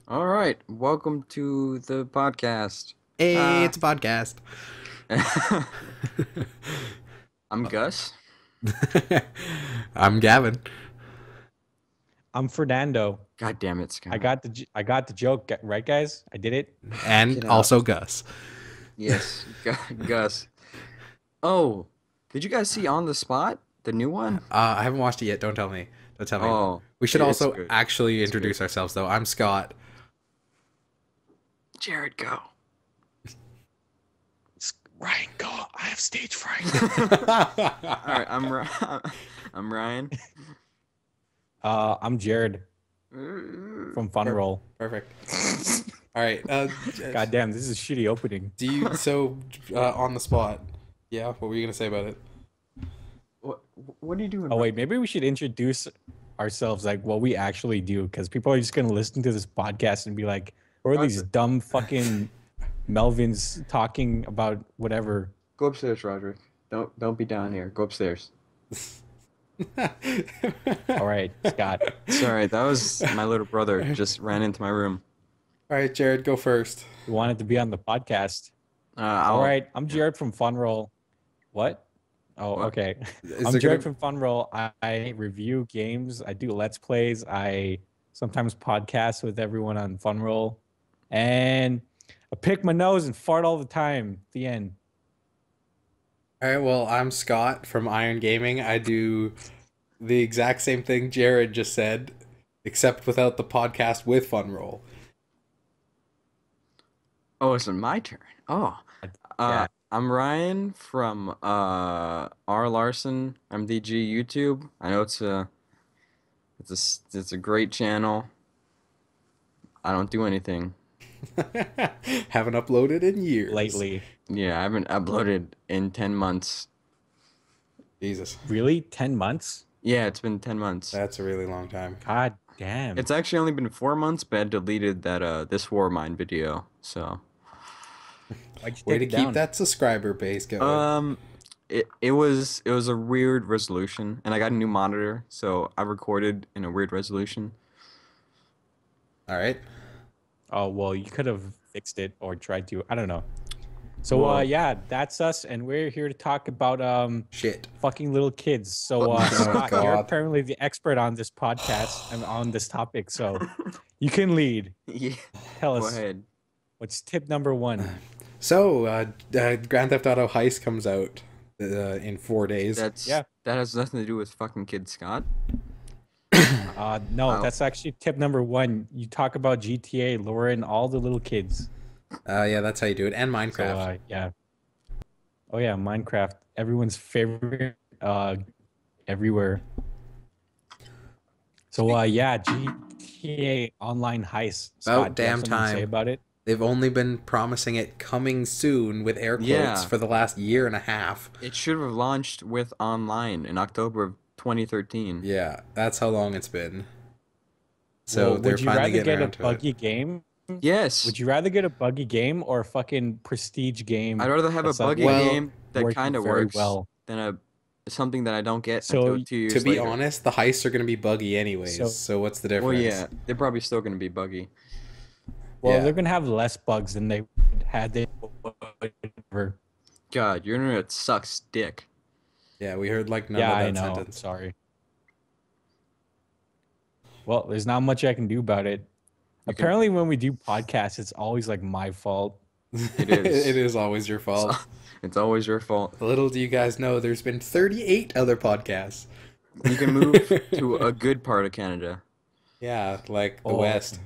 All right, welcome to the podcast. Hey, Uh, it's a podcast. I'm Gus. I'm Gavin. I'm Fernando. God damn it, I Scott. got I got the joke right, guys. I did it. And Get out. also Gus. Yes, Gus. Oh, did you guys see On the Spot, the new one? I haven't watched it yet. Don't tell me. Don't tell me. Oh, We should it's also good. actually It's introduce good. ourselves, though. I'm Scott. Jared, go. Ryan, go. I have stage fright. All right, I'm Ryan. I'm Jared from Fun Roll. Perfect. All right. God damn, this is a shitty opening. On the spot? Yeah. What were you gonna say about it? What are you doing? Oh wait, maybe we should introduce ourselves, like what we actually do, because people are just gonna listen to this podcast and be like, "Who are these dumb fucking Melvins talking about whatever?" Go upstairs, Roderick. Don't be down here. Go upstairs. All right, Scott. Sorry, that was my little brother just ran into my room. All right, Jared, go first. You wanted to be on the podcast. I'll, All right, I'm Jared from Fun Roll. What? Oh, What? okay. Is I'm there Jared gonna... from Fun Roll. I review games. I do Let's Plays. I sometimes podcast with everyone on Fun Roll. And I pick my nose and fart all the time. The end. All right. Well, I'm Scott from Iron Gaming. I do the exact same thing Jared just said, except without the podcast with Fun Roll. Oh, it's my turn. Oh, Yeah. I'm Ryan from R Larson MDG YouTube. I know it's a great channel. I don't do anything. Haven't uploaded in years. Lately. Yeah, I haven't uploaded in 10 months. Jesus, Really? 10 months? Yeah, it's been 10 months. that's a really long time. God damn. It's actually only been 4 months, but I deleted that This War of Mine video. So, Why'd you Way take to it keep down? that subscriber base going. it was a weird resolution, and I got a new monitor, so I recorded in a weird resolution. All right. Oh, well, you could have fixed it or tried to. I don't know. So, Well- yeah, that's us. And we're here to talk about Shit. fucking little kids. So, Oh, Scott, you're God. apparently the expert on this podcast and on this topic. So, you can lead. Yeah, Tell go us ahead. what's tip number one. So, Grand Theft Auto Heist comes out in 4 days. Yeah. That has nothing to do with fucking Kid Scott. No, Wow. that's actually tip number one. You talk about GTA, lure in all the little kids. Yeah, that's how you do it. And So, Minecraft. yeah. Oh yeah, Minecraft, everyone's favorite. Everywhere. So, yeah, GTA Online Heist. Scott, do you have damn something to say time. about it? They've only been promising it coming soon with air quotes Yeah. for the last year and a half. It should have launched with online in October of 2013. Yeah, that's how long it's been. So Well, they're would you finally rather getting get a around to it. buggy game? Yes. Would you rather get a buggy game or a fucking prestige game? I'd rather have a that's not buggy Well, game that working kind of very works well? than something that I don't get So, until 2 years To be later. honest, the heists are going to be buggy anyways. So- So what's the difference? Well, yeah, they're probably still going to be buggy. Well, Yeah. they're gonna have less bugs than they had they ever. God, your internet sucks dick. Yeah, we heard like none Yeah, of that I know. sentence. Sorry. Well, there's not much I can do about it. You can- Apparently, when we do podcasts, it's always like my fault. It is. It is always your fault. It's always your fault. Little do you guys know, there's been 38 other podcasts. You can move to a good part of Canada Yeah, like the Oh. West.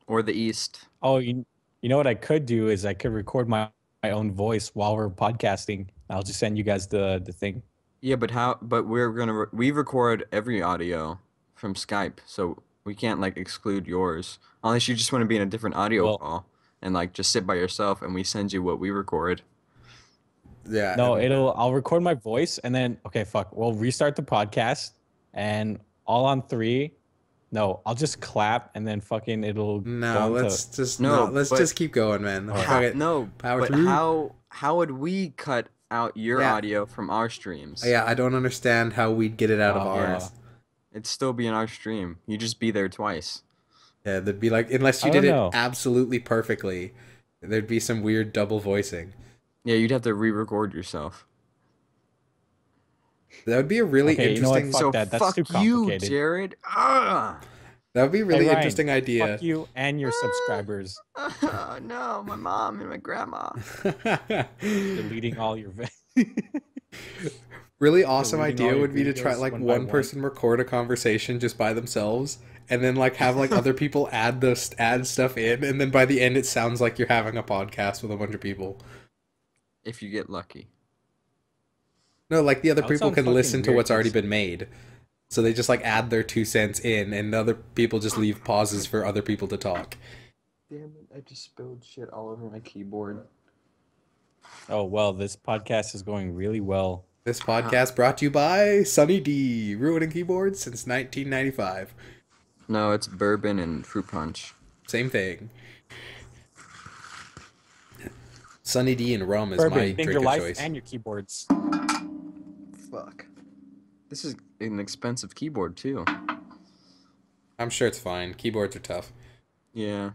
or the East. Oh, you know what I could do is I could record my own voice while we're podcasting. I'll just send you guys the thing. Yeah, but how? But we record every audio from Skype, so we can't like exclude yours unless you just want to be in a different audio Well- call and like just sit by yourself and we send you what we record. Yeah. No, and- I'll record my voice and then okay, fuck. We'll restart the podcast and all on three. No, I'll just clap and then fucking it'll No, go into- let's just No, let's but- just keep going, man. Alright. Fuck it. No, Power but through. how would we cut out your Yeah. audio from our streams? Yeah, I don't understand how we'd get it out of Oh, yeah. ours. It'd still be in our stream. You just be there twice. Yeah, there'd be like, unless you I did don't it know. absolutely perfectly, there'd be some weird double voicing. Yeah, you'd have to re-record yourself. That would be a really Okay, you know what? interesting. Fuck So that. That's too fuck you, complicated. Jared. Ah! That would be a Hey really Ryan, interesting fuck idea. you and your subscribers. No, my mom and my grandma. Deleting all your Really awesome deleting all idea your would be to try videos like one by one one. person record a conversation just by themselves, and then like have like other people add stuff in, and then by the end it sounds like you're having a podcast with a bunch of people. If you get lucky. No, like the other That would people sound can fucking listen to weird what's already because been made. So they just like add their 2 cents in, and other people just leave pauses for other people to talk. Damn it, I just spilled shit all over my keyboard. oh well, this podcast is going really well. This podcast brought to you by Sunny D, ruining keyboards since 1995. No, it's bourbon and fruit punch. Same thing. Sunny D and rum is my Bourbon, drink your of life choice. and your keyboards. Fuck. This is an expensive keyboard too. I'm sure it's fine. Keyboards are tough. Yeah.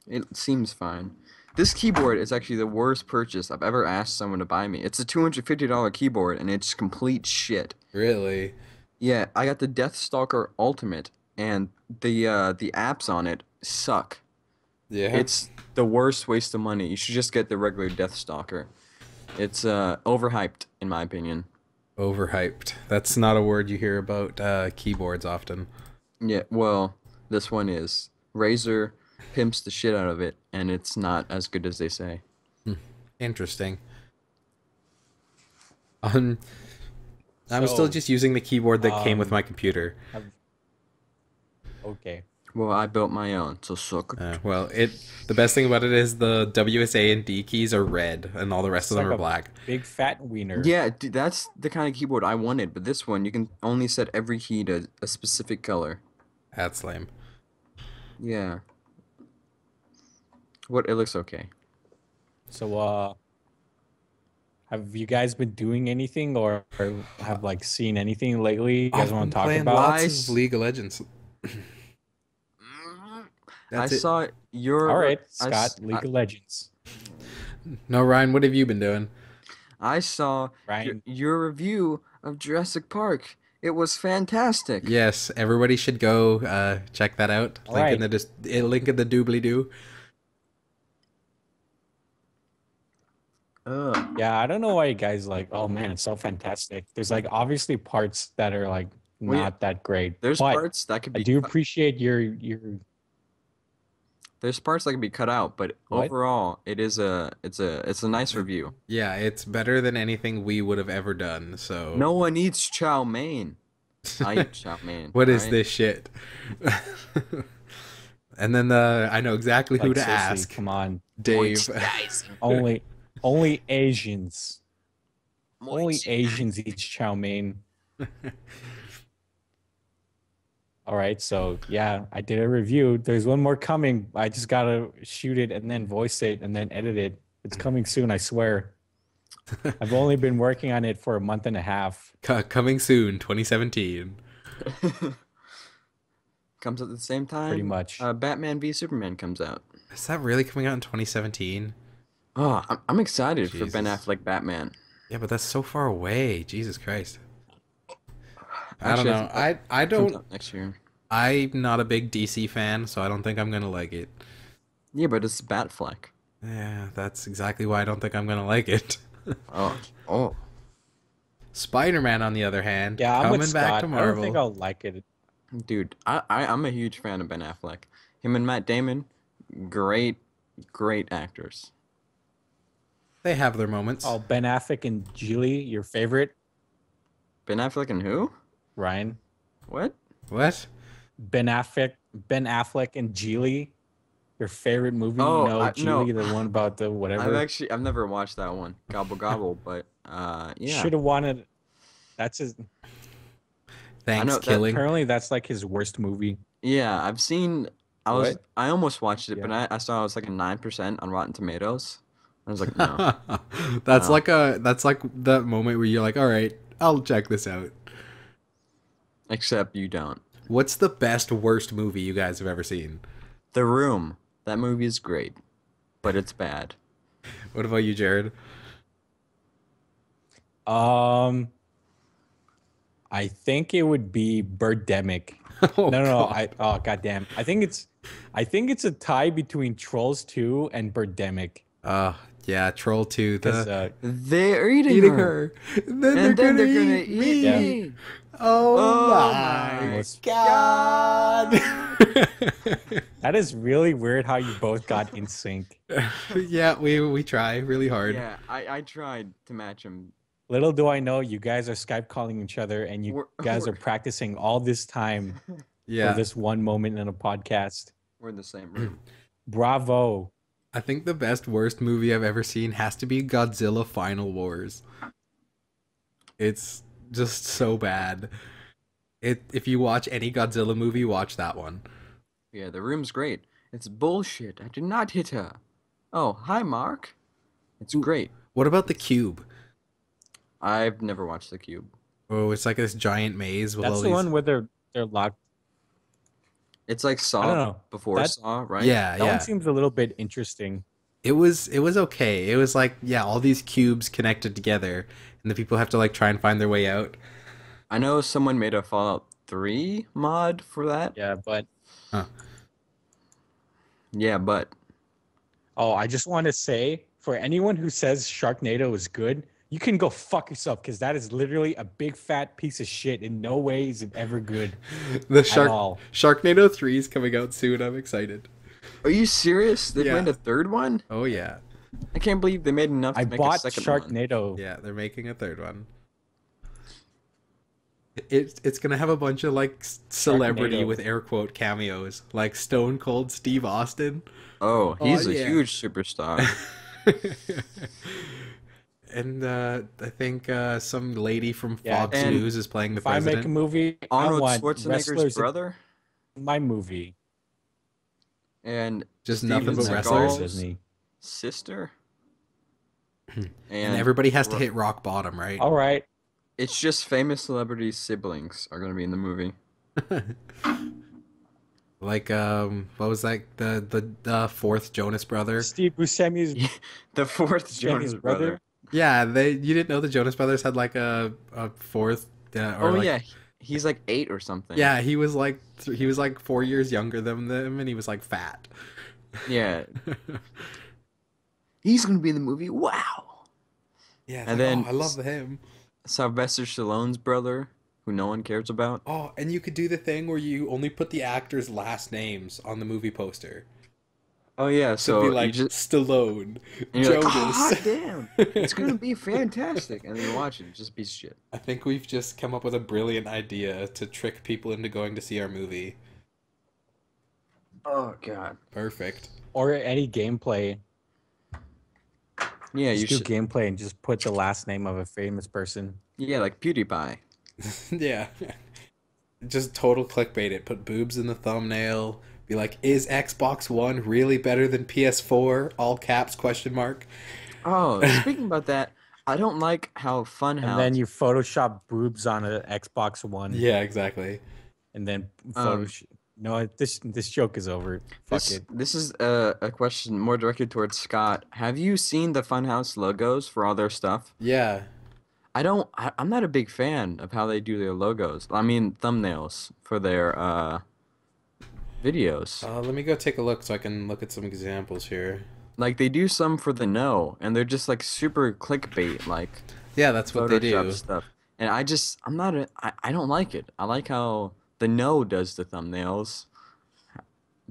It seems fine. This keyboard is actually the worst purchase I've ever asked someone to buy me. It's a $250 keyboard and it's complete shit. Really? Yeah, I got the Deathstalker Ultimate and the apps on it suck. Yeah. It's the worst waste of money. You should just get the regular Deathstalker. It's overhyped in my opinion. Overhyped. That's not a word you hear about keyboards often. Yeah, well, this one is. Razer pimps the shit out of it, and it's not as good as they say. Interesting. I'm still So, just using the keyboard that came with my um, computer. Okay. Well, I built my own, so suck. Well, the best thing about it is the WSA and D keys are red, and all the rest It's of them like are a black. big fat wiener. Yeah, dude, that's the kind of keyboard I wanted, but this one, you can only set every key to a specific color. That's lame. Yeah. What, it looks okay. So have you guys been doing anything or have like seen anything lately you guys I've want been to talk playing about? lots of League of Legends. I That's it. saw your... All right, I Scott, s- League of Legends. No, Ryan, what have you been doing? I saw Ryan, your review of Jurassic Park. It was fantastic. Yes, everybody should go check that out. All Link right. in the link in the doobly doo. Ugh. yeah, I don't know why you guys like, oh man, it's so fantastic. There's like obviously parts that are like Well, yeah, not that great. There's But parts that could I be do cut- appreciate your there's parts that can be cut out, but what? overall, it's a nice review. Yeah, it's better than anything we would have ever done. So No one eats chow mein. I eat chow mein. what is alright? this shit? And then I know exactly who Like, to seriously, ask. come on. Dave. Only Asians. Only Moist. Asians eat chow mein. All right, so yeah, I did a review. There's one more coming. I just gotta shoot it and then voice it and then edit it. It's coming soon, I swear. I've only been working on it for a month and a half. Coming soon, 2017. Comes at the same time. Pretty much. Batman v Superman comes out. Is that really coming out in 2017? Oh, I'm excited for Ben Jesus. Affleck Batman. Yeah, but that's so far away. Jesus Christ. I Actually, don't know. I Comes don't. out next year. I'm not a big DC fan, so I don't think I'm gonna like it. Yeah, but it's Batfleck. Yeah, that's exactly why I don't think I'm gonna like it. Oh. Spider-Man, on the other hand, Yeah, I'm coming with back Scott. to I don't Marvel. think I'll like it. Dude, I'm a huge fan of Ben Affleck. Him and Matt Damon, great actors. They have their moments. Oh, Ben Affleck and Geely, your favorite, Ben Affleck and who? Ryan? What? What? Ben Affleck and Geely, your favorite movie? Oh, no, no. Geely, the one about the whatever. I've never watched that one. Gobble gobble, but yeah. Should have wanted. That's his. Thanks, know that- killing. Apparently, that's like his worst movie. Yeah, I've seen. What? I almost watched it, but Yeah. I saw it was like a 9% on Rotten Tomatoes. I was like, no. That's No. that's like that moment where you're like, all right, I'll check this out. Except you don't. What's the best worst movie you guys have ever seen? The Room. That movie is great, but it's bad. What about you, Jared? Um, I think it would be Birdemic. Oh No. God. Oh goddamn. I think it's a tie between Trolls 2 and Birdemic. Yeah, Troll 2, Because the They're eating eating her, her. Then and then they're gonna eat eat Yeah. me. me. Oh Oh my my God. that is really weird how you both got in sync. Yeah, we try really hard. Yeah, I tried to match them. Little do I know, you guys are Skype calling each other, and you We're, guys are we're, practicing all this time for Yeah. this one moment in a podcast. we're in the same room. Bravo. I think the best worst movie I've ever seen has to be Godzilla Final Wars. It's just so bad. If you watch any Godzilla movie, watch that one. Yeah, The Room's great. It's bullshit. I did not hit her. Oh, hi, Mark. It's great. What about The Cube? I've never watched The Cube. Oh, it's like this giant maze with That's all the these. one where they're locked. It's like I don't Saw know. before That- Saw, right? Yeah, That yeah. one seems a little bit interesting. It was okay. It was like, yeah, all these cubes connected together, and the people have to like try and find their way out. I know someone made a Fallout 3 mod for that. Yeah, but Yeah, but I just want to say, for anyone who says Sharknado is good, you can go fuck yourself, because that is literally a big fat piece of shit. In no way is it ever good. The all. Sharknado 3 is coming out soon. I'm excited. are you serious? They Yeah. made a third one? Oh yeah. I can't believe they made enough to I make a bought second one. Sharknado. Yeah, they're making a third one. It's gonna have a bunch of like celebrity Sharknado. with air quote cameos, like Stone Cold Steve Austin. Oh, he's a yeah. huge superstar. And I think some lady from Yeah, Fox and News is playing the If I make a president. movie, I Arnold want Schwarzenegger's wrestlers brother in my movie. and Just Steven nothing but Isn't that wrestlers? Seagal's Disney? sister. And everybody has to hit rock bottom, right? All right. It's just famous celebrities' siblings are going to be in the movie. Like what was that the fourth Jonas brother? Steve Buscemi's The fourth Jonas brother. Yeah, you didn't know the Jonas brothers had like a fourth or Oh like, yeah, he's like 8 or something. Yeah, he was like 4 years younger than them, and he was like fat. Yeah. He's going to be in the movie. Wow. Yeah, And then I love him. Sylvester Stallone's brother, who no one cares about. Oh, and you could do the thing where you only put the actors' last names on the movie poster. Oh yeah, So so be you like just Stallone, and you're Jonas. like, oh, hot damn, it's gonna be fantastic, and then you watch it, it's just a piece of shit. I think we've just come up with a brilliant idea to trick people into going to see our movie. Oh god. Perfect. or any gameplay. Yeah, you Just do should. gameplay and just put the last name of a famous person. Yeah, like PewDiePie. Yeah. Just total clickbait it. Put boobs in the thumbnail. Be like, is Xbox One really better than PS4? All caps, question mark. Oh, speaking about that, I don't like how Funhouse. And then you Photoshop boobs on an Xbox One. Yeah, exactly. And then Um, Photoshop. No, this joke is over. Fuck this, it. this is a question more directed towards Scott. Have you seen the Funhouse logos for all their stuff? Yeah. I'm not a big fan of how they do their logos. I mean, thumbnails for their videos. Let me go take a look so I can look at some examples here. Like they do some for the No, and they're just like super clickbait, like Yeah, that's what they Photoshop do. stuff. And I don't like it. I like how the No does the thumbnails,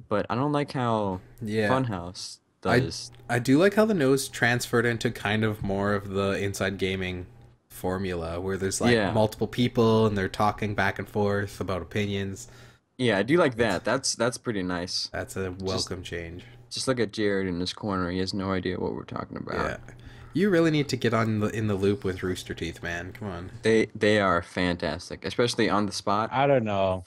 but I don't like how Yeah. Funhouse I- does. I do like how the nose transferred into kind of more of the inside gaming formula where there's like Yeah. multiple people and they're talking back and forth about opinions. Yeah, I do like that. That's pretty nice. That's a welcome change. Just look at Jared in this corner. He has no idea what we're talking about. Yeah. You really need to get in the loop with Rooster Teeth, man. Come on. They are fantastic, especially on the spot. I don't know.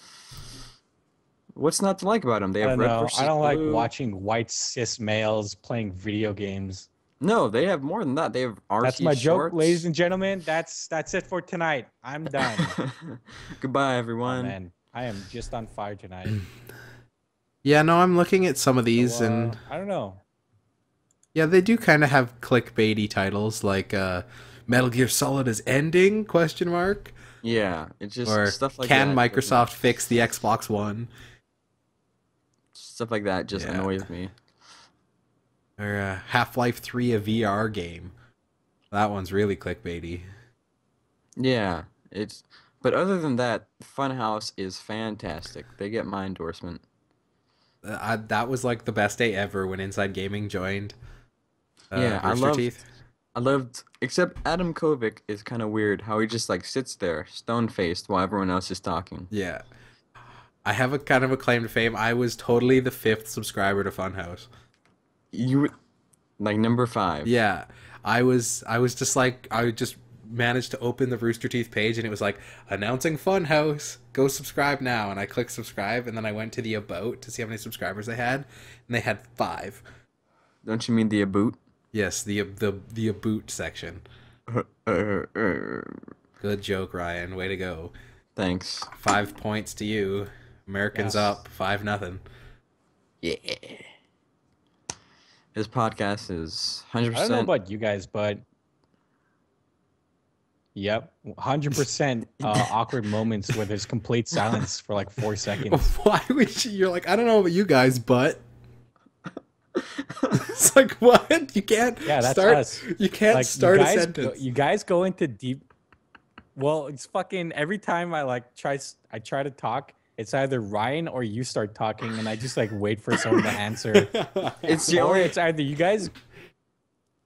What's not to like about them? They I have don't red know. versus I don't like blue. watching white cis males playing video games. No, they have more than that. They have RT That's my shorts. joke, ladies and gentlemen. That's it for tonight. I'm done. Goodbye, Oh, everyone. man. I am just on fire tonight. Yeah, no, I'm looking at some of these, So, and I don't know. yeah, they do kind of have clickbaity titles like Metal Gear Solid is ending? Question mark. Yeah, it's just Or stuff like can that. Microsoft fix the Xbox One? Stuff like that just Yeah. annoys me. Or Half-Life 3 a VR game. That one's really clickbaity. Yeah, it's. But other than that, Funhouse is fantastic. They get my endorsement. That was like the best day ever when Inside Gaming joined Yeah, Rooster Teeth. I loved. Except Adam Kovic is kind of weird. How he just like sits there, stone faced, while everyone else is talking. Yeah. I have a kind of a claim to fame. I was totally the 5th subscriber to Funhouse. You like number 5. Yeah. I was just like I just managed to open the Rooster Teeth page and it was like announcing Funhouse. Go subscribe now, and I clicked subscribe and then I went to the about to see how many subscribers they had, and they had 5. Don't you mean the Aboot? Yes, the about section. Good joke, Ryan. Way to go. Thanks. 5 points to you. Americans Yes. up 5-0. Yeah. His podcast is 100%. I don't know about you guys, but yep, 100% awkward moments where there's complete silence for like 4 seconds. Why would you? You're like, I don't know about you guys, but it's like, what? You can't Yeah, that's start. us. You can't Like, start a you guys sentence. you guys go into deep. Well, it's fucking every time I try to talk, it's either Ryan or you start talking, and I just like wait for someone to answer. It's the Or only. it's either you guys.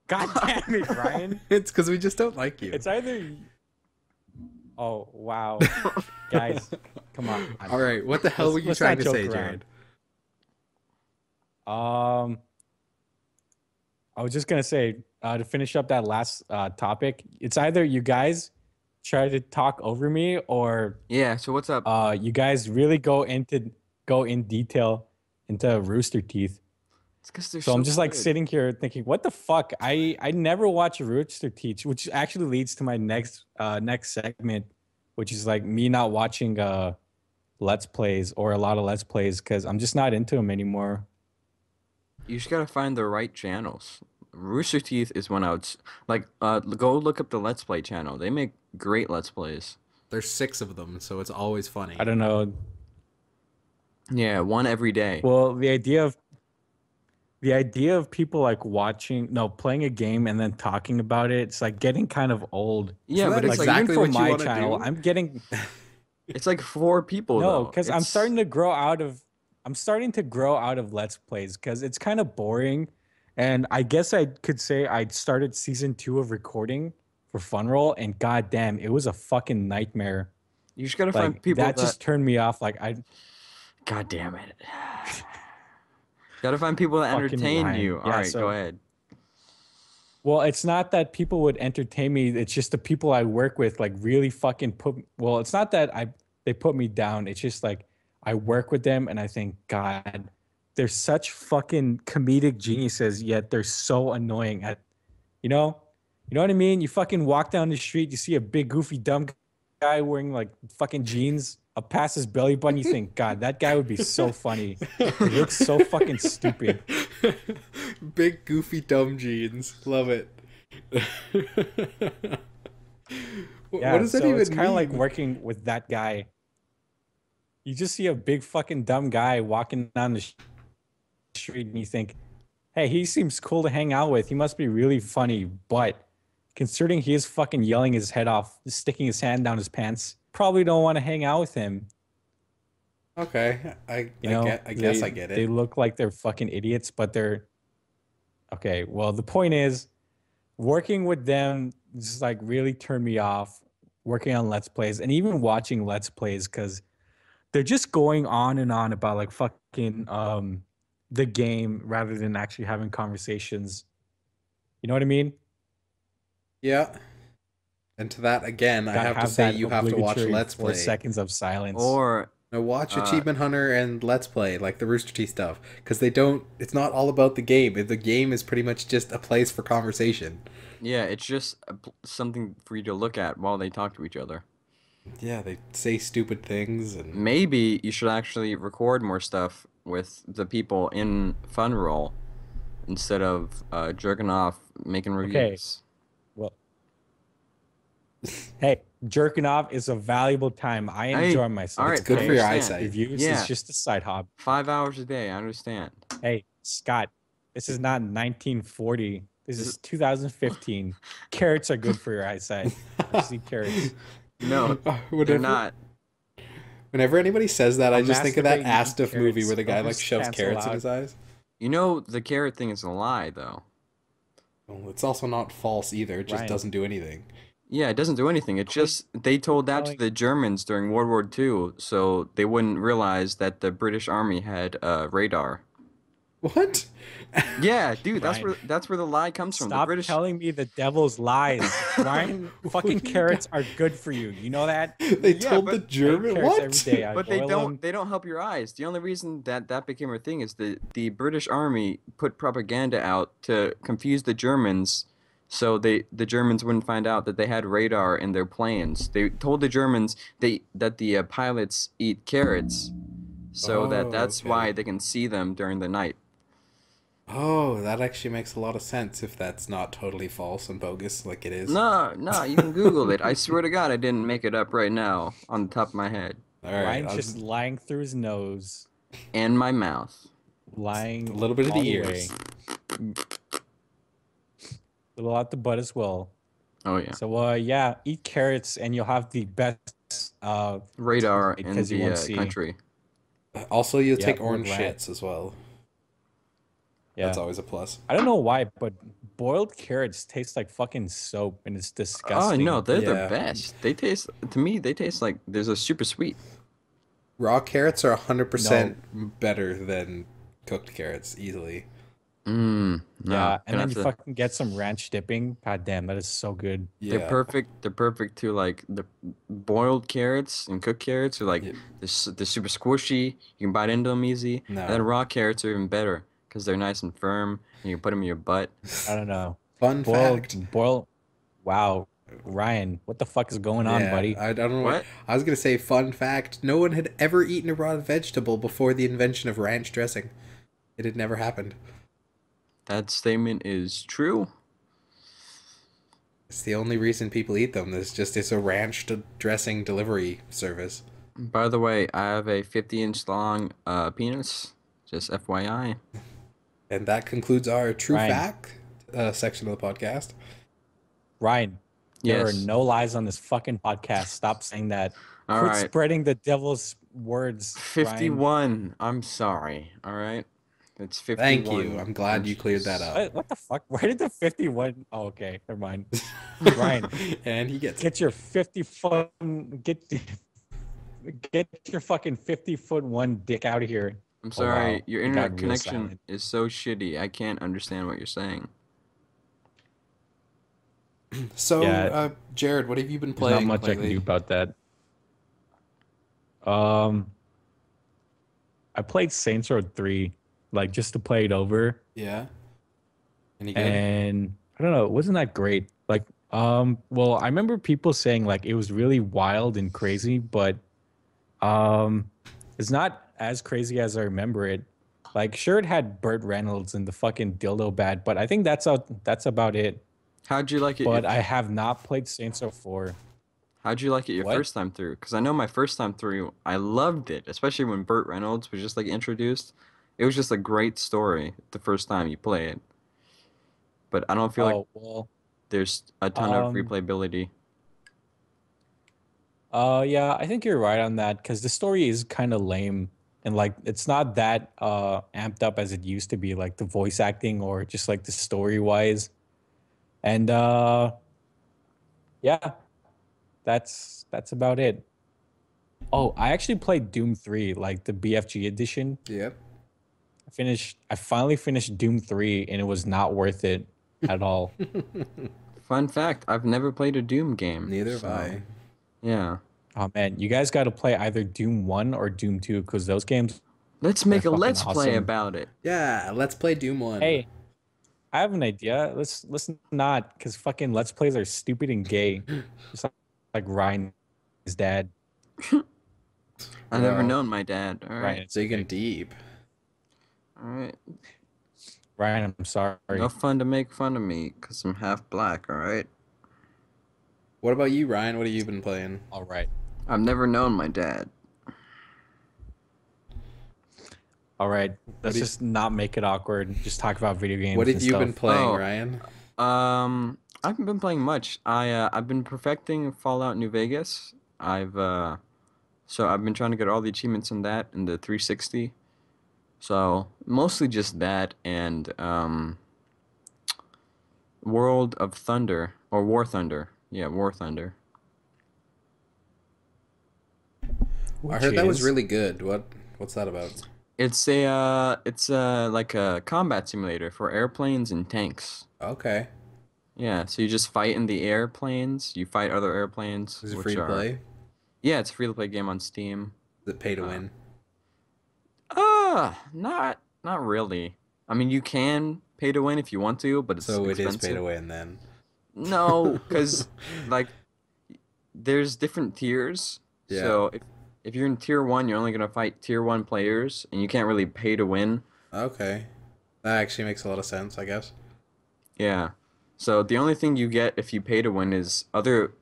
God damn it, Ryan! It's because we just don't like you. It's either. Oh wow, guys, come on. All right, what the hell Let's- were you let's trying not to say, joke Jared? around. I was just gonna say to finish up that last topic. It's either you guys try to talk over me, or Yeah. So what's up? you guys really go in detail into Rooster Teeth. It's because they're So I'm just like good. sitting here thinking, what the fuck? I never watch Rooster Teeth, which actually leads to my next segment, which is like me not watching Let's Plays or a lot of Let's Plays because I'm just not into them anymore. You just gotta find the right channels. Rooster Teeth is one I would like. Go look up the Let's Play channel. They make great Let's Plays. There's 6 of them, so it's always funny. I don't know. Yeah, one every day. Well, the idea of people like playing a game and then talking about it, it's like getting kind of old. Yeah, Isn't but that it's Like like exactly even for what you my wanna channel, do? I'm getting it's like 4 people no, though. because I'm starting to grow out of. I'm starting to grow out of Let's Plays because it's kind of boring, and I guess I could say I started season 2 of recording for Fun Roll, and goddamn, it was a fucking nightmare. You just gotta find Like people that just turned me off. Like I God damn it. Gotta find people that Fucking entertain Ryan. you. Yeah, All right, so- go ahead. Well, it's not that people would entertain me. It's just the people I work with like really fucking put. Well, it's not that they put me down. It's just like I work with them and I think, God, they're such fucking comedic geniuses, yet they're so annoying at, you know, what I mean? You fucking walk down the street, you see a big goofy dumb guy wearing like fucking jeans up past his belly button. You think, God, that guy would be so funny. He looks so fucking stupid. Big goofy dumb jeans. Love it. Yeah, What does that so even it's kind of like mean? working with that guy. You just see a big fucking dumb guy walking down the street and you think, hey, he seems cool to hang out with. He must be really funny. But considering he is fucking yelling his head off, sticking his hand down his pants, probably don't want to hang out with him. Okay, I they- guess I get They it. look like they're fucking idiots, but they're okay. Well, the point is, working with them just like really turned me off. Working on Let's Plays and even watching Let's Plays because they're just going on and on about like fucking the game rather than actually having conversations. You know what I mean? Yeah. And to that again, I Gotta have to say that you have to watch obligatory Let's 4 Play. seconds of silence. Or Now watch Uh, Achievement Hunter and Let's Play, like the Rooster Teeth stuff, because they don't. It's not all about the game. The game is pretty much just a place for conversation. yeah, it's just something for you to look at while they talk to each other. Yeah, they say stupid things and Maybe you should actually record more stuff with the people in Fun Roll instead of jerking off making Okay. reviews. Well, hey, jerking off is a valuable time. I Hey, enjoy all myself. it's right, I good for Okay, your understand. eyesight. reviews is Yeah, just a side hobby. 5 hours a day, I understand. Hey, Scott, this is not 1940. This This, is 2015. Carrots are good for your eyesight. Just eat carrots. no, they're whenever not. whenever anybody says that, I I'll just think of that masturbate and you eat Astuff movie where carrots. the guy like Numbers shoves cancel carrots in out. his eyes. You know the carrot thing is a lie, though. Well, it's also not false either. It just Ryan, doesn't do anything. Yeah, it doesn't do anything. It quit, just they quit told that to telling. the Germans during World War II, so they wouldn't realize that the British Army had radar. What? Yeah, dude, Ryan, that's where the lie comes from. The stop British. telling me the devil's lies. Ryan, What fucking do you got? carrots are good for you. You know that? They Yeah, told the but I eat German carrots every what? day. I but boil them. they don't help your eyes. The only reason that that became a thing is the British Army put propaganda out to confuse the Germans, so the Germans wouldn't find out that they had radar in their planes. They told the Germans that the pilots eat carrots, so Oh, that's okay. why they can see them during the night. Oh, that actually makes a lot of sense if that's not totally false and bogus like it is. No, no, you can Google it. I swear to God, I didn't make it up right now on the top of my head All right, Ryan's I'll just just lying through his nose, and my mouth. a lying little bit of all the the ears. way, a little out the butt as well. Oh yeah, So, yeah, eat carrots and you'll have the best radar in because you the won't see. country. Also, you'll Yeah, take word orange rat. shits as well. That's Yeah. always a plus. I don't know why, but boiled carrots taste like fucking soap and it's Oh no, disgusting. they're the Yeah. best. They taste to me. They taste like there's a super sweet. Raw carrots are No. 100% better than cooked carrots, easily. No, Yeah, and gonna then have you to. fucking get some ranch dipping. God damn, that is so good. They're Yeah. perfect. They're perfect too. Like the boiled carrots and cooked carrots are like Yeah. they're super squishy. You can bite into them easy. And then No. raw carrots are even better because they're nice and firm. And you can put them in your butt. I don't know. Fun fact. Boiled. Wow, Ryan, what the fuck is going on, Yeah, buddy? I don't know. What? I was gonna say fun fact. No one had ever eaten a raw vegetable before the invention of ranch dressing. It had never happened. That statement is true. It's the only reason people eat them. It's a ranch dressing delivery service. By the way, I have a 50-inch long penis. Just FYI. And that concludes our true Ryan. fact section of the podcast. Ryan, there are Yes. no lies on this fucking podcast. Stop saying that. All Quit right. spreading the devil's words, Ryan. 51. I'm sorry. All right. It's 51. Thank you. I'm glad you cleared that inches. up. What the fuck? Where did the 51? Oh, okay, never mind. Ryan, And he gets get your 50-foot get your fucking 50-foot dick out of here. I'm Oh, sorry. wow. Your It got internet real connection silent. is so shitty. I can't understand what you're saying. So, Yeah. Jared, what have you been There's playing not much I can lately? do about that. I played Saints Row 3, like just to play it over. Yeah. Any good? And I don't know, it wasn't that great. Like, well, I remember people saying like it was really wild and crazy, but it's not as crazy as I remember it. Like, sure, it had Burt Reynolds and the fucking dildo bat, but I think that's about it. How'd you like it? But I have not played Saints Row 4. How'd you like it your What? first time through? Because I know my first time through, I loved it, especially when Burt Reynolds was just like introduced. It was just a great story the first time you play it. But I don't feel like Oh, well, there's a ton of um, replayability. yeah, I think you're right on that because the story is kind of lame and like it's not that amped up as it used to be, like the voice acting or just like the story wise. And yeah, that's about it. Oh, I actually played Doom 3, like the BFG edition. Yep. I finally finished Doom 3 and it was not worth it at all. Fun fact, I've never played a Doom game. Neither have so, I. Yeah. Oh man, you guys got to play either Doom 1 or Doom 2 because those games Let's are make a fucking let's play awesome. about it. Yeah, let's play Doom 1. Hey, I have an idea. Let's not, because fucking Let's Plays are stupid and gay. Just like Ryan. dad. I never Wow. known my dad. All Ryan, right. it's Digging okay. deep. All right. Ryan, I'm sorry. No fun to make fun of me because I'm half black. All right. What about you, Ryan? What have you been playing? All right. I've never known my dad. All right. What Let's do you, just not make it awkward. Just talk about video games what have and you been stuff. playing, Oh, Ryan? I haven't been playing much. I've been perfecting Fallout New Vegas. I've been trying to get all the achievements in that in the 360. So mostly just that and World of Thunder or War Thunder. Yeah, War Thunder. I Which heard that was is really good. What's that about? It's like a combat simulator for airplanes and tanks. Okay. Yeah, so you just fight in the airplanes. You fight other airplanes, Is it free which to are play? yeah, it's a free to play game on Steam. Is it pay to Uh, win? not really. I mean, you can pay to win if you want to, but it's So it is pay to expensive. win then. No, because like there's different tiers. Yeah. So if you're in tier one, you're only gonna fight tier one players, and you can't really pay to win. Okay. That actually makes a lot of sense, I guess. Yeah. So the only thing you get if you pay to win is other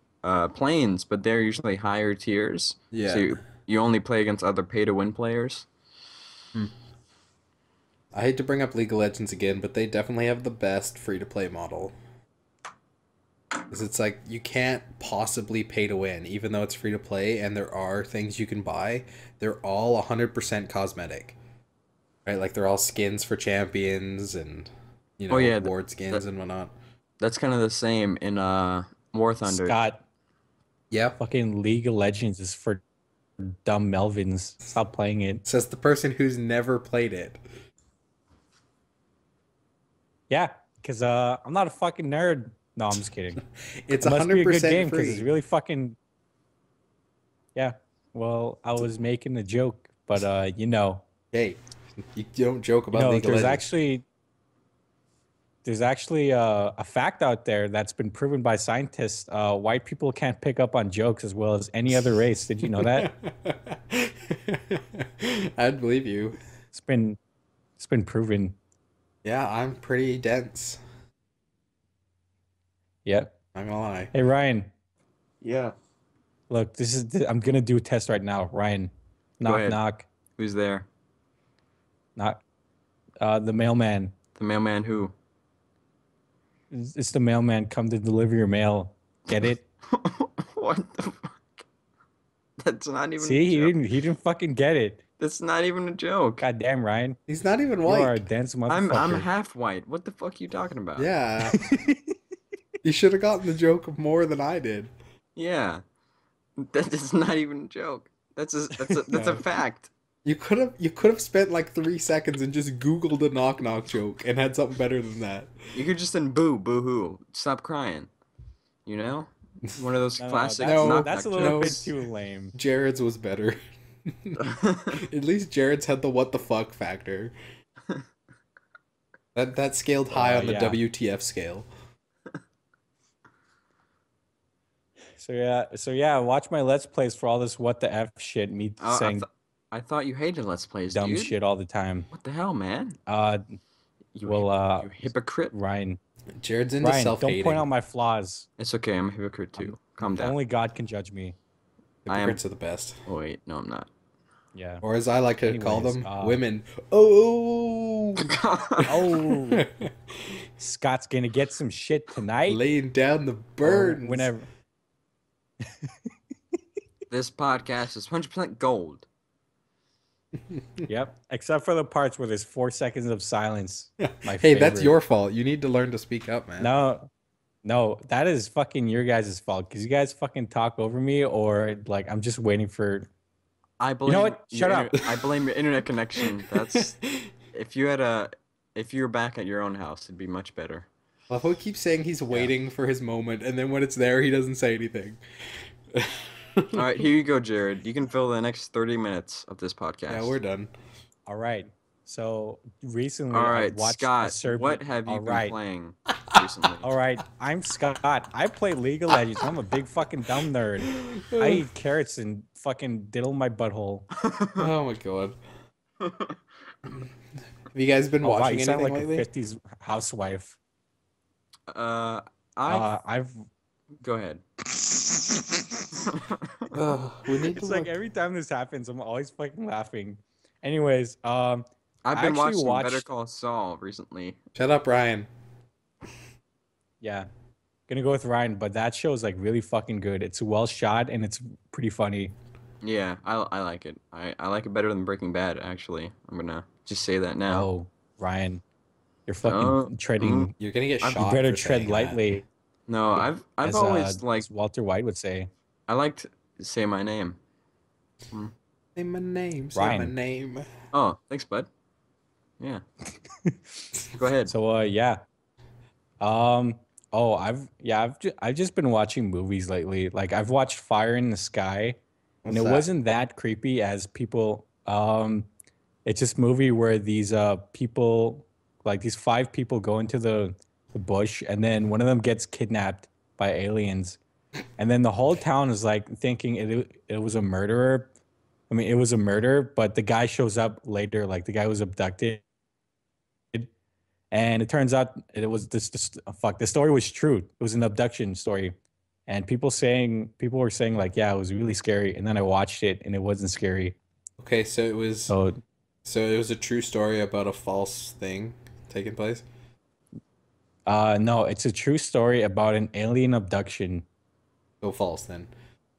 planes, but they're usually higher tiers. So Yeah. you only play against other pay to win players. Hmm. I hate to bring up League of Legends again, but they definitely have the best free to play model. Because it's like you can't possibly pay to win, even though it's free to play and there are things you can buy. They're all 100% cosmetic. Right? Like they're all skins for champions and, Oh yeah, reward skins that and whatnot. that's kind of the same in War Thunder. Scott. Yeah. Fucking League of Legends is for dumb Melvins. Stop playing it. Says the person who's never played it. Yeah, because I'm not a fucking nerd. No, I'm just kidding. It's It must be a good 100% game because it's free. really fucking. Yeah. Well, I was making a joke, but Hey, you don't joke about League of there's Legends. actually a fact out there that's been proven by scientists. White people can't pick up on jokes as well as any other race. Did you know that? I'd believe you. It's been proven. Yeah, I'm pretty dense. Yep. Not gonna lie. Hey Ryan, Yeah. look, I'm gonna do a test right now. Ryan, Go knock ahead. knock, Who's there? knock. The mailman. The mailman who? It's the mailman. Come to deliver your mail. Get it? What the fuck? That's not even See, a joke. he didn't fucking get it. That's not even a joke. God damn, Ryan. He's not even You are a white. dense I'm motherfucker. half white. What the fuck are you talking about? Yeah. You should have gotten the joke more than I did. Yeah. That is not even a joke. That's a No. fact. You could have spent like 3 seconds and just Googled a knock knock joke and had something better than that. You could just send boo hoo. Stop crying. You know? One of those No, classic No, knock that's a knock little jokes. bit too lame. Jared's was better. At least Jared's had the what the fuck factor. That scaled high on the Yeah. WTF scale. So yeah, watch my let's plays for all this what the f shit. Me Oh, saying I thought you hated Let's Plays, dumb dude. shit all the time. What the hell, man? You You hypocrite. Ryan, Jared's into Ryan, don't self-hating. point out my flaws. It's okay. I'm a hypocrite too. Calm down. Only God can judge me. I am- Hypocrites are the best. Oh wait, no, I'm not. Yeah. Or as I like to call Anyways, them, women. Oh! Oh, Scott's gonna get some shit tonight. Laying down the Or burns. whenever. This podcast is 100% gold. Yep. Except for the parts where there's 4 seconds of silence. My Hey, that's favorite. your fault. You need to learn to speak up, man. No, that is fucking your guys' fault because you guys fucking talk over me or like I'm just waiting for. I blame know what? your Shut up. I blame your internet connection. That's if you were back at your own house, it'd be much better. Lafo keeps saying he's waiting for his moment, and then when it's there, he doesn't say anything. All right, here you go, Jared. You can fill the next 30 minutes of this podcast. Yeah, we're done. All right. So recently, All I right, watched a Scott. Serbian. What have you All been right. playing? recently. All right, I'm Scott. I play League of Legends. I'm a big fucking dumb nerd. I eat carrots and fucking diddle my butthole. Oh my god. Have you guys been Oh wow, you watching sound anything like a lately? 50s housewife. uh, I've I've go ahead. We need to it's like look. every time this happens, I'm always fucking laughing. Anyways, I've I been actually watching Better watched Call Saul recently. Shut up, Ryan. yeah, gonna go with Ryan, but that show is like really fucking good. It's well shot and it's pretty funny. Yeah, I like it. I like it better than Breaking Bad, actually. I'm gonna just say that now. Oh, Ryan, you're fucking Oh, treading. You're gonna get I've You shot better for tread saying that. lightly, no, I've always like as Walter White would say. I like to say my name. Mm. Say my name. Say my Ryan. name. Oh, thanks, bud. Yeah, go ahead. So yeah. Um oh, I've just been watching movies lately. Like I've watched Fire in the Sky and What's it that? wasn't that creepy as people it's this movie where these people like these five people go into the bush and then one of them gets kidnapped by aliens. And then the whole town is like thinking it was a murderer. I mean, it was a murder, but the guy shows up later, like the guy was abducted and it turns out it was this fuck. The story was true. It was an abduction story, and people were saying like, yeah, it was really scary. And then I watched it, and it wasn't scary. Okay, So, so it was a true story about a false thing taking place. no, it's a true story about an alien abduction. So false then.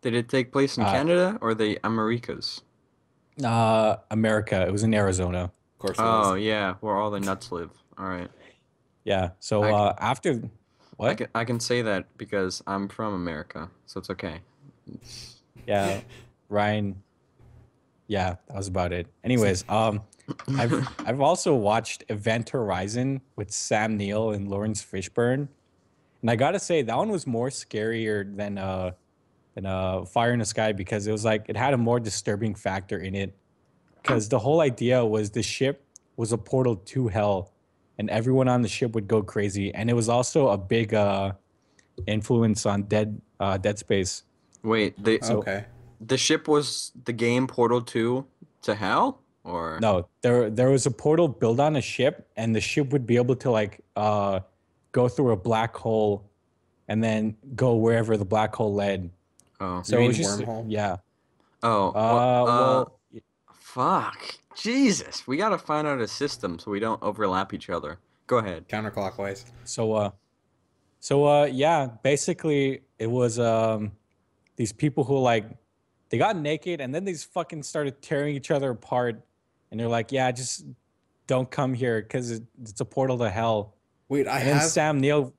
Did it take place in Uh, Canada or the Americas? America. It was in Arizona. Of course it Oh was. yeah, where all the nuts live. All right. Yeah. So I, c- after what? I can say that because I'm from America, so it's okay. It's, Yeah, Ryan. Yeah, that was about it. Anyways, I've also watched Event Horizon with Sam Neill and Lawrence Fishburne. And I gotta say, that one was more scarier than Fire in the Sky because it was like it had a more disturbing factor in it. Because the whole idea was the ship was a portal to hell, and everyone on the ship would go crazy. And it was also a big influence on Dead Space. wait, So Okay. the ship was the game Portal 2 to hell, or no, there was a portal built on a ship, and the ship would be able to like go through a black hole and then go wherever the black hole led. oh You So it mean was just wormhole? yeah. oh what Well, fuck Jesus, we gotta find out a system so we don't overlap each other. Go ahead. Counterclockwise. so yeah, basically it was these people who like they got naked and then they just fucking started tearing each other apart and they're like, yeah, just don't come here because it's a portal to hell. Wait, I And then have Sam Neill,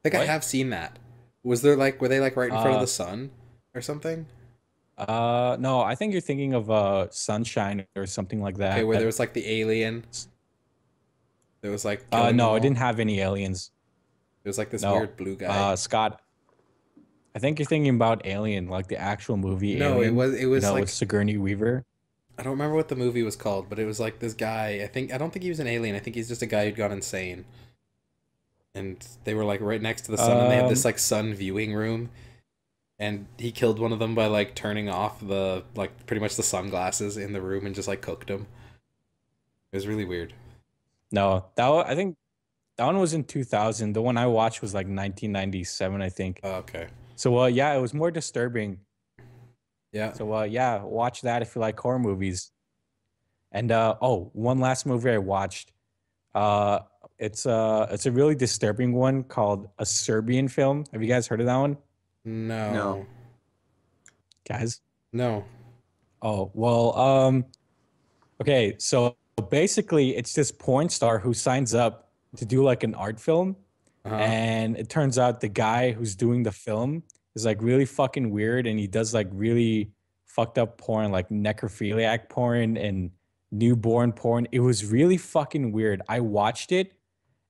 think I what? have seen that. Was there like were they like right in front of Uh, the sun or something? no, I think you're thinking of Sunshine or something like Okay, that. where there was like the alien that was like Uh, killing them no, it didn't all. have any aliens. It was like this No, weird blue guy. Scott, I think you're thinking about Alien, like the actual movie No, Alien. it was With like Sigourney Weaver. I don't remember what the movie was called, but it was like this guy. I don't think he was an alien. I think he's just a guy who'd gone insane. And they were like right next to the sun, and they had this Um, like sun viewing room. And he killed one of them by like turning off the like pretty much the sunglasses in the room and just like cooked him. It was really weird. no, I think that one was in 2000. The one I watched was like 1997, I think. Oh, okay. So, yeah, it was more disturbing. Yeah. So, yeah, watch that if you like horror movies. And oh, one last movie I watched. Uh, it's a really disturbing one called A Serbian Film. Have you guys heard of that one, No. No. guys? No. Oh, well, okay, so basically it's this porn star who signs up to do like an art film, Uh-huh. and it turns out the guy who's doing the film is like really fucking weird and he does like really fucked up porn, like necrophiliac porn and newborn porn. It was really fucking weird. I watched it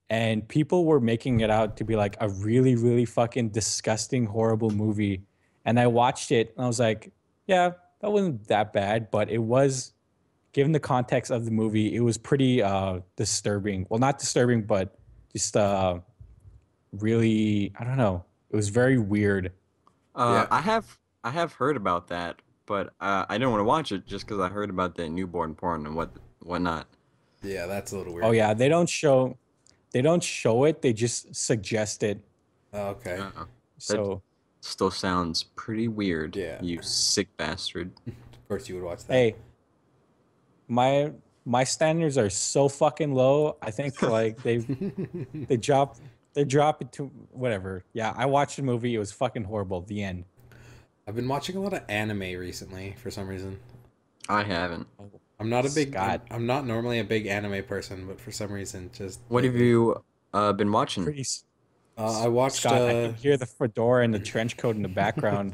and people were making it out to be like a really, really fucking disgusting, horrible movie. And I watched it and I was like, yeah, that wasn't that bad, but it was, given the context of the movie, it was pretty disturbing. Well, not disturbing, but just really, I don't know. It was very weird. Yeah. I have heard about that, but I didn't want to watch it just because I heard about the newborn porn and whatnot. Yeah, that's a little Oh weird. yeah, they don't show it, they just suggest it. Oh, okay. That So, still sounds pretty weird, Yeah. you sick bastard. Of course you would watch that. hey, my my standards are so fucking low. I think like they drop they drop it to whatever. Yeah, I watched the movie. It was fucking horrible. The end. I've been watching a lot of anime recently for some reason. I haven't. Oh, I'm not a big Scott, I'm not normally a big anime person, but for some reason just What have lately. you been watching? pretty I watched Scott. I can hear the fedora and the trench coat in the background.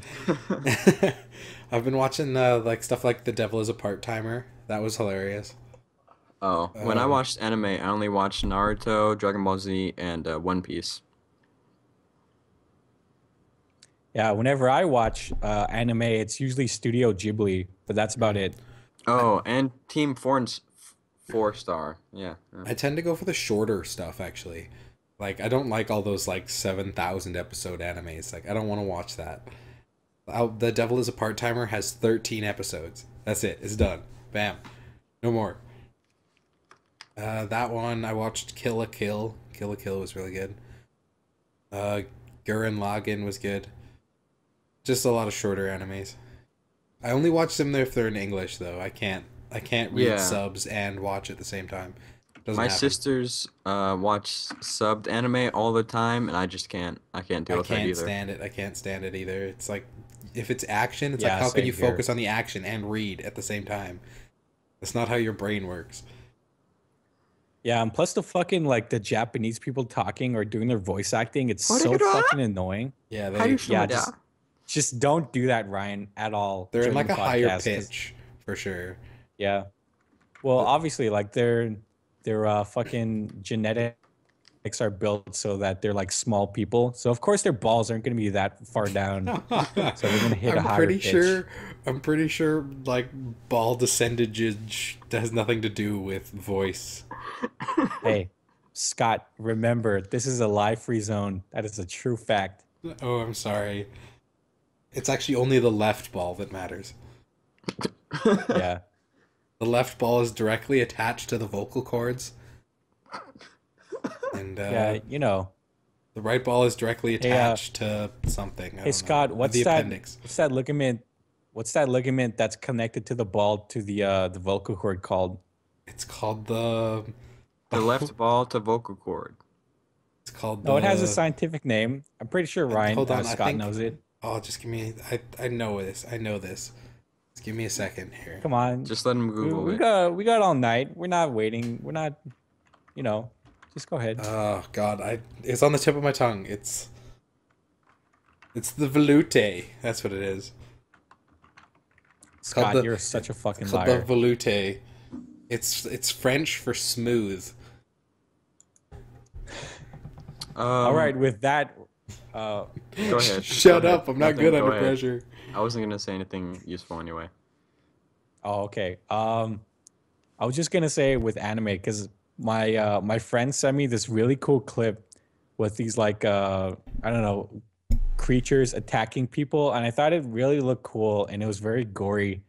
I've been watching like stuff like The Devil is a Part-Timer. That was hilarious. Oh, when I Um, watched anime, I only watched Naruto, Dragon Ball Z, and One Piece. Yeah, whenever I watch anime, it's usually Studio Ghibli, but that's about it. Oh, and Team Four Star. Yeah. Yeah. I tend to go for the shorter stuff actually. Like I don't like all those like 7,000 episode animes. Like I don't want to watch that. The Devil is a Part-Timer has 13 episodes. That's it. It's done. Bam. No more. That one I watched Kill la Kill. Kill la Kill was really good. Uh, Gurren Lagann was good. Just a lot of shorter animes. I only watch them if they're in English though. I can't read Yeah. subs and watch at the same time. Doesn't My happen. sisters watch subbed anime all the time, and I can't deal I with that can't either. stand it. I can't stand it either. It's like if it's action, it's like Yeah, how can same you here. focus on the action and read at the same time? That's not how your brain works. Yeah, and plus the fucking like the Japanese people talking or doing their voice acting, it's so fucking annoying. Yeah, Yeah, just don't do that, Ryan, at all they're in during like the a higher podcast. 'Cause, pitch for sure. yeah, well, But obviously, like their fucking genetics are built so that they're like small people. So of course their balls aren't going to be that far down. So they're going to hit a I'm higher pretty pitch. sure. I'm pretty sure like ball descendage has nothing to do with voice. Hey, Scott, remember this is a live free zone. That is a true fact. Oh, I'm sorry. It's actually only the left ball that matters. Yeah. The left ball is directly attached to the vocal cords, and Yeah, you know. the right ball is directly Hey, attached to something. I Hey don't Scott, know. what's The that? appendix. What's that ligament? What's that ligament that's connected to the ball to the vocal cord called? It's called the. The left ball to vocal cord. It's called No, it has a the. scientific name. I'm pretty sure Ryan Hold on, I Scott think. knows it. Oh, just give me. I know this. I know this. Just give me a second here. Come on. Just let him Google We it. got all night. We're not waiting. We're not, you know, just go ahead. Oh God, it's on the tip of my tongue. It's the veloute. That's what it is. It's called Scott, you're such a fucking it's called the liar. veloute. It's French for smooth. All right, with that, Go ahead. Shut Go ahead. up! I'm not Nothing, good go under ahead. pressure. I wasn't gonna say anything useful anyway. oh, okay. I was just gonna say with anime because my friend sent me this really cool clip with these like I don't know creatures attacking people, and I thought it really looked cool and it was very gory.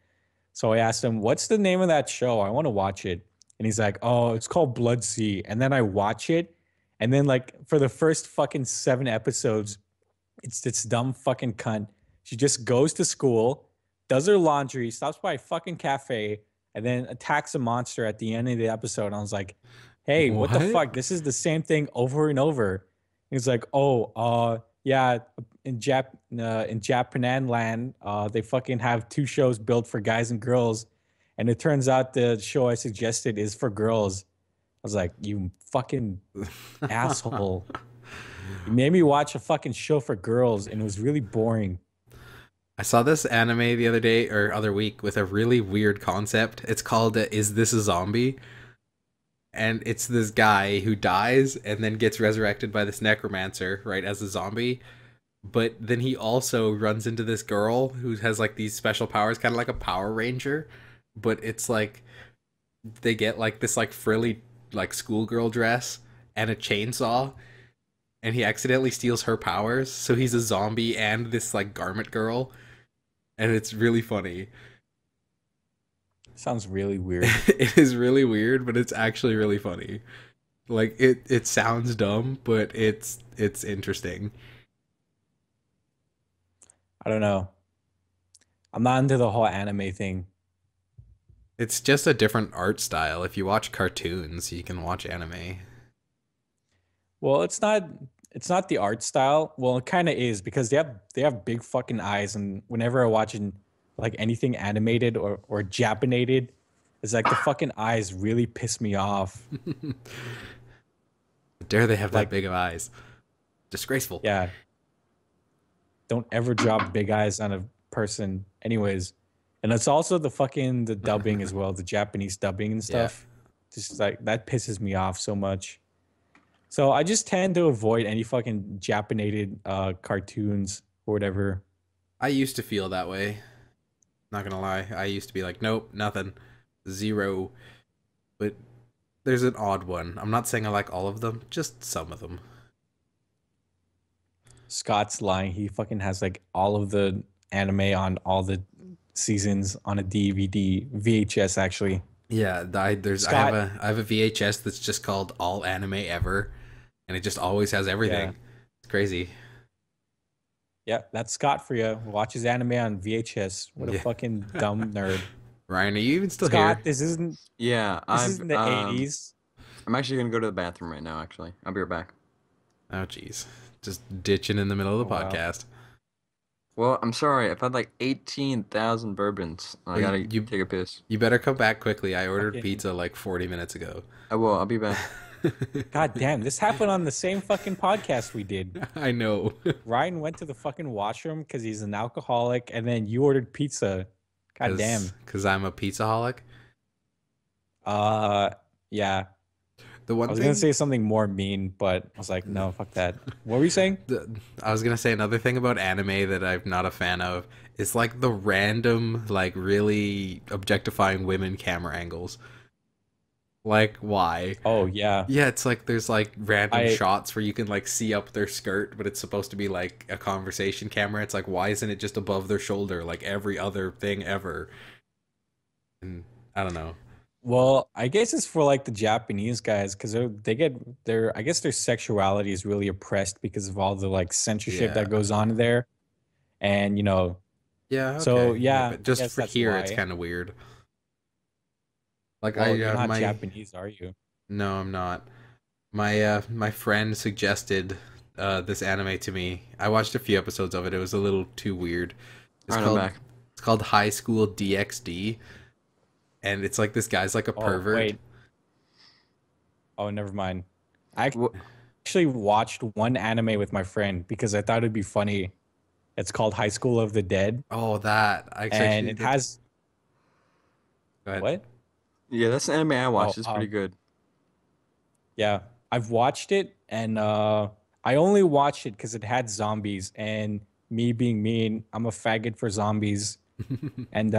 So I asked him, "What's the name of that show? I want to watch it." And he's like, "Oh, it's called Blood Sea." And then I watch it, and then like for the first fucking 7 episodes, it's this dumb fucking cunt. She just goes to school, does her laundry, stops by a fucking cafe, and then attacks a monster at the end of the episode. And I was like, "Hey, what the What? fuck? This is the same thing over and over." And he's like, "Oh, yeah, in Japan land, they fucking have 2 shows built for guys and girls, and it turns out the show I suggested is for girls." I was like, "You fucking asshole! You made me watch a fucking show for girls, and it was really boring." I saw this anime the other day or other week with a really weird concept. It's called "Is This a Zombie?" And it's this guy who dies and then gets resurrected by this necromancer, right, as a zombie. But then he also runs into this girl who has like these special powers, kind of like a Power Ranger. But it's like they get like this like frilly like schoolgirl dress and a chainsaw. and he accidentally steals her powers, so he's a zombie and this like garment girl, and it's really funny. Sounds really weird. It is really weird, but it's actually really funny. Like it sounds dumb, but it's interesting. I don't know. I'm not into the whole anime thing. It's just a different art style. If you watch cartoons, you can watch anime. Well, it's not the art style. Well, it kind of is because they have big fucking eyes, and whenever I watch like anything animated or Japaninated, it's like the fucking eyes really piss me off. Dare they have that Like, big of eyes? Disgraceful. yeah, don't ever drop big eyes on a person, anyways. And it's also the dubbing as well, the Japanese dubbing and Yeah. stuff. Just like that pisses me off so much. So I just tend to avoid any fucking Japaninated cartoons or whatever. I used to feel that way. Not gonna lie. I used to be like, nope, nothing. Zero. But there's an odd one. I'm not saying I like all of them, just some of them. Scott's lying. He fucking has like all of the anime on all the seasons on a DVD, VHS actually. Yeah, Scott, I have a VHS that's just called All Anime Ever, and it just always has everything. yeah, It's crazy. yeah, that's Scott for you. Watches anime on VHS. What a Yeah. fucking dumb nerd. Ryan, are you even still Scott, here? Yeah, this isn't the 80s. I'm actually gonna go to the bathroom right now. Actually, I'll be right back. Oh, jeez. Just ditching in the middle of Oh, the wow. podcast. Well, I'm sorry. I've had like 18,000 bourbons. I Well, gotta you- take a piss. You better come back quickly. I ordered Fucking- pizza like 40 minutes ago. I will. I'll be back. God damn, this happened on the same fucking podcast we did. I know. Ryan went to the fucking washroom because he's an alcoholic, and then you ordered pizza. God damn. Because I'm a pizzaholic. Yeah. The I one was thing gonna say something more mean, but I was like, no, fuck that. What were you saying? I was gonna say another thing about anime that I'm not a fan of is like the random, like really objectifying women camera angles. Like, why? Oh yeah. Yeah, it's like there's like random I- shots where you can like see up their skirt, but it's supposed to be like a conversation camera. It's like, why isn't it just above their shoulder like every other thing ever? And I don't know. Well, I guess it's for like the Japanese guys because they get their I guess their sexuality is really oppressed because of all the like censorship Yeah. that goes on there, and Yeah. Okay. So, yeah, but I just guess for that's here, it's why. kind of weird. Like well, I you're not my Japanese, are you? No, I'm not. My friend suggested this anime to me. I watched a few episodes of it. It was a little too weird. It's Alright, I'm called back. it's called High School DxD, and it's like this guy's like a Oh pervert. wait. Oh, never mind. I Wh- actually watched one anime with my friend because I thought it'd be funny. It's called High School of the Dead, Oh, that I and actually it has Go ahead. what? Yeah, that's an anime I watched. Oh, It's pretty good. Yeah, I've watched it, and I only watched it because it had zombies. And me being mean, I'm a faggot for zombies. And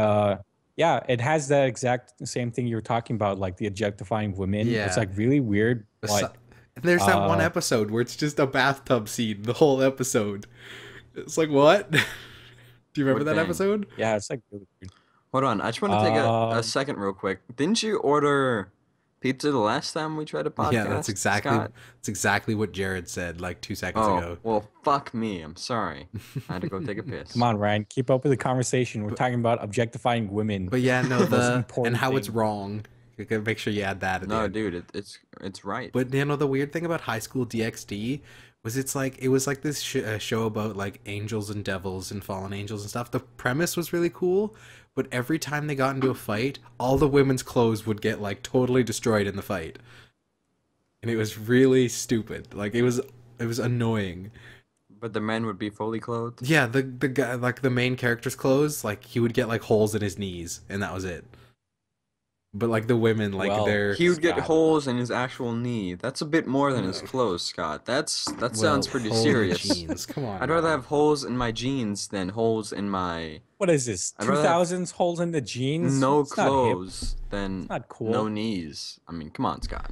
yeah, it has that exact same thing you were talking about, like the objectifying women. Yeah. It's like really weird. But And there's that one uh, episode where it's just a bathtub scene, the whole episode. It's like, what? Do you remember What that thing? episode? yeah, it's like really weird. Hold on. I just want to take a Um, second real quick. Didn't you order pizza the last time we tried a podcast? Yeah, that's Scott? exactly what Jared said like 2 seconds Oh, ago. well, fuck me. I'm sorry. I had to go take a piss. Come on, Ryan, keep up with the conversation. We're talking about objectifying women. But yeah, no, Most and important how it's thing. wrong. You gotta make sure you add that at the No, end. dude, it's right. But the weird thing about High School DxD was it was like this show about like angels and devils and fallen angels and stuff. The premise was really cool, but every time they got into a fight, all the women's clothes would get like totally destroyed in the fight, and it was really stupid. Like it was annoying. But the men would be fully clothed. Yeah, the guy, like the main character's clothes, like he would get like holes in his knees, and that was it. But like the women, like Well, they're He would get Scott. holes in his actual knee. That's a bit more than his clothes, Scott. That sounds pretty holy serious. Jeans. Come on. I'd rather now. have holes in my jeans than holes in my What is this? I'd rather have 2000s holes in the jeans? no It's not hip. clothes than It's not cool. no knees. I mean, come on, Scott.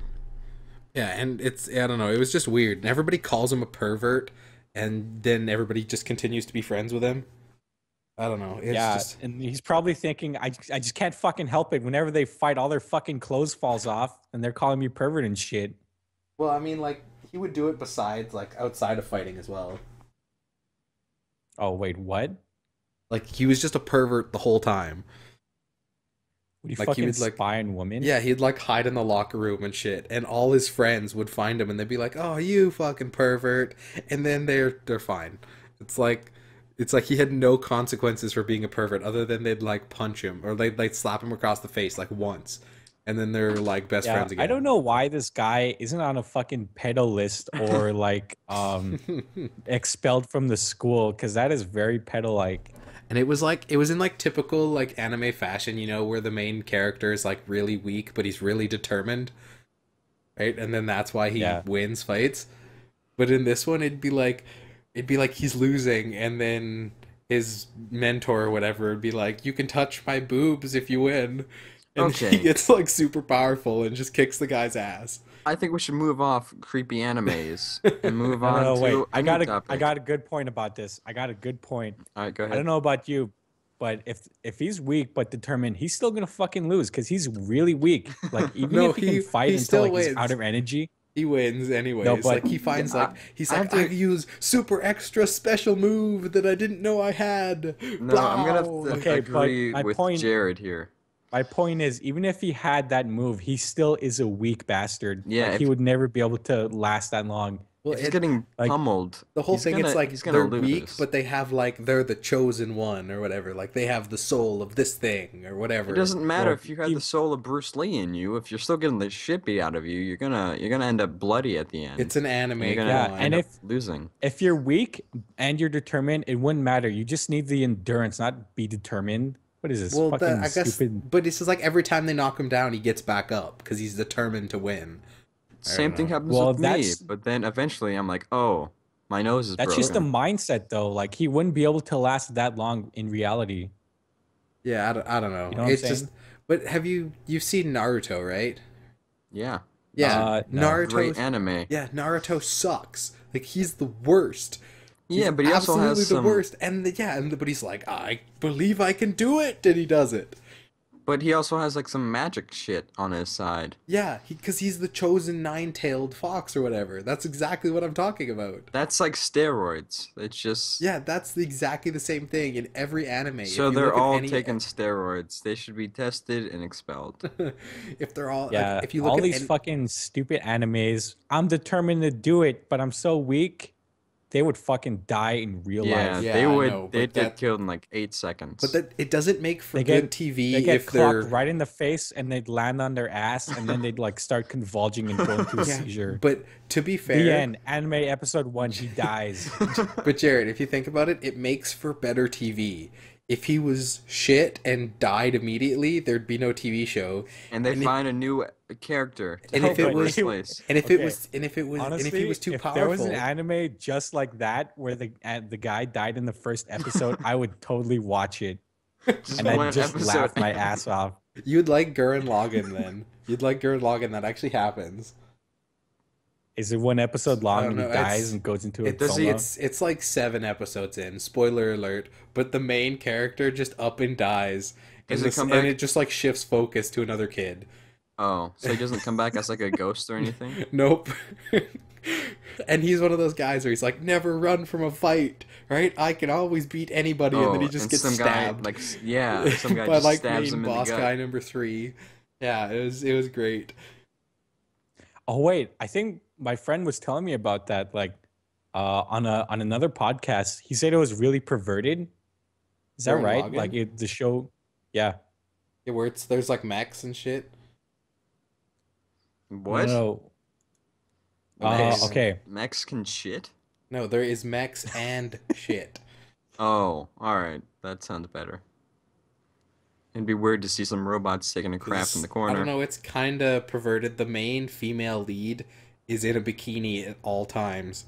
Yeah, and I don't know, it was just weird. And everybody calls him a pervert, and then everybody just continues to be friends with him. I don't know. It's Yeah, just and he's probably thinking, I just can't fucking help it. Whenever they fight, all their fucking clothes falls off, and they're calling me pervert and shit. well, I mean, like he would do it besides like outside of fighting as well. Oh wait, what? Like he was just a pervert the whole time. Would you Like he fucking would like spy on women? yeah, he'd like hide in the locker room and shit, and all his friends would find him and they'd be like, "Oh, you fucking pervert," and then they're fine. It's like it's like he had no consequences for being a pervert, other than they'd like punch him or they'd slap him across the face like once, and then they're like best Yeah, friends again. I don't know why this guy isn't on a fucking pedo list or like expelled from the school, because that is very pedo like. And it was in like typical like anime fashion, you know, where the main character is like really weak, but he's really determined, right? And then that's why he Yeah. wins fights. But in this one, it'd be like he's losing, and then his mentor or whatever would be like, "You can touch my boobs if you win," and he Okay. gets like super powerful and just kicks the guy's ass. I think we should move off creepy animes and move No, no, on no, wait. to a new I topic. got a good point about this. I got a good point. All right, go I ahead. don't know about you, but if he's weak but determined, he's still gonna fucking lose because he's really weak. Like even No, if he can fight he until still like he's wins. out of energy. He wins anyways. No, but- like he finds Yeah, like he's I like, have I to- use super extra special move that I didn't know I had. No, I'm gonna have Blah. to Okay, but agree my with point- Jared here. My point is, even if he had that move, he still is a weak bastard. Yeah, Like, if- he would never be able to last that long. Well, If he's it- getting like, pummeled, the whole he's thing, gonna, it's like he's gonna they're lose. weak, but they have like they're the chosen one or whatever. Like they have the soul of this thing or whatever. It doesn't matter Well, if you had he- the soul of Bruce Lee in you. If you're still getting the shit beat out of you, you're gonna end up bloody at the end. It's an anime. and you're Come gonna Yeah, on. end and up losing. If you're weak and you're determined, it wouldn't matter. You just need the endurance, not be determined. What is this? well, fucking I guess, stupid. but this is like every time they knock him down, he gets back up because he's determined to win. Same thing know. happens Well, with me, that's- but then eventually I'm like, oh, my nose is That's broken. just a mindset, though. Like he wouldn't be able to last that long in reality. Yeah, I don't know. You know what I'm It's just, saying? but you've seen Naruto, right? Yeah, Yeah, No. Naruto. great anime. Yeah, Naruto sucks. Like he's the worst. Yeah, He's but he also absolutely has the some. worst. And but he's like, I believe I can do it, and he does it. But he also has like some magic shit on his side. Yeah, because he's the chosen nine-tailed fox or whatever. That's exactly what I'm talking about. That's like steroids. It's just. Yeah, that's exactly the same thing in every anime. If So you they're look at all any- taking steroids. They should be tested and expelled. if they're all, Yeah, like, if you look all at these any- fucking stupid animes, I'm determined to do it, but I'm so weak. They would fucking die in real Yeah, life. Yeah, they I would. know, They'd but get that- killed in like 8 seconds. but that it doesn't make for They good get- TV They get if they're clocked right in the face and they'd land on their ass and then they'd like start convulsing and go into a Yeah, seizure. But to be The fair, end. Anime episode 1, he dies. but Jared, if you think about it, it makes for better TV. If he was shit and died immediately, there'd be no TV show. and they and if- find a new character to And take if it his was- place. And if Okay. it was, and if it was, and if he was too if powerful, there was an anime just like that where the guy died in the first episode, I would totally watch it. Just And one I'd just episode. laugh my ass off. you'd like Gurren Lagann then. You'd like Gurren Lagann. That actually happens. Is it one episode long don't and he know, dies it's- and goes into a It's coma? it's like 7 episodes in. Spoiler alert! But the main character just up and dies, and, Does it come and back? it just like shifts focus to another kid. Oh, so he doesn't come back as like a ghost or anything? Nope. And he's one of those guys where he's like, never run from a fight, right? I can always beat anybody, and then he just gets some stabbed. guy, like, yeah, some guy by just like stabs main him in the boss gut. guy number 3. Yeah, it was great. Oh wait, I think my friend was telling me about that. Like, on another podcast, he said it was really perverted. Is that Gurren right? Lagann? Like the show, yeah. Yeah, where there's like mechs and shit. What? No. Mechs. Okay. Mexican shit? No, there is mechs and shit. Oh, alright. That sounds better. It'd be weird to see some robots taking a crap in the I corner. don't know, it's kind of perverted. The main female lead is in a bikini at all times.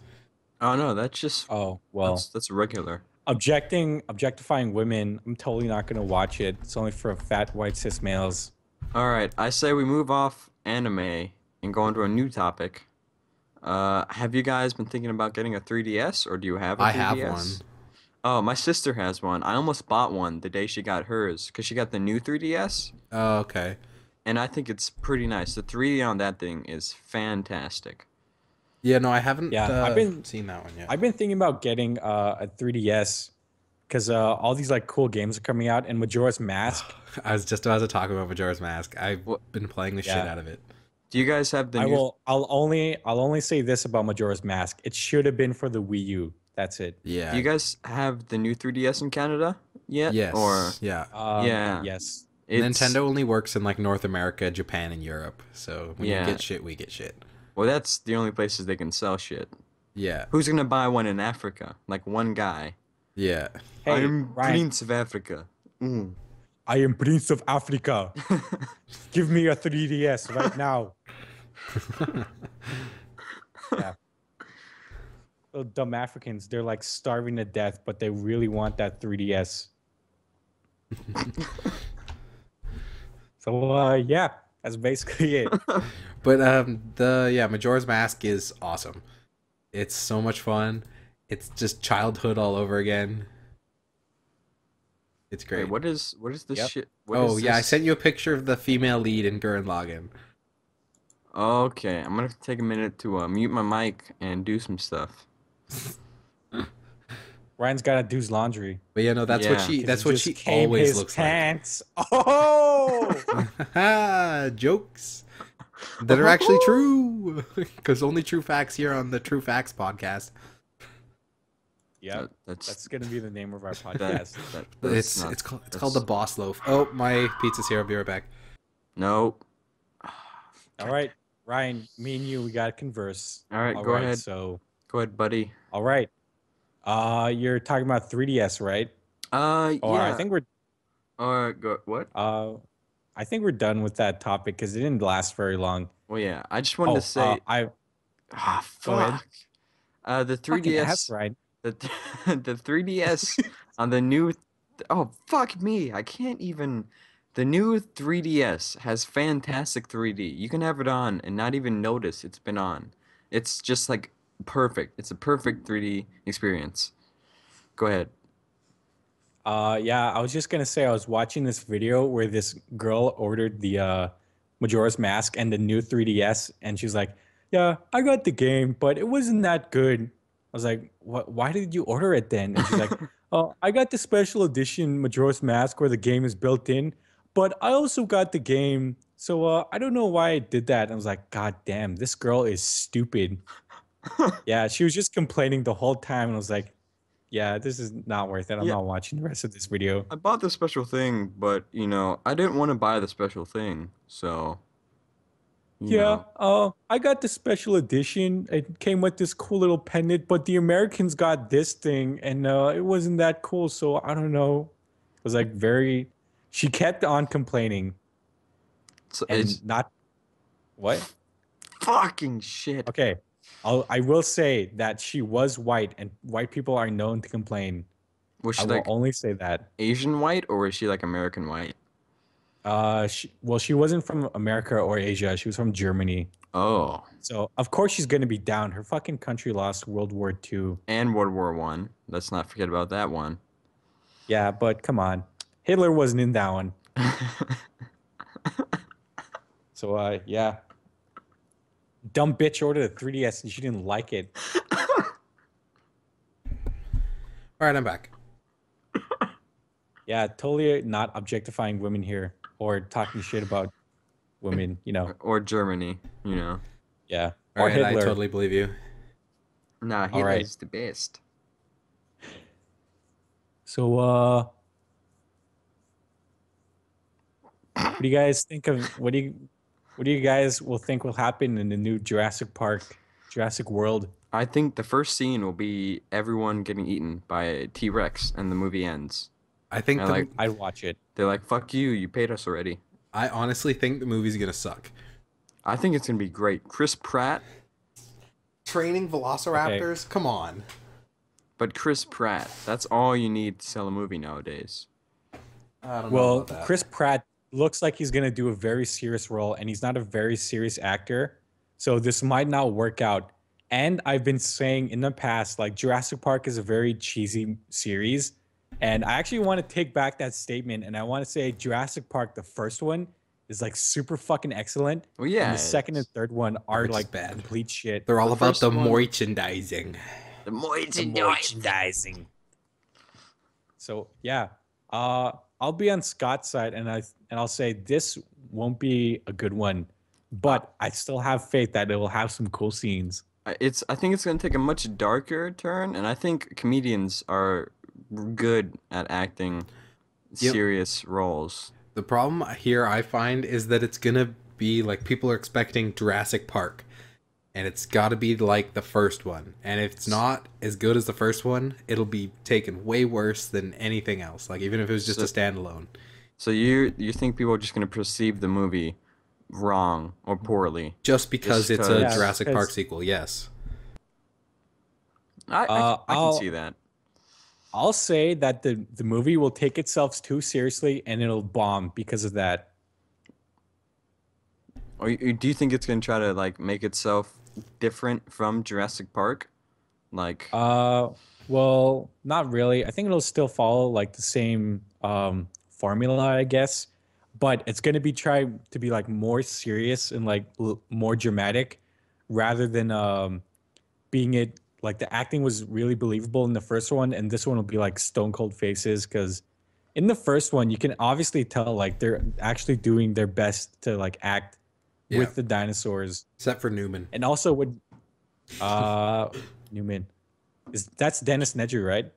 Oh no, that's just Oh well. that's regular. Objectifying women. I'm totally not gonna watch it. It's only for fat white cis males. Alright, I say we move off anime and go into a new topic. Have you guys been thinking about getting a 3DS, or do you have a I have 3DS? one. Oh, my sister has one. I almost bought one the day she got hers because she got the new 3DS, Oh, okay. and I think it's pretty nice. The 3D on that thing is fantastic. Yeah, no, I haven't Yeah, seen that one yet. I've been thinking about getting a 3DS because all these like cool games are coming out, and Majora's Mask. I was just about to talk about Majora's Mask. I've What been playing the shit Yeah, out of it. do you guys have the I new? will. I'll only say this about Majora's Mask. It should have been for the Wii U. That's it. Do you Yeah. guys have the new 3DS in Canada yet? Or Yes. Yeah. yeah, Yes. it's Nintendo only works in like North America, Japan, and Europe. So when you yeah. get shit, we get shit. Well, that's the only places they can sell shit. Yeah. Who's gonna buy one in Africa? Like one guy. Yeah. Hey, I'm Ryan. Prince of Africa. Mm. I am Prince of Africa. Give me a 3DS right now. Yeah. Those dumb Africans, they're like starving to death, but they really want that 3DS. So yeah, that's basically it. But Majora's Mask is awesome. It's so much fun. It's just childhood all over again. It's Wait, great. what is this Yep. shit? What Oh is yeah, I this? sent you a picture of the female lead in Gurren Lagann. Okay, I'm gonna take a minute to mute my mic and do some stuff. Ryan's got to do his laundry. But yeah, no, that's what Yeah. she 'Cause that's he what just she came always his looks pants. Oh, like. Jokes that are actually true. Because only true facts here on the True Facts podcast. yeah. That's That's gonna be the name of our that, podcast. that's It's not, it's called the Boss Loaf. Oh, my pizza's here. I'll be right back. Nope. All right, Ryan, me and you, we gotta converse. All right, All go right, ahead. so Go ahead, buddy. all right. You're talking about 3DS, right? Or I Yeah. think we're What? uh I think we're done with that topic because it didn't last very long. Well, yeah. I just wanted to Oh, say, I go ahead. fuck. The Fucking ass, 3DS, Ryan. the the 3DS on the new. Oh, fuck me. I can't even. The new 3DS has fantastic 3D. You can have it on and not even notice it's been on. It's just like perfect. It's a perfect 3D experience. Go ahead. Yeah, I was just gonna say I was watching this video where this girl ordered the Majora's Mask and the new 3DS, and she's like, "Yeah, I got the game, but it wasn't that good." I was like, "What? Why did you order it then?" And she's like, "Oh, I got the special edition Majora's Mask where the game is built in, but I also got the game, so I don't know why I did that." And I was like, "God damn, this girl is stupid." Yeah, she was just complaining the whole time, and I was like, yeah, this is not worth it. I'm Yeah, not watching the rest of this video. I bought the special thing, but I didn't want to buy the special thing, so you Yeah, know. I got the special edition. It came with this cool little pendant, but the Americans got this thing, and it wasn't that cool. So I don't know. It was like very. She kept on complaining So and it's not what? fucking shit. Okay, I will say that she was white, and white people are known to complain. Was I she will like only say that. Asian white or was she like American white? She wasn't from America or Asia. She was from Germany. Oh, So of course she's gonna be down. Her fucking country lost World War II. and World War One. Let's not forget about that one. Yeah, but come on, Hitler wasn't in that one. So yeah, dumb bitch ordered a 3DS and she didn't like it. All right, I'm back. Yeah, totally not objectifying women here or talking shit about women. Or Germany, Yeah, All or right, I Hitler. totally believe you. Nah, All right. Hitler's the best. So what do you guys think of what do you guys will think will happen in the new Jurassic Park, Jurassic World? I think the first scene will be everyone getting eaten by a T-Rex, and the movie ends. I think And like I'd watch it. they're like, "Fuck you, you paid us already." I honestly think the movie's gonna suck. I think it's gonna be great. Chris Pratt, Training velociraptors? Come on. but Chris Pratt. That's all you need to sell a movie nowadays. I don't know Well, about that. Chris Pratt looks like he's gonna do a very serious role, and he's not a very serious actor. So this might not work out. And I've been saying in the past, like Jurassic Park is a very cheesy series. And I actually want to take back that statement and I want to say Jurassic Park, the first one, is like super fucking excellent. Well, And yeah, the second and third one are Parts is like bad. complete shit. They're all The about first the one- merchandising. the The merchandising. merchandising. So yeah, I'll be on Scott's side, and I'll say this won't be a good one, but I still have faith that it will have some cool scenes. I think it's gonna take a much darker turn, and I think comedians are good at acting Yep. serious roles. The problem here I find is that it's gonna be like people are expecting Jurassic Park, and it's got to be like the first one. And if it's not as good as the first one, it'll be taken way worse than anything else. Like even if it was just a standalone. So you think people are just gonna perceive the movie wrong or poorly? Just because Just it's a 'cause- Yeah, Jurassic Park 'cause- sequel, yes. I can I'll see that. I'll say that the movie will take itself too seriously and it'll bomb because of that. Or do you think it's gonna try to like make itself different from Jurassic Park? Like, Well, not really. I think it'll still follow like the same formula, I guess, but it's gonna be try to be like more serious and like more dramatic, rather than being it like the acting was really believable in the first one, and this one will be like stone cold faces because in the first one you can obviously tell like they're actually doing their best to like act Yeah. with the dinosaurs, Except for Newman. and also with Newman. That's Dennis Nedry, right?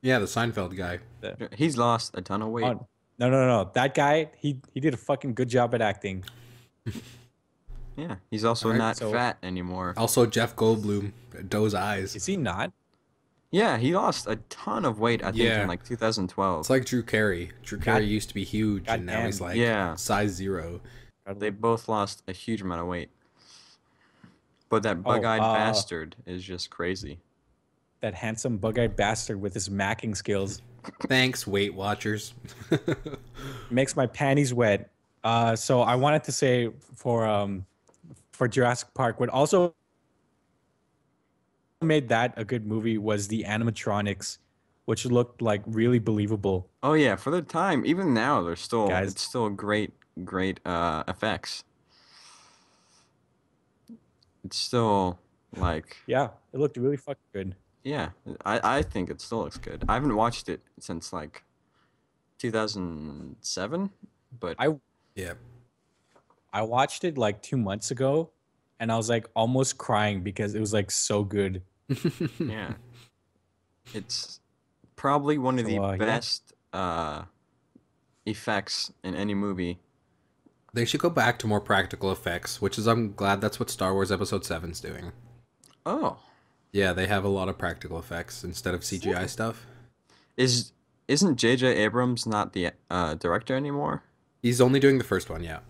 Yeah, the Seinfeld guy. he's lost a ton of weight. Oh, no. That guy, he did a fucking good job at acting. Yeah, he's also Alright, not so- fat anymore. Also Jeff Goldblum, Doe's eyes. Is he not? Yeah, he lost a ton of weight, I think, Yeah. in like 2012. It's like Drew Carey. Drew Carey used to be huge, and now he's goddamn. like Yeah. size 0. They both lost a huge amount of weight. But that bug-eyed bastard is just crazy. That handsome bug-eyed bastard with his macking skills Thanks, Weight Watchers. makes my panties wet. So I wanted to say for Jurassic Park, what also made that a good movie was the animatronics, which looked like really believable. Oh yeah, for the time, even now, they're still Guys. it's still great effects. It's still like Yeah, it looked really fucking good. yeah, I think it still looks good. I haven't watched it since like 2007, but Yeah. I watched it like 2 months ago, and I was like almost crying because it was like so good. yeah, it's probably one of So, the yeah. best effects in any movie. They should go back to more practical effects, which is I'm glad that's what Star Wars Episode 7's doing. Oh, Yeah, they have a lot of practical effects instead of CGI stuff. isn't J.J. Abrams not the director anymore? He's only doing the first one, yeah.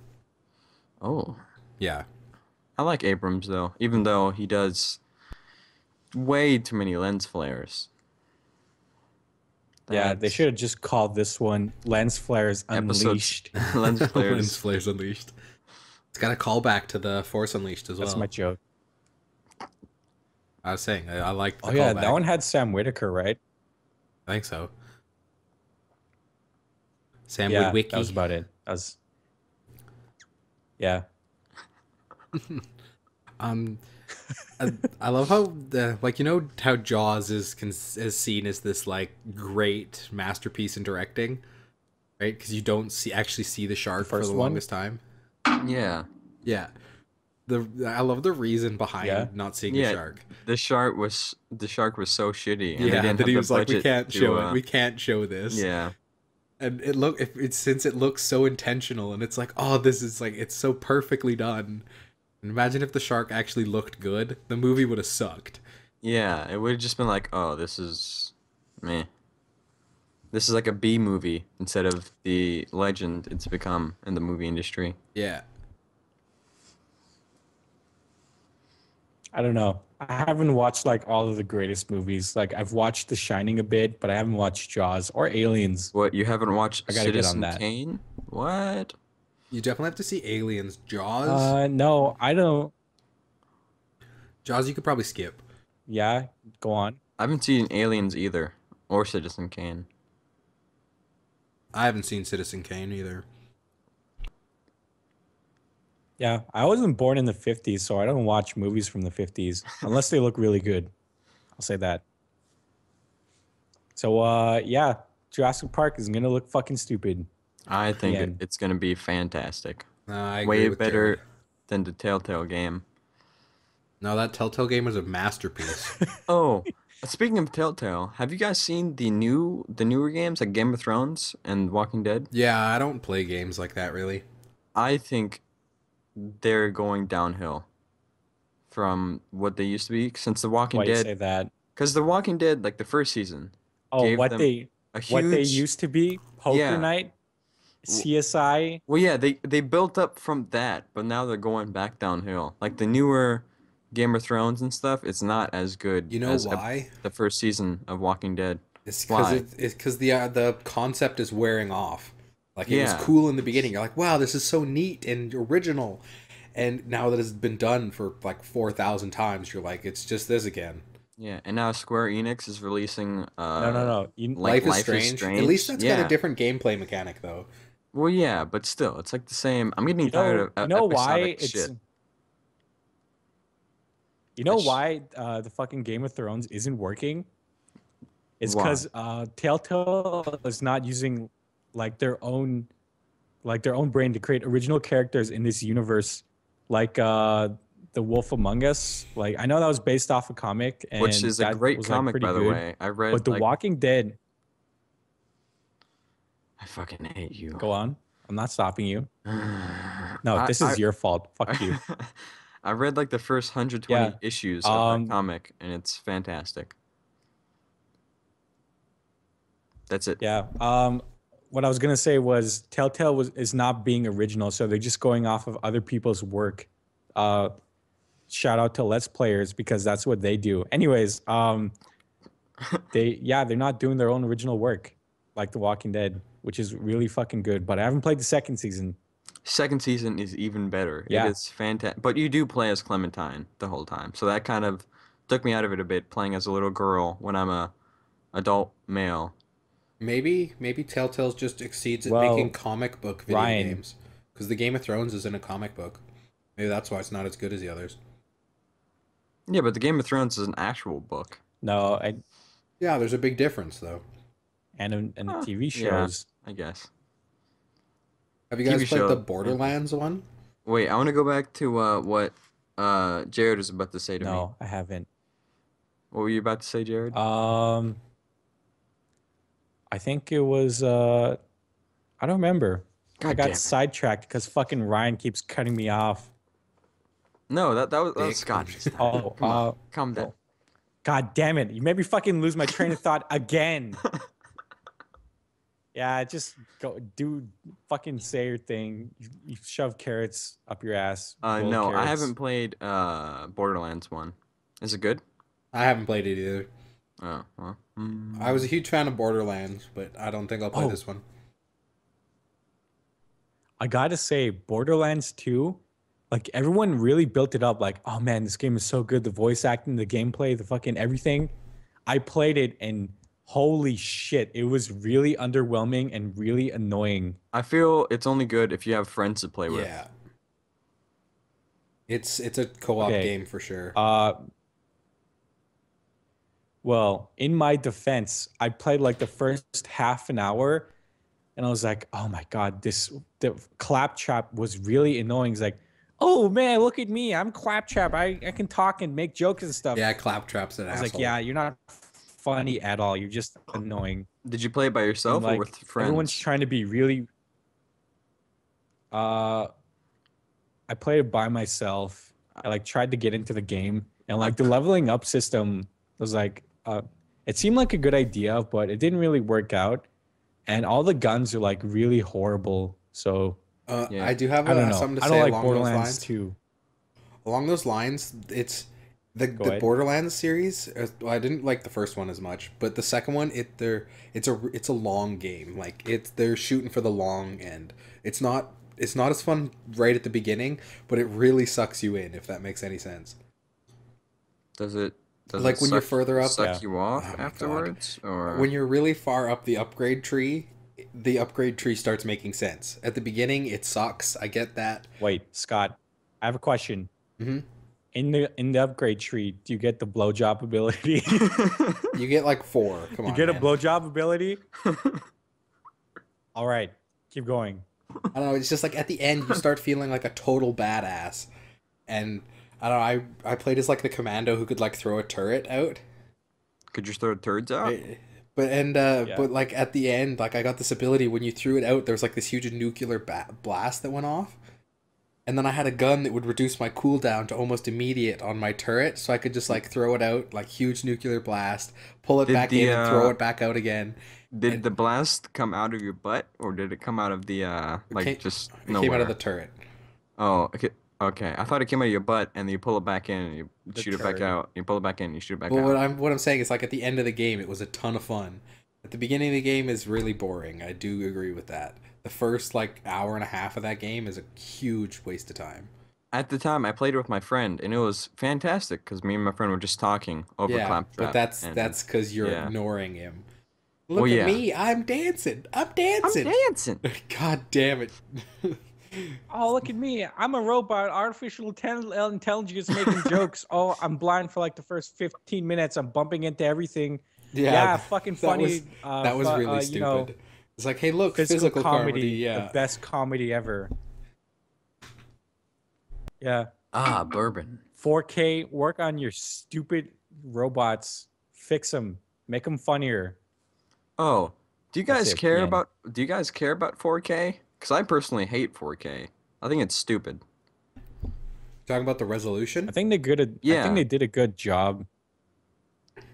Oh, Yeah. I like Abrams though, even though he does way too many lens flares. Yeah, they That's- should have just called this one Lens Flares Episodes- Unleashed. lens Lens flares. Flares Unleashed. It's got a callback to the Force Unleashed as That's well. my joke. I was saying, I like the Oh yeah, callback. that one had Sam Whitaker, right? I think so. Sam Yeah, Witwicky. that was about it. That was. Yeah. I love how like how Jaws is seen as this like great masterpiece in directing, right? Because you don't actually see the shark for first the one? longest time. Yeah, Yeah, I love the reason behind Yeah? not seeing Yeah. the shark. the shark was so shitty, and they Yeah, didn't that have he the was like, we budget can't to, show it. We can't show this. Yeah, And since it looks so intentional, and it's like, oh, this is like it's so perfectly done. And imagine if the shark actually looked good, the movie would have sucked. yeah, it would have just been like, oh, this is meh. This is like a B movie instead of the legend it's become in the movie industry. Yeah. I don't know. I haven't watched like all of the greatest movies. Like I've watched The Shining a bit, but I haven't watched Jaws or Aliens. What, you haven't watched I gotta get on Citizen that. Kane? What? You definitely have to see Aliens. Jaws. No, I don't. Jaws, you could probably skip. Yeah, go on. I haven't seen Aliens either, or Citizen Kane. I haven't seen Citizen Kane either. Yeah, I wasn't born in the 50s, so I don't watch movies from the 50s unless they look really good. I'll say that. So yeah, Jurassic Park is gonna look fucking stupid. I The think end. it's gonna be fantastic. I agree Way with Jared. better than the Telltale game. No, that Telltale game was a masterpiece. Oh, speaking of Telltale, have you guys seen the newer games like Game of Thrones and Walking Dead? Yeah, I don't play games like that really. I think they're going downhill from what they used to be since The Walking Why you Dead. say that? Because The Walking Dead, like the first season, Oh, gave them a what they huge, used to be, Poker yeah. Night, w- CSI. Well, yeah, they built up from that, but now they're going back downhill. Like the newer Game of Thrones and stuff, it's not as good You know as why? the first season of Walking Dead. It's because Why? it's because the concept is wearing off. Like it was Yeah, cool in the beginning. You're like, wow, this is so neat and original. And now that it's been done for like 4,000 times, you're like, it's just this again. yeah, and now Square Enix is releasing No, no, no. like Life is Life is Strange. At least Strange. that's got a Yeah. different gameplay mechanic though. Well, yeah, but still, it's like the same. I'm getting tired of you know why episodic it's shit. you I know sh why the fucking Game of Thrones isn't working? It's Why? because Telltale is not using like their own brain to create original characters in this universe, like The Wolf Among Us. Like I know that was based off a comic, Which and is a that great was like comic, pretty by the good. way. I But read The like Walking Dead, I fucking hate you. go on. I'm not stopping you. No, I this I is your fault. Fuck you. I read like the first Yeah. 120 issues of that Um. comic, and it's fantastic. That's it. Yeah. What I was gonna say was Telltale is not being original, so they're just going off of other people's work. Uh, Shout out to Let's Players because that's what they do. Anyways, they're not doing their own original work like The Walking Dead, which is really fucking good. But I haven't played the second season. Second season is even better. It Yeah. is fantastic. But you do play as Clementine the whole time. So that kind of took me out of it a bit, playing as a little girl when I'm a adult male. Maybe Telltale's just exceeds at making Well, comic book video Ryan, games. Because the Game of Thrones is in a comic book. Maybe that's why it's not as good as the others. Yeah, but the Game of Thrones is an actual book. no, Yeah, there's a big difference though. and the TV Yeah, shows. I guess. Have you TV guys played the show. Borderlands one? Wait, I want to go back to what Jared was about to say to me. No, I haven't. What were you about to say, Jared? I think it was I don't remember. I God got damn it. sidetracked because fucking Ryan keeps cutting me off. No, that was Dick. Scott this time. Oh, Come on, calm down. God damn it. You made me fucking lose my train of thought again. Yeah, just go do fucking say your thing. You shove carrots up your ass. bowl of No, I carrots. haven't played Borderlands 1. Is it good? I haven't played it either. Oh, well. I was a huge fan of Borderlands, but I don't think I'll play Oh. this one. I gotta say, Borderlands 2, like everyone really built it up like, oh man, this game is so good. The voice acting, the gameplay, the fucking everything. I played it and holy shit, it was really underwhelming and really annoying. I feel it's only good if you have friends to play with. Yeah. It's a co-op Okay. game for sure. Well, in my defense, I played like the first half an hour and I was like, oh my God, the Claptrap was really annoying. It's like, oh man, look at me. I'm Claptrap. I can talk and make jokes and stuff. Yeah, Claptrap's an I was asshole. like, yeah, you're not funny at all. You're just annoying. Did you play it by yourself And, or like, with friends? everyone's trying to be really. I played it by myself. I like tried to get into the game, and like the leveling up system was like, it seemed like a good idea, but it didn't really work out. And all the guns are like really horrible. So Yeah. I do have I don't know. something to I say don't like along those Borderlands lines. 2. Along those lines, it's the ahead. Borderlands series. Well, I didn't like the first one as much, but the second one, it's a long game. Like they're shooting for the long end. It's not as fun right at the beginning, but it really sucks you in if that makes any sense. Does it does it Like when you're suck further up. Yeah. suck you off Oh my god. afterwards, or When you're really far up the upgrade tree starts making sense. At the beginning, it sucks. I get that. Wait, Scott, I have a question. Hmm. In the upgrade tree, do you get the blowjob ability? You get like 4. Come You on, get a man. blowjob ability? All right, keep going. I don't know. It's just like at the end, you start feeling like a total badass. And I don't know. I played as like the commando who could like throw a turret out. Could you throw turds out? Right? But like at the end, like I got this ability when you threw it out, there was like this huge nuclear blast that went off. And then I had a gun that would reduce my cooldown to almost immediate on my turret, so I could just like throw it out, like huge nuclear blast, pull it Did back the in, and throw it back out again. did the blast come out of your butt, or did it come out of the It came, just it nowhere? came out of the turret. Oh, okay. Okay. I thought it came out of your butt, and you pull it back in, and you The shoot it back turd. out. You pull it back in, and you shoot it back Well, out. what I'm saying is like at the end of the game, it was a ton of fun. At the beginning of the game is really boring. I do agree with that. The first like hour and a half of that game is a huge waste of time. At the time, I played it with my friend, and it was fantastic because me and my friend were just talking over Yeah, claptrap. but that's and- because you're yeah. ignoring him. Look Well, at yeah. me, I'm dancing. I'm I'm dancing. dancing. God damn it. Oh, look at me. I'm a robot, artificial intelligence making jokes. Oh, I'm blind for like the first 15 minutes. I'm bumping into everything. Yeah, fucking that funny. was- that was really stupid. You know, It's like, hey, look, physical comedy, yeah. the best comedy ever. Yeah. Ah, bourbon. 4K, work on your stupid robots. Fix them. Make them funnier. Oh, do you That's guys it, care the end. about? Do you guys care about 4K? Because I personally hate 4K. I think it's stupid. Talking about the resolution? I think they good. I Yeah. think they did a good job.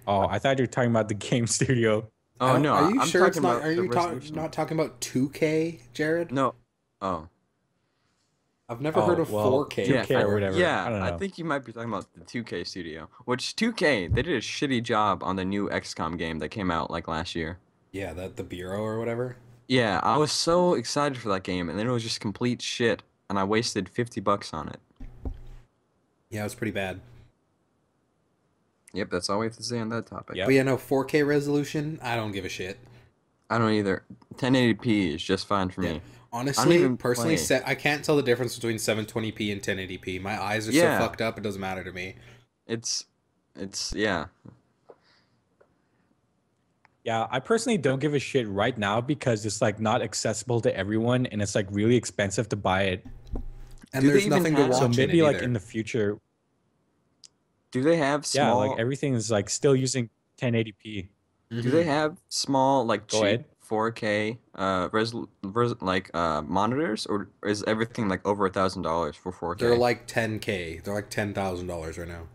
Oh, I thought you were talking about the game studio. Oh no, Are you I'm sure it's talking not? about Are the you resolution. not talking about 2K, Jared? No. Oh. I've never Oh, heard of well, 4K. 2K or whatever. Yeah, I don't know. think you might be talking about the 2K studio. Which 2K, they did a shitty job on the new XCOM game that came out like last year. Yeah, the bureau or whatever. Yeah, I was so excited for that game, and then it was just complete shit, and I wasted $50 on it. Yeah, it was pretty bad. Yep, that's all we have to say on that topic. Yep. But yeah, no, 4K resolution, I don't give a shit. I don't either. 1080p is just fine for Yeah. me. Honestly, even personally, play. I can't tell the difference between 720p and 1080p. My eyes are Yeah. so fucked up, it doesn't matter to me. It's yeah. Yeah, I personally don't give a shit right now because it's like not accessible to everyone and it's like really expensive to buy it. And Do they there's even nothing to have- watch So in maybe it like either. in the future, Do they have yeah, small like everything is like still using 1080p. Do they have small like Go cheap ahead. 4K monitors, or is everything like over $1,000 for 4K? They're like 10K. They're like $10,000 right now.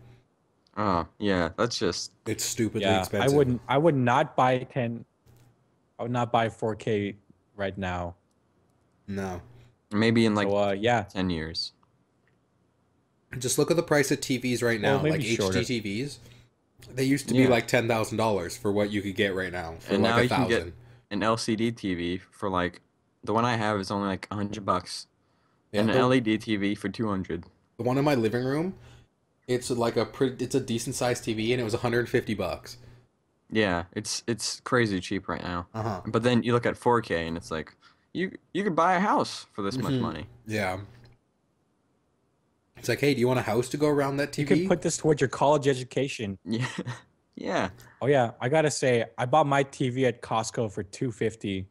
Oh, yeah, that's just It's stupidly Yeah, expensive. I would not buy 10. I would not buy 4K right now. No. maybe in like So yeah, 10 years. Just look at the price of TVs right now, Well, like maybe shorter. HD TVs. They used to be Yeah. like $10,000 for what you could get right now for And like now you can 1,000. get an LCD TV for like the one I have is only like $100, Yeah, and an the, LED TV for 200. the one in my living room, it's like it's a decent sized TV, and it was $150. Yeah, it's crazy cheap right now. Uh-huh. But then you look at 4K and it's like you could buy a house for this much Mhm. money. Yeah. It's like, hey, do you want a house to go around that you TV? could put this towards your college education. Yeah, yeah. Oh yeah, I gotta say, I bought my TV at Costco for $250.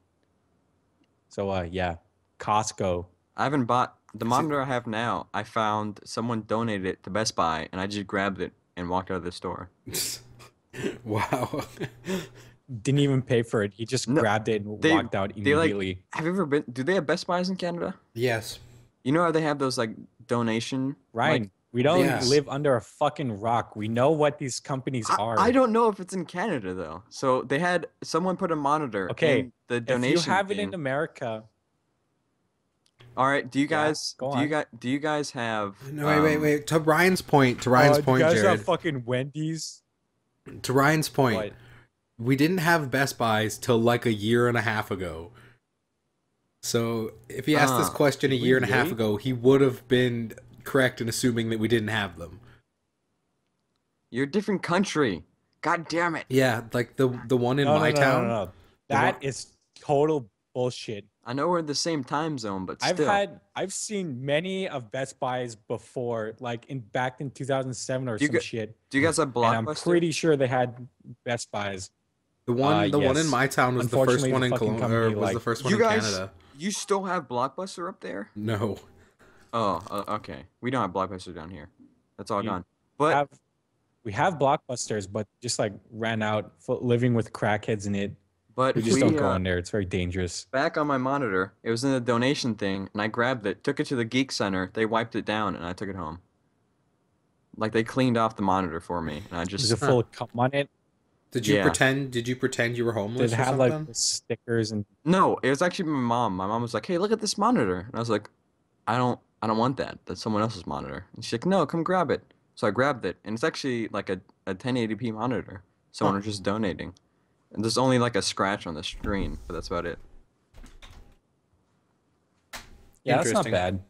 So yeah, Costco. I haven't bought the monitor I have now. I found someone donated it to Best Buy, and I just grabbed it and walked out of the store. Wow. Didn't even pay for it. He just No, grabbed it and they- walked out they, like- immediately. Have you ever been? Do they have Best Buys in Canada? Yes. You know how they have those like donation? Ryan, like, we don't Yes. live under a fucking rock. We know what these companies are. I don't know if it's in Canada though. So they had someone put a monitor Okay, in the If donation you have it thing. in America, All right, do you guys go do you guys have No, wait. To Ryan's point, do you guys Jared. have fucking Wendy's? To Ryan's point, What? we didn't have Best Buys till like a year and a half ago. So if he asked this Ah, question a did we year and a half really? ago, he would have been correct in assuming that we didn't have them. Ah, Did we really? He would have been correct in assuming that we didn't have them. Yeah, You're a different country. God damn it. Yeah, like the one in No, my no, no, no, town. no. The one. That is total bullshit. I know we're in the same time zone, but still. I've seen many of Best Buys before, like back in 2007 or Do you some get, shit, do you guys have and I'm Blockbuster? pretty sure they had Best Buys. The one in Yes. my town was the first Unfortunately, one the in fucking Colombia, or company was the like first one You in guys, Canada. you still have Blockbuster up there? No. Oh, okay. We don't have Blockbuster down here. That's all we gone. But have we have Blockbusters, but just like ran out. Living with crackheads in it, but we just don't go in there. It's very dangerous. back on my monitor, it was in the donation thing, and I grabbed it, took it to the Geek Center. They wiped it down, and I took it home. Like they cleaned off the monitor for me, and I Was just it full of cum on it? Did you Yeah. pretend? Did you pretend you were Did homeless it or have like something? the stickers and no. It was actually my mom. My mom was like, "Hey, look at this monitor," and I was like, I don't want that. That's someone else's monitor." And she's like, "No, come grab it." So I grabbed it, and it's actually like a 1080p monitor. Someone Huh. was just donating, and there's only like a scratch on the screen, but that's about it. yeah, that's not Interesting. bad.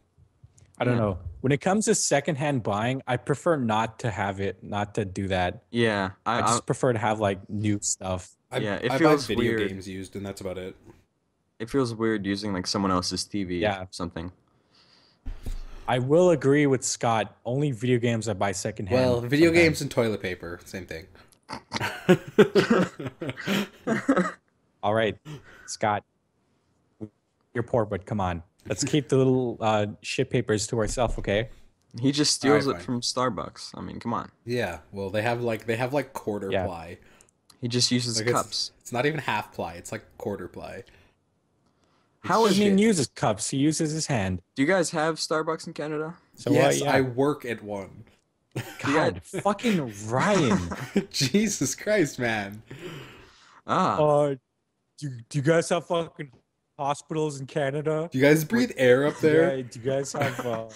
I don't Yeah. know. When it comes to secondhand buying, I prefer not to have it, not to do that. Yeah, I just prefer to have like new stuff. Yeah, it I buy feels video weird. games used, and that's about it. It feels weird using like someone else's TV Yeah. or something. I will agree with Scott. Only video games I buy secondhand. Well, video sometimes. games and toilet paper, same thing. All right, Scott, you're poor, but come on. Let's keep the little shit papers to ourselves, okay? He just steals Alright, it fine. from Starbucks. I mean, come on. Yeah, well, they have like quarter Yeah. ply. He just uses Like cups. It's not even half ply. It's like quarter ply. How He is doesn't even shit. use his cups. He uses his hand. Do you guys have Starbucks in Canada? So Yes, yeah. I work at one. God, fucking Ryan. Jesus Christ, man. Ah, Do you guys have fucking hospitals in Canada? Do you guys breathe air up there? Yeah, do you guys have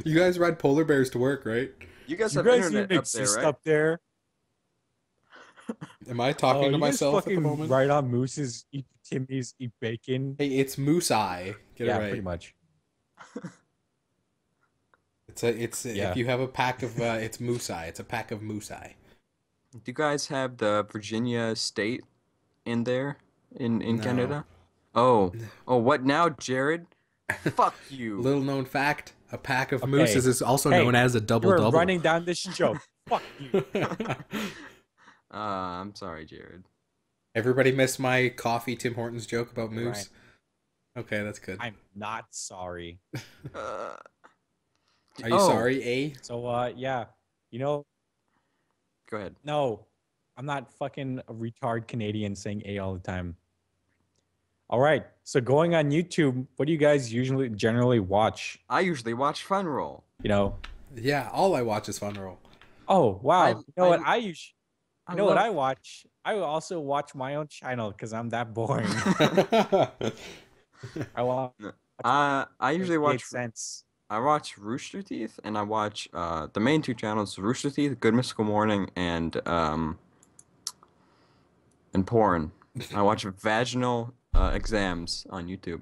You guys ride polar bears to work, right? you guys do you have guys internet even up there, exist right? up there? Am I talking to you guys myself at the fucking moment? Ride on mooses, eat Timmy's, eat bacon. Hey, it's moose eye. Get Yeah, it right. pretty much. Yeah. If you have a pack of it's moose eye. It's a pack of moose eye. Do you guys have the Virginia state in there in No. Canada? Oh, what now, Jared? Fuck you. Little known fact: a pack of Okay. mooses is also Hey, known as a double You're double. running down this joke. Fuck you. I'm sorry, Jared. Everybody missed my coffee Tim Hortons joke about moose. Okay, that's good. I'm not sorry. Uh, Are you oh, sorry, A? So yeah, you know, Go ahead. no, I'm not fucking a retard Canadian saying A all the time. All right, so going on YouTube, what do you guys usually generally watch? I usually watch Fun Roll. You know, Yeah, all I watch is Fun Roll. oh wow, I- you know what I- you know what love- I watch? I also watch my own channel because I'm that boring. I watch. I usually watch Sense. I watch Rooster Teeth, and I watch the main two channels: Rooster Teeth, Good Mystical Morning, and porn. I watch vaginal exams on YouTube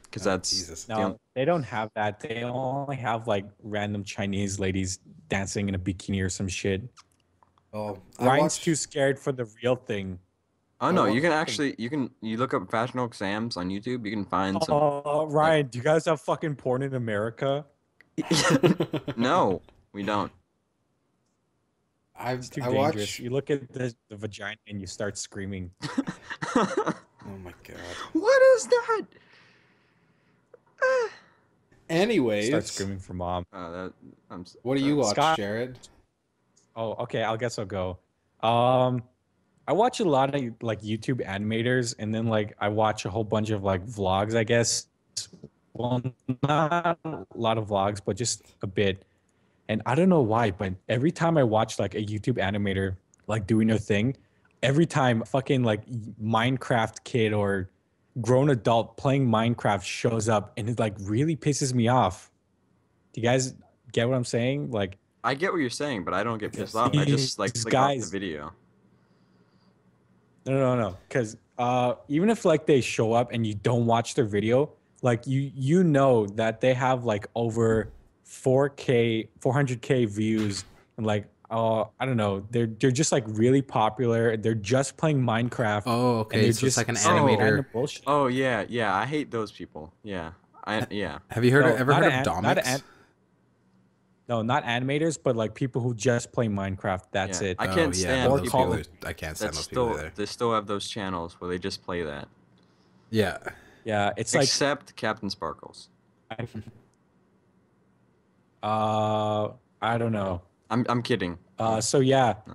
because Oh, that's Jesus. the No, they don't have that. They only have like random Chinese ladies dancing in a bikini or some shit. Oh, Ryan's too scared for the real thing. Oh no, watch you can fucking- actually you look up vaginal exams on YouTube. You can find some. Oh, Ryan, do you guys have fucking porn in America? No, we don't. It's too I dangerous. watch. You look at the vagina and you start screaming. Oh my god. What is that? Anyways, Start screaming for mom. what do you watch, Scott- Jared? Oh, okay. I guess I'll go. I watch a lot of like YouTube animators, and then like I watch a whole bunch of like vlogs. I guess. Well, not a lot of vlogs, but just a bit. And I don't know why, but every time I watch like a YouTube animator like doing their thing, every time a fucking like Minecraft kid or grown adult playing Minecraft shows up, and it like really pisses me off. Do you guys get what I'm saying? Like. I get what you're saying, but I don't get pissed off. I just like These click off the guys- video. No. Because even if like they show up and you don't watch their video, like you know that they have like over 400k views and like I don't know. They're just like really popular. They're just playing Minecraft, Oh, and okay. they're So it's just like an saying Oh. animator. random bullshit. Oh yeah, yeah. I hate those people. Yeah. Yeah. Have you No, ever heard of not Domics? no, not animators, but like people who just play Minecraft. That's Yeah. it. I Oh can't yeah, no, stand Or those people. call people I can't that stand those people still either. they still have those channels where they just play that. Yeah. yeah, it's like Except Captain Sparkles. I- uh I don't know. I'm kidding. So yeah. No.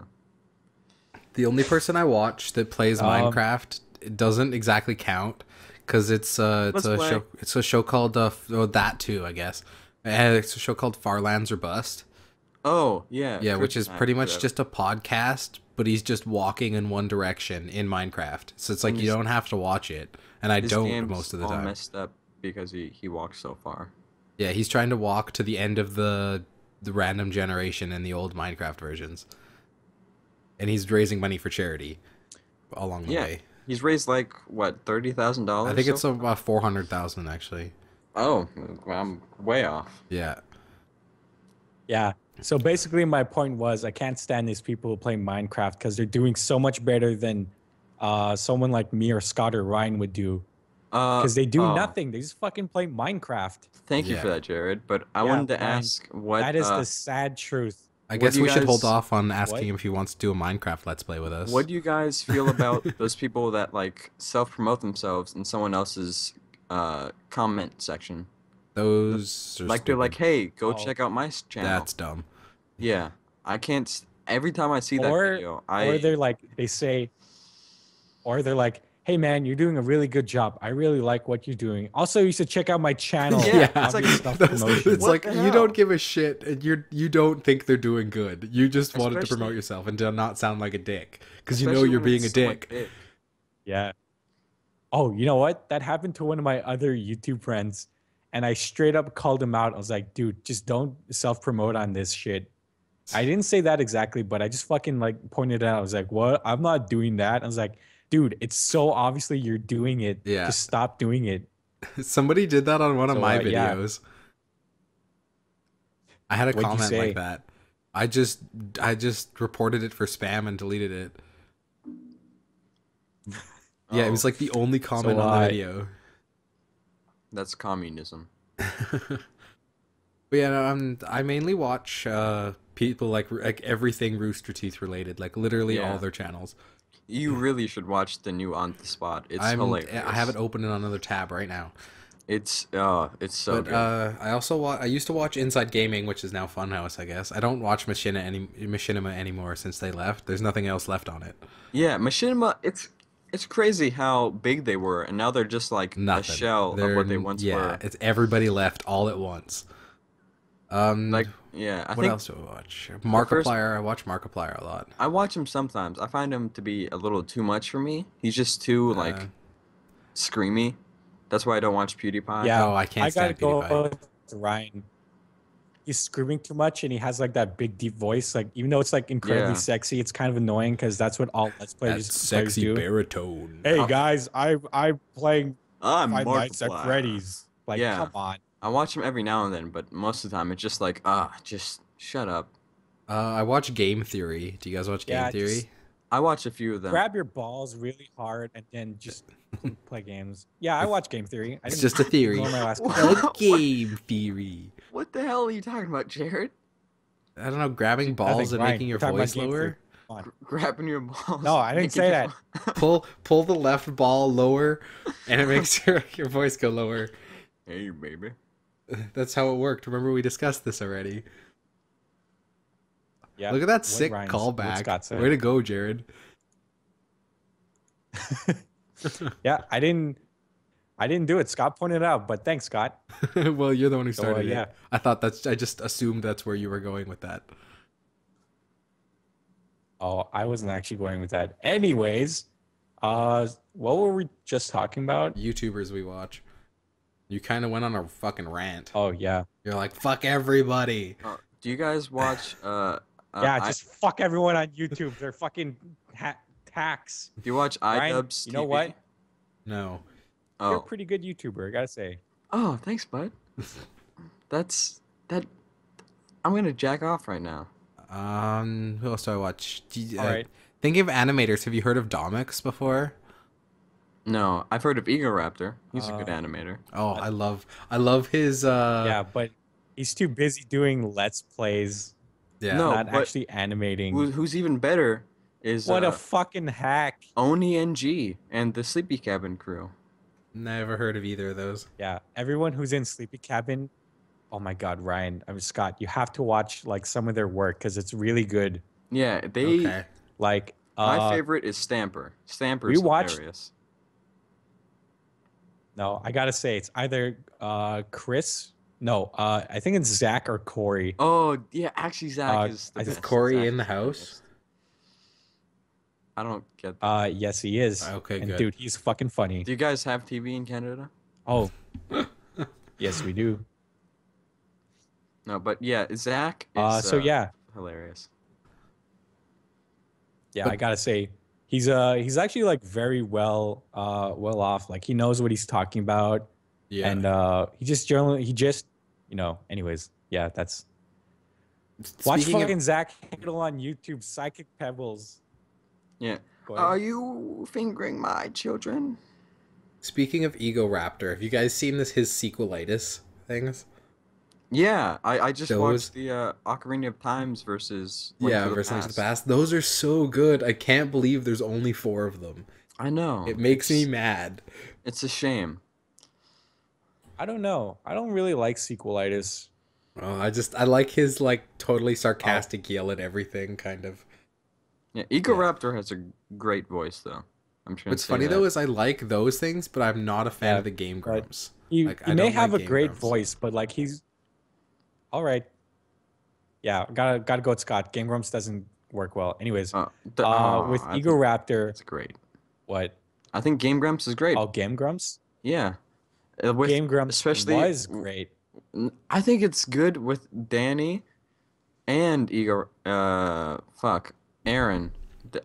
The only person I watch that plays Um Minecraft, it doesn't exactly count because it's Let's a play. show called that too, I guess. It's a show called Farlands or Bust. Oh yeah. Yeah, which is pretty much whatever. just a podcast, but he's just walking in one direction in Minecraft. So it's like And you don't have to watch it, and I his don't game's most of the all time. messed up because he walks so far. Yeah, he's trying to walk to the end of the random generation in the old Minecraft versions, and he's raising money for charity along the Yeah. way. He's raised like what, $30,000? I think it's about 400,000 actually. Oh, I'm way off. Yeah. yeah. So basically my point was I can't stand these people who play Minecraft because they're doing so much better than someone like me or Scott or Ryan would do. Because they do Oh, nothing. They just fucking play Minecraft. thank you Yeah. for that, Jared. But I Yeah, wanted to Ryan, ask what that is the sad truth. I What guess do you we should hold guys- off on asking What? him if he wants to do a Minecraft Let's Play with us. what do you guys feel about those people that like self-promote themselves in someone else's comment section? Those are Like they're like, stupid. "Hey, go Oh. check out my channel." That's dumb. Yeah, I can't. Every time I see that Or video, or they're like they say, or they're like, "Hey man, you're doing a really good job. I really like what you're doing. Also, you should check out my channel." Yeah, it's like- Obvious self-promotion. it's What like the you hell? don't give a shit, and you don't think they're doing good. You just wanted to promote Especially- yourself and to not sound like a dick because you know especially you're when being a it's someone dick. big. Yeah. Oh, you know what? That happened to one of my other YouTube friends, and I straight up called him out. I was like, "Dude, just don't self-promote on this shit." I didn't say that exactly, but I just fucking like pointed it out. I was like, "What? I'm not doing that." I was like, "Dude, it's so obviously you're doing it. Yeah. Just stop doing it." Somebody did that on one of So, my yeah. videos. I had a What'd you comment say? like that. I just reported it for spam and deleted it. Yeah, it was Oh, like the only comment So, on the video. that's communism. But yeah, no, I mainly watch people like everything Rooster Teeth related, like literally Yeah. all their channels. You really should watch the new On the Spot. It's I hilarious. have it open on another tab right now. It's so But good. I used to watch Inside Gaming, which is now Funhouse, I guess. I don't watch Machinima anymore since they left. There's nothing else left on it. Yeah, Machinima. It's crazy how big they were, and now they're just like Nothing. a shell of what they once were. It's everybody left all at once. Like, yeah, I what think else do I watch? Markiplier. I watch Markiplier a lot. I watch him sometimes. I find him to be a little too much for me. He's just too like screamy. That's why I don't watch PewDiePie. Yeah, Oh, I can't I gotta stand go PewDiePie. with Ryan. He's screaming too much, and he has like that big deep voice. Like even though it's like incredibly Yeah. sexy, it's kind of annoying because that's what all Let's That Players sexy do. baritone. Hey guys, I'm playing I'm Five Nights at Markiplier. Freddy's. Like, Yeah. come on. I watch him every now and then, but most of the time it's just like, just shut up. I watch Game Theory. Do you guys watch Game Yeah, Theory? just I watch a few of them. grab your balls really hard and then just play games. Yeah, I watch Game Theory. I It's didn't just a theory. ignore my last What? A Game Theory. What the hell are you talking about, Jared? I don't know, grabbing balls and Ryan, making your we're talking about voice Game Theory. lower. Come on. Grabbing your balls. No, I didn't making say your- Pull the left ball lower, and it makes your voice go lower. Hey, baby. That's how it worked. Remember we discussed this already. Yeah. Look at that what sick Ryan's- what Scott callback. said. Way to go, Jared. Yeah, I didn't do it. Scott pointed it out, but thanks, Scott. Well, you're the one who So, started yeah. it. I just assumed that's where you were going with that. Oh, I wasn't actually going with that. Anyways, what were we just talking about? YouTubers we watch. You kind of went on a fucking rant. Oh yeah, You're like, fuck everybody. Do you guys watch? yeah. I- Just fuck everyone on YouTube. They're fucking tax. do you watch Ryan, iDubbbz? you know TV? what? No. You're a Oh, pretty good YouTuber, I gotta say. oh, thanks, bud. That's that. I'm gonna jack off right now. Who else do I watch? All right. Thinking of animators, have you heard of Domix before? No, I've heard of Eagle Raptor. He's a good Uh, animator. Oh, what? I love his Yeah, but he's too busy doing let's plays, yeah. No, not but actually animating. who's even better is What a fucking hack. Oni and G and the Sleepy Cabin crew. Never heard of either of those. Yeah, everyone who's in Sleepy Cabin. Oh my God, Ryan. I mean, Scott, you have to watch like some of their work because it's really good. Yeah, they. Okay. Like, My favorite is Stamper. we Stamper's watched. hilarious. No, I gotta say it's either Chris. No, I think it's Zach or Corey. Oh yeah, actually Zach is the Is Is best. Corey Zach in the is the house? best. I don't get that. Yes, he is. Okay, and good. dude, he's fucking funny. Do you guys have TV in Canada? Oh, yes, we do. No, but yeah, Zach is So yeah, hilarious. yeah, But- I gotta say, he's actually like very well off. Like he knows what he's talking about, Yeah. and he just anyways, yeah, that's watch Speaking fucking of, Zach Handle on YouTube, Psychic Pebbles. Yeah. Go ahead. Are you fingering my children? speaking of Ego Raptor, have you guys seen his sequelitis things? Yeah, I just Those- watched the Ocarina of Times versus Link to the versus Link to Past. the Past. Those are so good. I can't believe there's only 4 of them. I know. It makes me It's- mad. It's a shame. I don't know. I don't really like sequelitis. Oh, I like his like totally sarcastic yell at everything kind of. Yeah, Eco Raptor has a great voice though. I'm trying What's to say funny that. though is I like those things, but I'm not a fan Yeah, of the Game but Grumps. He, Like, he I may don't have like a Game great Grumps. voice, but like he's all right. Yeah, gotta go with Scott. Game Grumps doesn't work well. Anyways, with I Ego think Raptor, it's great. what? I think Game Grumps is great. Oh, Game Grumps? Yeah. With Game Grumps especially was great. I think it's good with Danny and Aaron.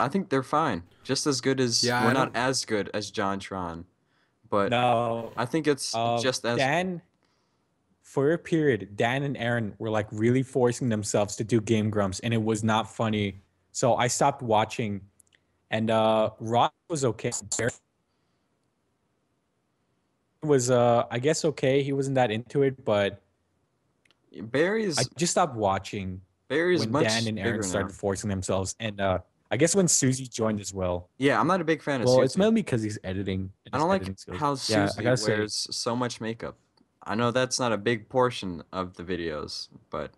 I think they're fine. Just as good as Yeah, well, I not don't- as good as John Tron, but No, I think it's just as Dan. For a period, Dan and Aaron were like really forcing themselves to do Game Grumps, and it was not funny. So I stopped watching, and Ross was okay. Barry was I guess okay. He wasn't that into it, but Barry's I just stopped watching Barry's when much Dan and Aaron bigger started now. forcing themselves, and I guess when Susie joined as well. Yeah, I'm not a big fan of Well, Susie. it's mainly because he's editing. And I his don't like editing skills. how Yeah, Susie I gotta say, wears so much makeup. I know that's not a big portion of the videos, but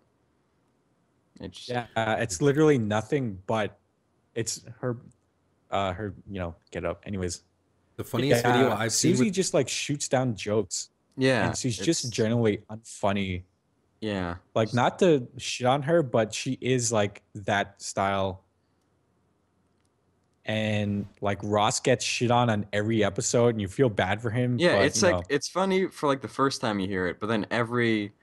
it's yeah, it's literally nothing but it's her get up. Anyways, The funniest video yeah, I've seen Susie with just like shoots down jokes, yeah, and she's just it's- generally unfunny. yeah. Like not to shit on her, but she is like that style. And like Ross gets shit on every episode, and you feel bad for him. Yeah, but, it's like it's funny for like the first time you hear it, but then every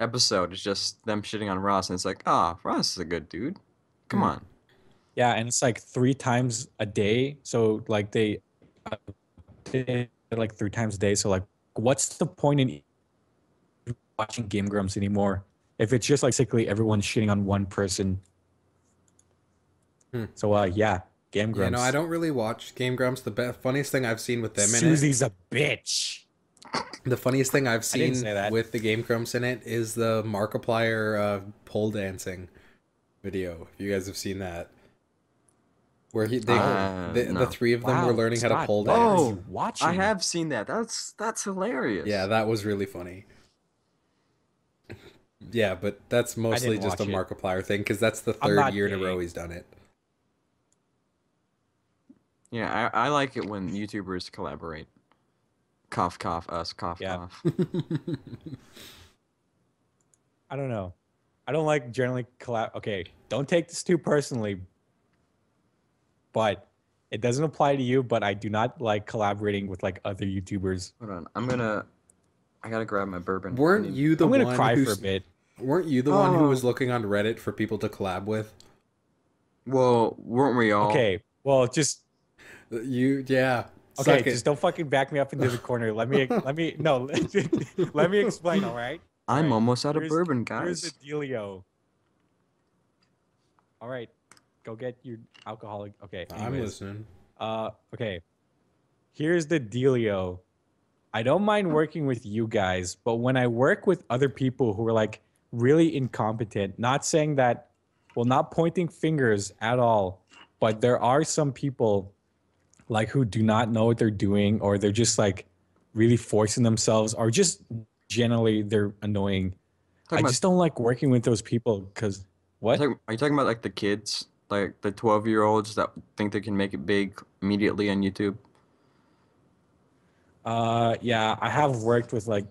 episode is just them shitting on Ross, and it's like, Ross is a good dude. Come on. yeah, and it's like 3 times a day. So like they like 3 times a day. So like, what's the point in watching Game Grumps anymore if it's just like basically everyone's shitting on one person? Hmm. So yeah, Game Grumps. Yeah, no, I don't really watch Game Grumps. The funniest thing I've seen with them in it, Susie's a bitch. the funniest thing I've I didn't seen say that. with the Game Grumps in it is the Markiplier pole dancing video. If you guys have seen that, where No. the 3 of them Wow, were learning how to Scott, pole what are dance. you watching? I have seen that. That's hilarious. Yeah, that was really funny. Yeah, but that's mostly didn't just a watch it. Markiplier thing because that's the I'm 3rd not year in a gay. row he's done it. Yeah, I like it when YouTubers collaborate. Cough, cough, us, cough, Yeah. cough. I don't know. I don't like generally collab. Okay, don't take this too personally, but it doesn't apply to you. But I do not like collaborating with like other YouTubers. Hold on, I gotta grab my bourbon. Weren't you the I'm gonna one cry for a who's- bit. Weren't you the one who Oh. was looking on Reddit for people to collab with? Well, weren't we all? Okay, well, just Yeah. okay. Suck it. Just don't fucking back me up into the corner. Let me no. Let me explain. All right. I'm Alright, almost out of here's- bourbon, Here's guys. the dealio. All right, go get your alcoholic. Okay. I'm Anyways, listening. okay. Here's the dealio. I don't mind working with you guys, but when I work with other people who are like really incompetent, not saying that, well, not pointing fingers at all, but there are some people like who do not know what they're doing, or they're just like really forcing themselves, or just generally they're annoying. I Talking about just don't like working with those people because what? are you talking about like the kids, like the 12-year-olds that think they can make it big immediately on YouTube? Yeah, I have worked with like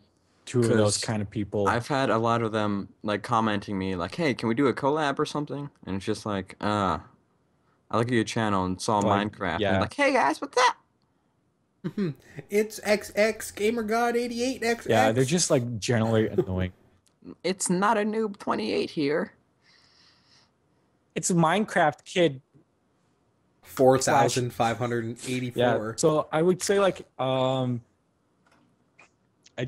two of those Because kind of people. I've had a lot of them like commenting me like, "Hey, can we do a collab or something?" And it's just like, I look at your channel and saw Like, Minecraft, and they're yeah, like, "Hey guys, what's up?" It's XX GamerGod88 yeah, they're XX. just like generally annoying. It's not a noob 28 here. It's a Minecraft kid slash, yeah. 4,584. So I would say like I'd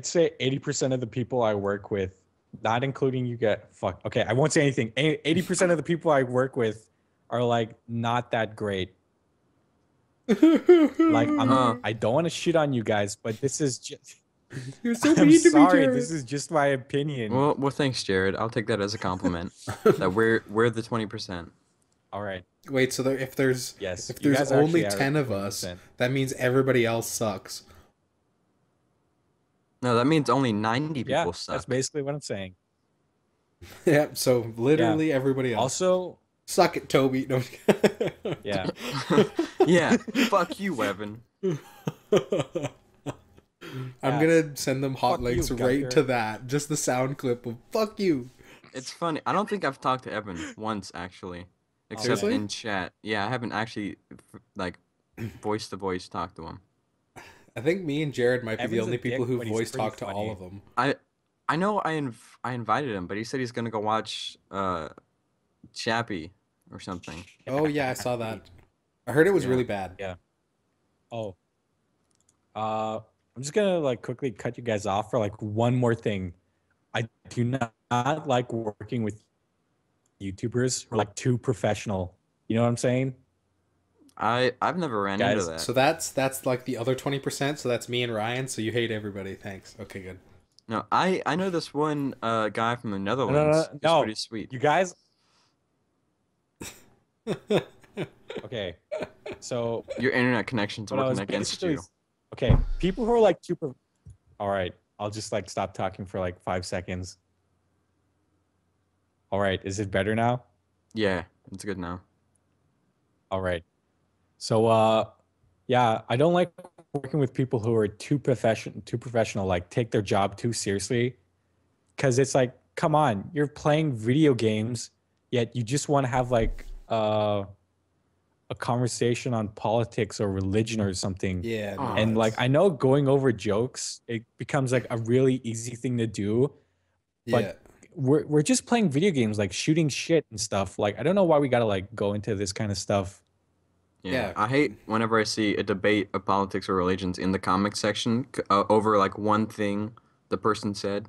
say 80% of the people I work with, not including you get fuck. Okay, I won't say anything. 80% of the people I work with are like not that great. Like Uh, I don't want to shit on you guys, but this is just You're so I'm mean to me, sorry, this Jared. is just my opinion. well, thanks, Jared. I'll take that as a compliment. That we're the 20%. All right. Wait, so if there's Yes, if you there's guys only actually are 10 of us, 20%. that means everybody else sucks. No, that means only 90 Yeah, people that's suck. basically what I'm saying. Yeah, so Yeah. literally everybody else. Also, Suck it, Toby. No. yeah. Yeah, fuck you, Evan. I'm Yeah. gonna send them hot Fuck links you, right Gunter. to that. Just the sound clip of "fuck you." It's funny. I don't think I've talked to Evan once actually, except Okay. Seriously? in chat. Yeah, I haven't actually like voice to voice talked to him. I think me and Jared might be the Evan's a only people dick, who but he's voice pretty talk to all funny. of them. I know I invited him, but he said he's gonna go watch Chappie or something. Oh yeah, I saw that. I heard it was Yeah. really bad. Yeah. Oh. I'm just gonna like quickly cut you guys off for like one more thing. I do not like working with YouTubers who are like too professional. You know what I'm saying? I've never ran into Guys. that. So that's like the other 20%. So that's me and Ryan. So you hate everybody. Thanks. Okay, good. No, I know this one guy from the No, no, Netherlands. no, He's no. pretty sweet. You guys. Okay. So Your internet connection's what I working was against basically you. okay. People who are like too. All right. I'll just like stop talking for like 5 seconds. All right. Is it better now? Yeah, it's good now. All right. So yeah, I don't like working with people who are too professional, like take their job too seriously. Cause it's like, come on, you're playing video games, yet you just want to have like a conversation on politics or religion or something. Yeah, no. Oh, And like That's, I know going over jokes, it becomes like a really easy thing to do, yeah. but we're just playing video games, like shooting shit and stuff. Like I don't know why we gotta like go into this kind of stuff. yeah. Yeah. I hate whenever I see a debate of politics or religions in the comment section over like one thing the person said.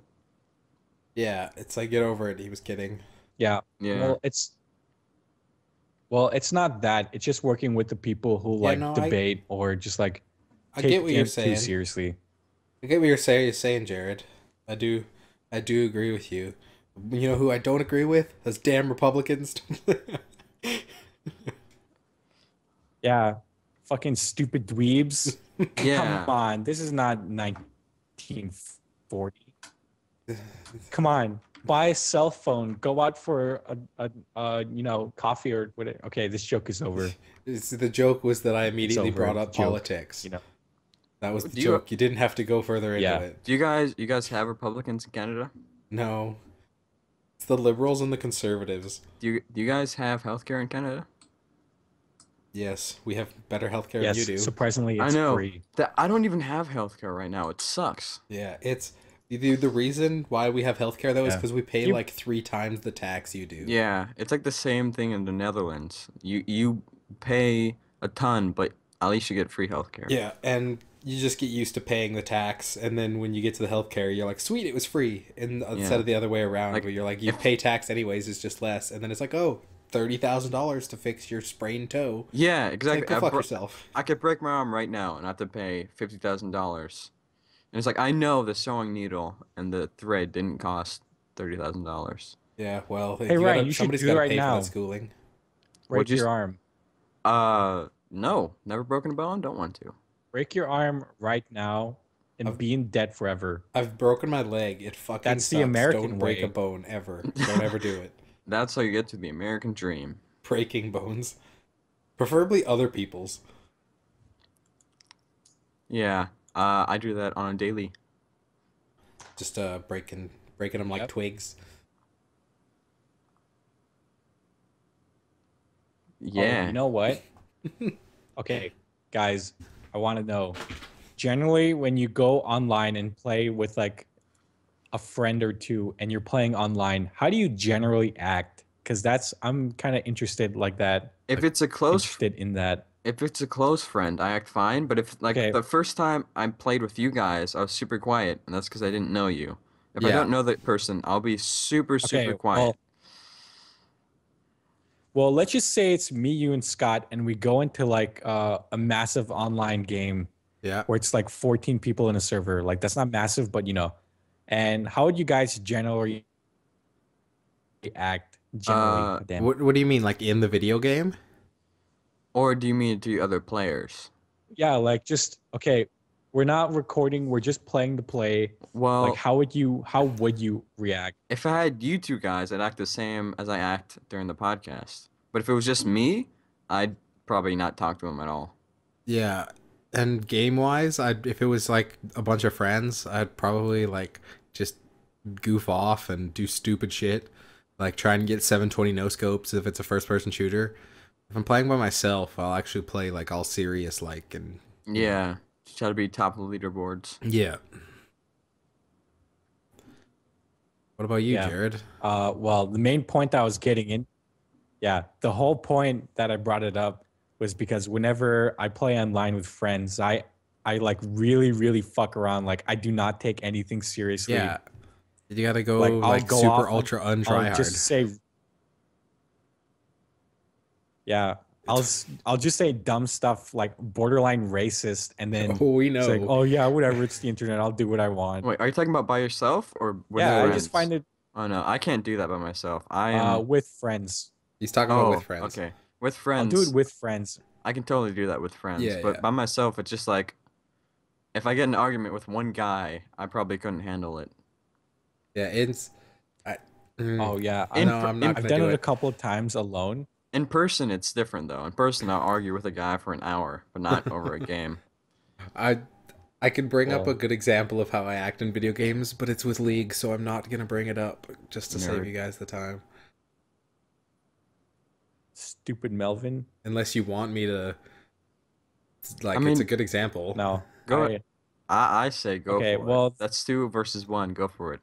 Yeah. It's like get over it. He was kidding. Yeah. Yeah. Well, it's not that. It's just working with the people who Yeah, like no, debate or just like I get take what you're it too saying. seriously. I get what saying, Jared. I do agree with you. You know who I don't agree with? Those damn Republicans. Yeah. Fucking stupid dweebs. Yeah. Come on. This is not 1940. Come on. Buy a cell phone. Go out for a coffee or whatever. Okay, this joke is over. The joke was that I immediately over. brought up Joke. politics. You know. That was the Do you- joke. You didn't have to go further into Yeah. it. Do you guys have Republicans in Canada? No. It's the liberals and the conservatives. Do you guys have healthcare in Canada? Yes, we have better healthcare Yes. than you do. Surprisingly, I it's know free. that I don't even have healthcare right now. It sucks. Yeah, it's the reason why we have healthcare though is Yeah. because we pay You- like 3 times the tax you do. Yeah, it's like the same thing in the Netherlands. You pay a ton, but at least you get free healthcare. Yeah, and you just get used to paying the tax, and then when you get to the healthcare, you're like, sweet, it was free. And instead Yeah. of the other way around, Like, where you're like, you if- pay tax anyways, it's just less. And then it's like, oh, $30,000 to fix your sprained toe. Yeah, It's like, exactly. go fuck yourself. I could break my arm right now and have to pay $50,000. And it's like I know the sewing needle and the thread didn't cost $30,000. Yeah, well, Hey you Ryan, gotta you should somebody's do it gotta right pay for that now. schooling. Would Break you? your arm. No, never broken a bone. Don't want to. Break your arm right now and I've be in debt forever. I've broken my leg. It fucking That's the sucks. Don't American break a way. bone ever. Don't ever do it. That's how you get to the American dream. Breaking bones, preferably other people's. Yeah, I do that on a daily. Just breaking them like Yep. twigs. Oh, Yeah. you know what? Okay, guys, I want to know. Generally, when you go online and play with like a friend or two and you're playing online, how do you generally act? Because I'm kind of interested like that. If it's a close Interested in that. if it's a close friend, I act fine. But if like Okay. the first time I played with you guys, I was super quiet, and that's because I didn't know you. If I Yeah. don't know that person, I'll be super Okay, quiet. well, let's just say it's me, you, and Scott, and we go into like a massive online game Yeah. where it's like 14 people in a server. Like that's not massive, but you know. And how would you guys generally act? Generally, Uh, damn. What do you mean, like in the video game? Or do you mean to other players? Yeah, like just okay. We're not recording. We're just playing the play. Like, Well, how would you react? if I had you two guys, I'd act the same as I act during the podcast. But if it was just me, I'd probably not talk to him at all. Yeah. And game wise, if it was like a bunch of friends, I'd probably like just goof off and do stupid shit. Like try and get 720 no scopes if it's a first person shooter. If I'm playing by myself, I'll actually play like all serious like and Yeah, just try to be top of the leaderboards. yeah. What about you, Yeah. Jared? Well, the main point I was getting in, yeah, the whole point that I brought it up was because whenever I play online with friends, I like really fuck around. Like I do not take anything seriously. Yeah. You gotta go Like, I'll like go super off on- ultra I'll untry hard. just say, yeah, I'll just say dumb stuff like borderline racist, and then Oh, we know. it's like, oh yeah, whatever, it's the internet. I'll do what I want. Wait, are you talking about by yourself or with Yeah, I friends? just find it Oh no, I can't do that by myself. I am. with friends. He's talking about Oh, with friends. okay. With I'll friends, do it with friends. I can totally do that with friends. Yeah, But yeah. by myself, it's just like, if I get in an argument with one guy, I probably couldn't handle it. Yeah, it's. I, Oh yeah, In no, per- I'm not I've gonna done do it a it. couple of times alone. In person, it's different though. In person, I'll argue with a guy for an hour, but not over a game. I could bring up Well- a good example of how I act in video games, but it's with League, so I'm not gonna bring it up just to save Nerd. you guys the time. Stupid Melvin. Unless you want me to, like, I mean- it's a good example. No, Go I- I say go Okay, for well- it. That's 2 versus 1. Go for it.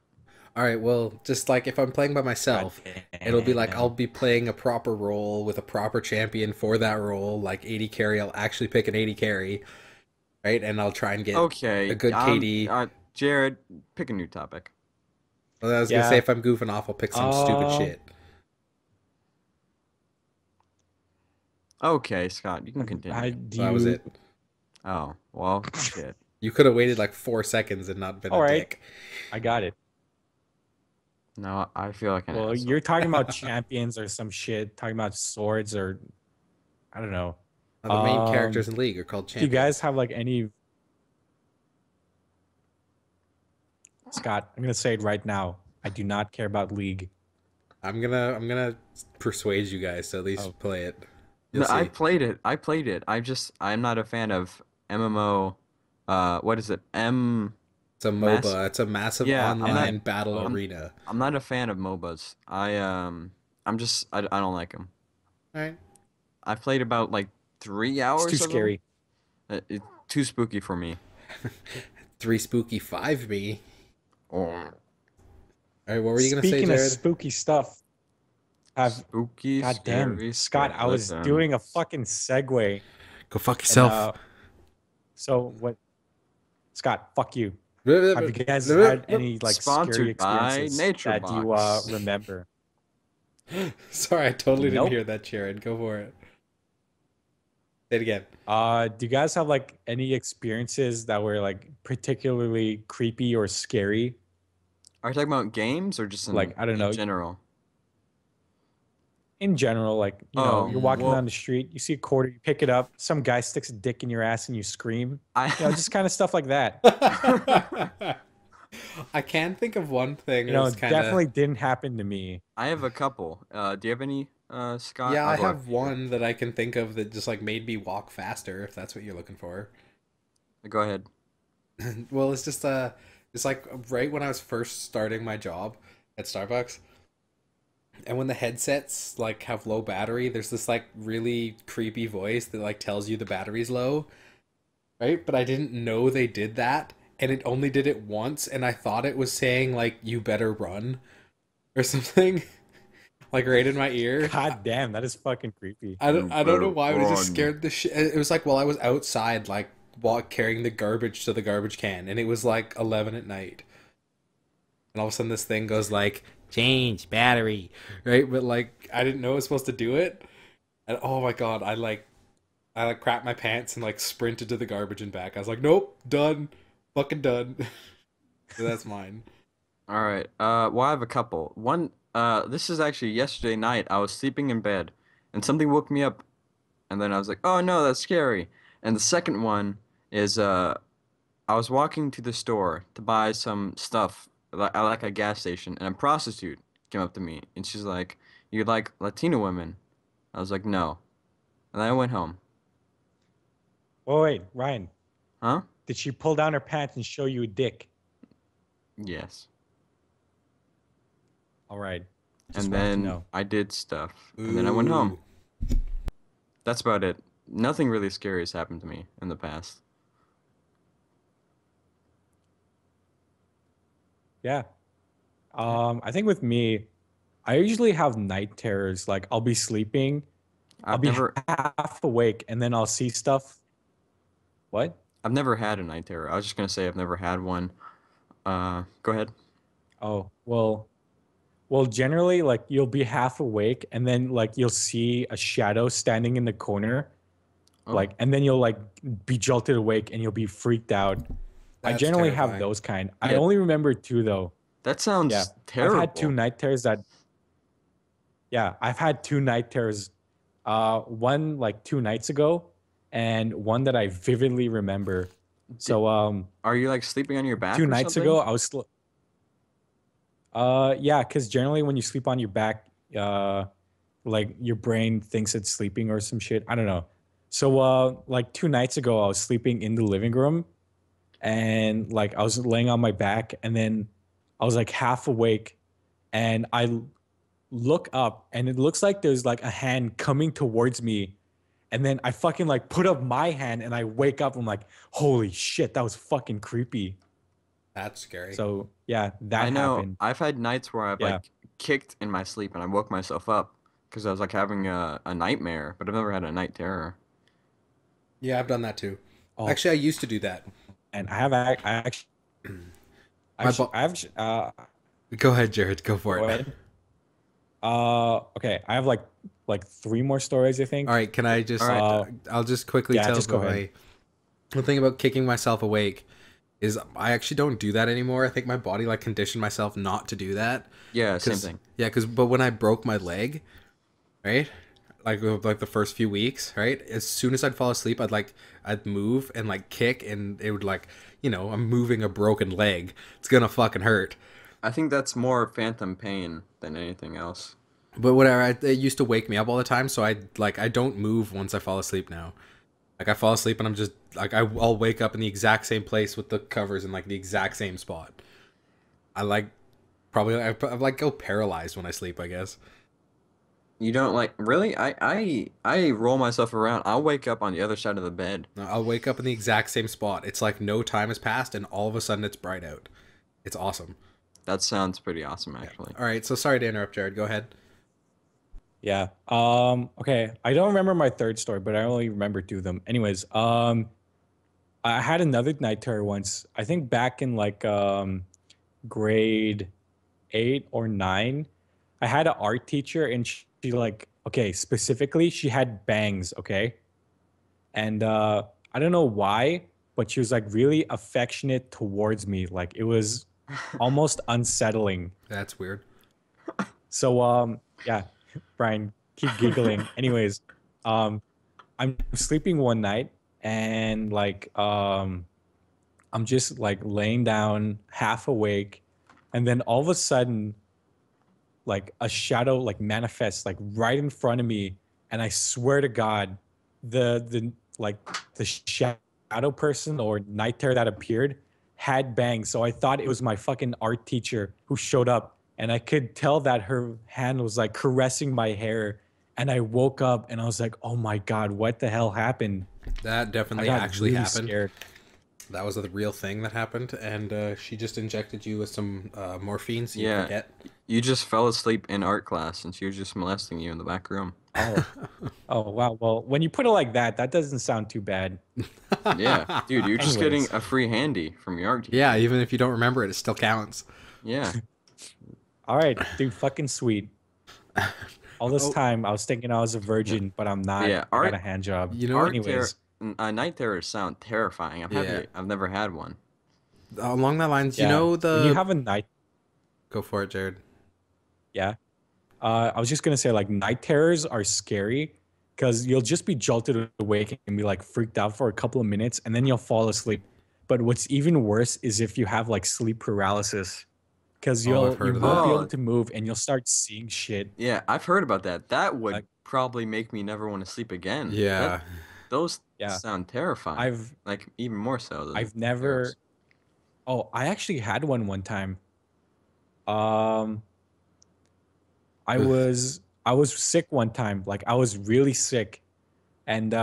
All right, well, just like if I'm playing by myself, it'll be like I'll be playing a proper role with a proper champion for that role, like 80 carry. I'll actually pick an 80 carry, right? And I'll try and get. Okay. a good KD. Jared, pick a new topic. Well, I was gonna Yeah. say if I'm goofing off, I'll pick some stupid shit. Okay, Scott, you can continue. So that was it. Oh, well, shit. You could have waited like 4 seconds and not been All a right. dick. I got it. No, I feel like an Well, asshole. you're talking about champions or some shit. Talking about swords or I don't know. Now, the main Um, characters in League are called Do you champions. guys have like any? Scott, I'm gonna say it right now. I do not care about League. I'm gonna persuade you guys to at least Oh. play it. No, You'll see. I played it. I'm not a fan of MMO. What is it? It's a Mass- MOBA. It's a massive Yeah, I'm online not- battle I'm- arena. I'm not a fan of MOBAs. I don't like them. All right. I've played about like 3 hours. It's too of them. scary. It's too spooky for me. 3 spooky 5 me. Oh, All right, what were you gonna Speaking say, of Jared? spooky stuff, I've spooky, goddamn scary Scott. I was skeletons. doing a fucking segue. Go fuck and, yourself. So what? Scott, fuck you. Have you guys had any like Sponsored scary by experiences Nature that you Box. remember? Sorry, I totally didn't hear Nope. that, Jared. Go for it. Say it again. Do you guys have like any experiences that were like particularly creepy or scary? Are you talking about games or just Like, I don't in know, general? in general, like, Oh, you're walking down well, the street, you see a quarter, you pick it up, some guy sticks a dick in your ass and you scream. I Just kind of stuff like that. I can think of one thing that was kind of. Definitely didn't happen to me. I have a couple. Do you have any, Scott? Yeah, I'll I go have after you. one that I can think of that just like made me walk faster, if that's what you're looking for. Go ahead. Well, it's like right when I was first starting my job at Starbucks, and when the headsets like have low battery, there's this like really creepy voice that like tells you the battery's low, right? But I didn't know they did that, and it only did it once, and I thought it was saying like you better run or something, like right in my ear. God damn, that is fucking creepy. You I don't know better why, but it just run. scared the shit. It was like while I was outside, like carrying the garbage to the garbage can, and it was like 11 at night, and all of a sudden this thing goes like change battery, right? But like I didn't know it was supposed to do it, and oh my god, I like crapped my pants and like sprinted to the garbage and back. I was like, nope, done, fucking done. So that's mine. All right. Well, I have a couple. One, this is actually yesterday night. I was sleeping in bed, and something woke me up, and then I was like, "Oh no, that's scary." And the second one is, I was walking to the store to buy some stuff, like at like a gas station, and a prostitute came up to me, and she's like, "You like Latino women?" I was like, "No," and then I went home. Oh wait, Ryan, Huh? did she pull down her pants and show you a dick? Yes. All right, just And wanted to then know. I did stuff, and then I went home. Ooh. That's about it. Nothing really scary has happened to me in the past. Yeah. I think with me, I usually have night terrors. Like I'll be sleeping, I'll I've be never half awake, and then I'll see stuff. What? I've never had a night terror. I was just gonna say I've never had one. Go ahead. Oh, well, generally, like you'll be half awake, and then like you'll see a shadow standing in the corner, Oh, like, and then you'll like be jolted awake, and you'll be freaked out. I That's generally have terrifying. those kind. I yeah, only remember two though. that Yeah, sounds I've had two terrible. night terrors that. Yeah, I've had two night terrors. One like 2 nights ago, and one that I vividly remember. D So, Are you like sleeping on your back two or nights ago, something? I was. Yeah, because generally when you sleep on your back, uh, like your brain thinks it's sleeping or some shit. I don't know. So, like 2 nights ago, I was sleeping in the living room, and like I was laying on my back, and then I was like half awake, and look up, and it looks like there's like a hand coming towards me, and then I fucking like put up my hand, and I wake up. I'm like, holy shit, that was fucking creepy. That's scary. So yeah, I that know happened. I've had nights where I've Yeah. like kicked in my sleep and I woke myself up because I was like having a nightmare, but I've never had a night terror. Yeah, I've done that too. Oh, Actually, I used to do that. and I have I My bo- actually Go ahead, Jared. Go for go it. ahead. Okay, I have like three more stories, I All think. right, can I All just? right. I'll just quickly Yeah, tell just go about ahead. my. The thing about kicking myself awake is I actually don't do that anymore. I think my body like conditioned myself not to do that. Yeah, same Cause thing. yeah, cause but when I broke my leg, right, like the first few weeks, right, as soon as I'd fall asleep, I'd move and like kick, and it would like I'm moving a broken leg. It's gonna fucking hurt. I think that's more phantom pain than anything else. But whatever, it used to wake me up all the time, so I don't move once I fall asleep now. Like I fall asleep and I'm just like I'll wake up in the exact same place with the covers in like the exact same spot. I like probably I like go paralyzed when I sleep, I guess. You don't like really? I roll myself around. I'll wake up on the other side of the bed. I'll wake up in the exact same spot. It's like no time has passed and all of a sudden it's bright out. It's awesome. That sounds pretty awesome, Yeah. actually. All right. So sorry to interrupt, Jared. Go ahead. Yeah. Okay. I don't remember my third story, but I only remember two of them. Anyways, I had another night terror once. I think back in like grade 8 or 9. I had an art teacher, and she like, okay, specifically, she had bangs, okay? And I don't know why, but she was like really affectionate towards me. Like it was almost unsettling. That's weird. So yeah, Brian, keep giggling. Anyways, um I'm sleeping one night, and like I'm just like laying down half awake, and then all of a sudden like a shadow like manifests like right in front of me, and I swear to God, the like the shadow person or night terror that appeared had bangs. So I thought it was my fucking art teacher who showed up, and I could tell that her hand was like caressing my hair. And I woke up and I was like, "Oh my God, what the hell happened?" That I definitely got actually really happened. scared. That was a real thing that happened, and she just injected you with some morphine so you'd Yeah, forget. you just fell asleep in art class and she was just molesting you in the back room. Oh, oh wow. Well, when you put it like that, that doesn't sound too bad. Yeah, dude, you're just getting Anyways, a free handy from your art Yeah, teacher. even if you don't remember it, it still counts. Yeah. all right, dude, fucking sweet. All this Oh, time I was thinking I was a Yeah, virgin, but I'm not. yeah. I got a hand job. you know what? Art terror, Anyways, night terrors sound terrifying. Yeah. I've never had one. Along that lines, you yeah, know when you the. have a night, Go for it, Jared. yeah. I was just gonna say like night terrors are scary because you'll just be jolted awake and be like freaked out for a couple of minutes, and then you'll fall asleep. But what's even worse is if you have like sleep paralysis, because Oh, I've you heard of won't that. be able Oh, to move and you'll start seeing shit. yeah, I've heard about that. That would Like probably make me never want to sleep again. Yeah. Those yeah, sound terrifying. I've Like even more so than I've never. terrors. Oh, I actually had one time. Um, Ugh. I was sick one time. Like I was really sick, and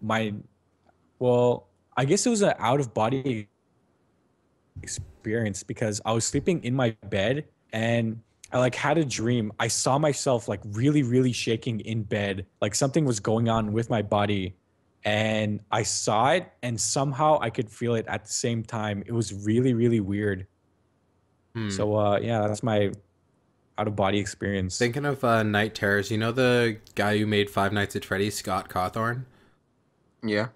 my well, I guess it was an out of body experience because I was sleeping in my bed, and I like had a dream. I saw myself like really shaking in bed, like something was going on with my body, and I saw it, and somehow I could feel it at the same time. It was really weird. Hmm. So yeah, that's my out of body experience. Thinking of night terrors, you know the guy who made Five Nights at Freddy's, Scott Cawthorn? Yeah.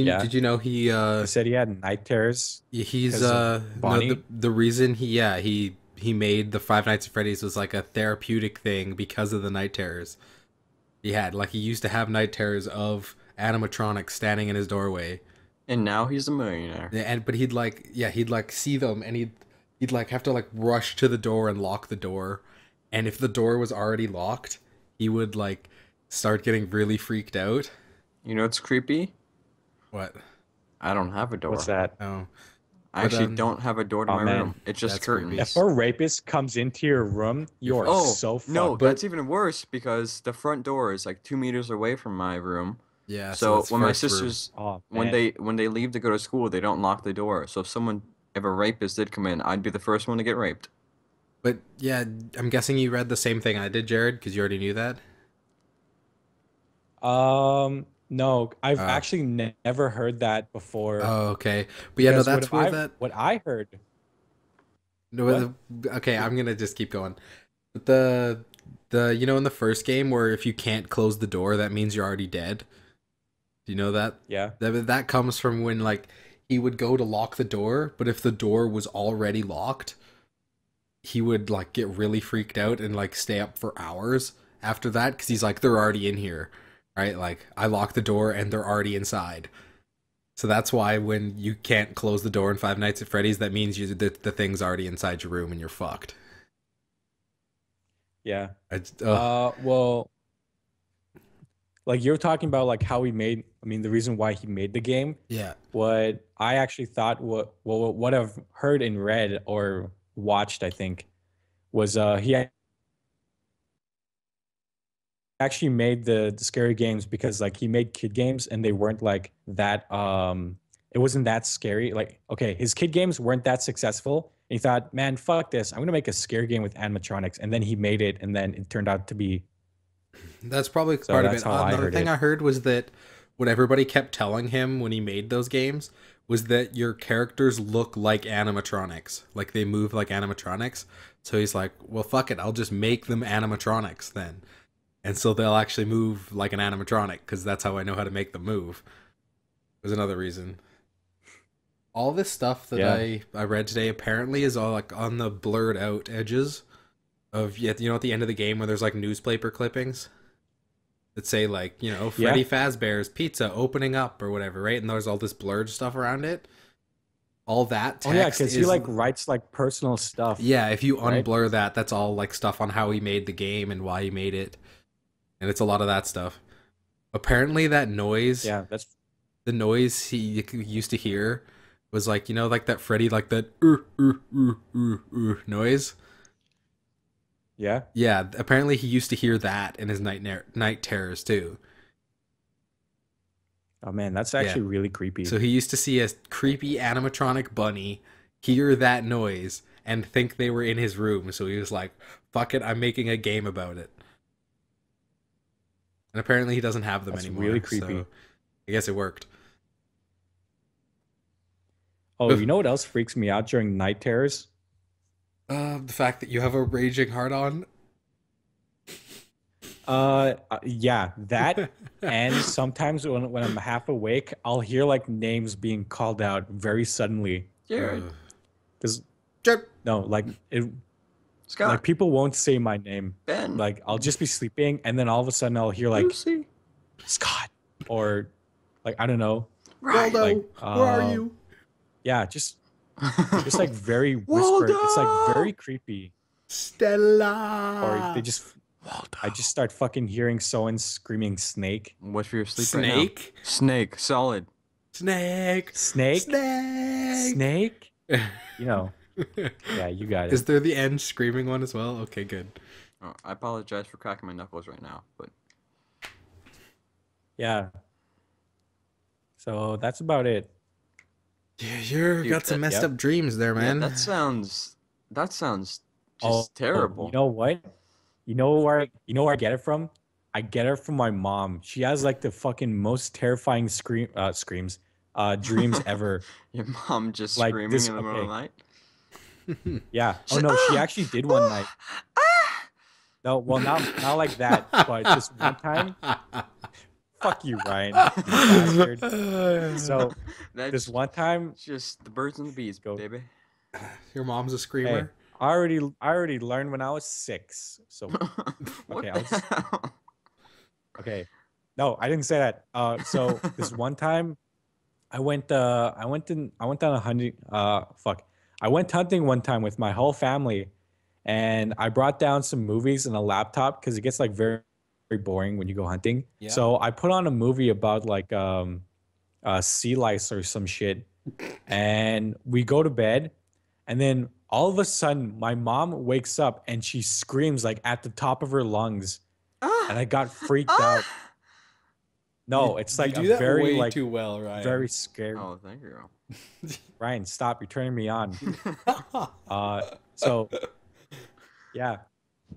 Yeah, Did you know he he said he had night terrors he's because of no the Bonnie. the reason he made the Five Nights at Freddy's was like a therapeutic thing because of the night terrors. He used to have night terrors of animatronics standing in his doorway. And now he's a millionaire. Yeah, and but he'd like see them, and he'd like have to like rush to the door and lock the door. And if the door was already locked, he would like start getting really freaked out. You know what's creepy? What? I don't have a What's door. that? Oh, I but actually don't have a door to Oh my man, room. It's just that's creepy. if curtains. a rapist comes into your room, You're you are fucked. Oh, so no, fucked. But that's even worse because the front door is like 2 meters away from my room. yeah, so So that's when my first room. sisters, Oh man. when they leave to go to school, they don't lock the door. So if a rapist did come in, I'd be the first one to get raped. But yeah, I'm guessing you read the same thing I did, Jared, because you already knew that. No, I've Oh, actually never heard that before oh, okay. But yeah, no, because that's where that. what I heard. No, What? okay, I'm gonna just keep going. But the you know in the first game where if you can't close the door, that means you're already dead. Do you know that? Yeah. That comes from when like he would go to lock the door, but if the door was already locked, he would like get really freaked out and like stay up for hours after that because he's like they're already in here, right? Like I locked the door and they're already inside. So that's why when you can't close the door in Five Nights at Freddy's, that means the thing's already inside your room and you're fucked. Yeah. Ugh. Well, like you're talking about like how he made, I mean, the reason why he made the game. Yeah. What I actually thought what I've heard and read or watched, I think, was actually made the scary games because like he made kid games and they weren't like that it wasn't that scary. Like, okay, his kid games weren't that successful. And he thought, man, fuck this. I'm gonna make a scary game with animatronics. And then he made it and then it turned out to be That's probably so part of that's it. how I Another heard thing it. I heard was that what everybody kept telling him when he made those games was that your characters look like animatronics. Like they move like animatronics. So he's like, well, fuck it. I'll just make them animatronics then. And so they'll actually move like an animatronic because that's how I know how to make them move. Was another reason. All this stuff that I read today apparently is all like on the blurred out edges of, you know, at the end of the game where there's like newspaper clippings that say like, you know, Freddy Fazbear's Pizza opening up or whatever, right? And there's all this blurred stuff around it. All that text. Oh yeah, because he like writes like personal stuff. Yeah, if you unblur that, that's all like stuff on how he made the game and why he made it, and it's a lot of that stuff. Apparently, that noise. Yeah, that's the noise he used to hear was like, you know, like that Freddy, like that noise. Yeah. Yeah. Apparently, he used to hear that in his night terrors too. Oh man, that's actually really creepy. So he used to see a creepy animatronic bunny, hear that noise, and think they were in his room. So he was like, fuck it, I'm making a game about it. And apparently he doesn't have them anymore. Really creepy. So I guess it worked. Oh, you know what else freaks me out during night terrors? The fact that you have a raging heart on. Yeah, that. And sometimes when I'm half awake, I'll hear like names being called out very suddenly. Jared. Because Jared. no, like it. Scott. Like people won't say my name. Ben. Like I'll just be sleeping, and then all of a sudden I'll hear like Lucy. Scott, or like I don't know. Waldo, like, where are you? Yeah, just like very whispered. It's like very creepy. Stella. Or they just. I just start fucking hearing someone screaming snake. What's for your sleep Snake? right now? Snake. Solid. Snake. Snake? Snake. Snake? You know. Yeah, you got it. Is there the end screaming one as well? Okay, good. Oh, I apologize for cracking my knuckles right now, but yeah. So that's about it. Yeah, you've got some messed up dreams there, man. Yeah, that sounds just terrible. You know what? You know where I get it from? I get it from my mom. She has like the fucking most terrifying dreams ever. Your mom just Like screaming this- in the middle of the night? Yeah. Oh no, she actually did one night. No, well not like that, but just one time. Fuck you, Ryan. You bastard. So this one time, just the birds and the bees, baby. Your mom's a screamer. Hey, I already learned when I was 6. So What okay, the hell? okay. No, I didn't say that. So this one time, I went on a hunting. I went hunting one time with my whole family, and I brought down some movies and a laptop because it gets like very, very boring when you go hunting. Yeah. So I put on a movie about like sea lice or some shit, and we go to bed, and then all of a sudden my mom wakes up and she screams like at the top of her lungs, and I got freaked out. No, it's like you do that very way like too well, Ryan. very scary. Oh, thank you. Ryan, stop! You're turning me on. So yeah,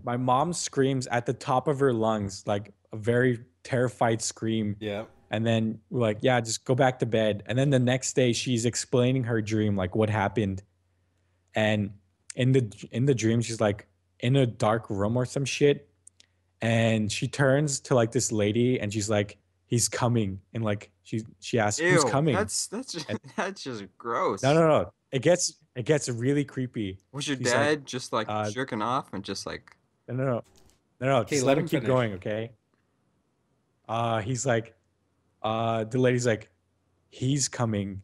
my mom screams at the top of her lungs, like a very terrified scream. Yeah. And then we're like, yeah, just go back to bed. And then the next day she's explaining her dream, like what happened. And in the dream, she's like in a dark room or some shit. And she turns to like this lady and she's like, he's coming. And like she asks, Ew, who's coming? that's just gross. No. It gets really creepy. Was your He's dad like, just like jerking off and just like No. Okay, Just let let him him keep finish. going, okay? He's like, the lady's like, he's coming.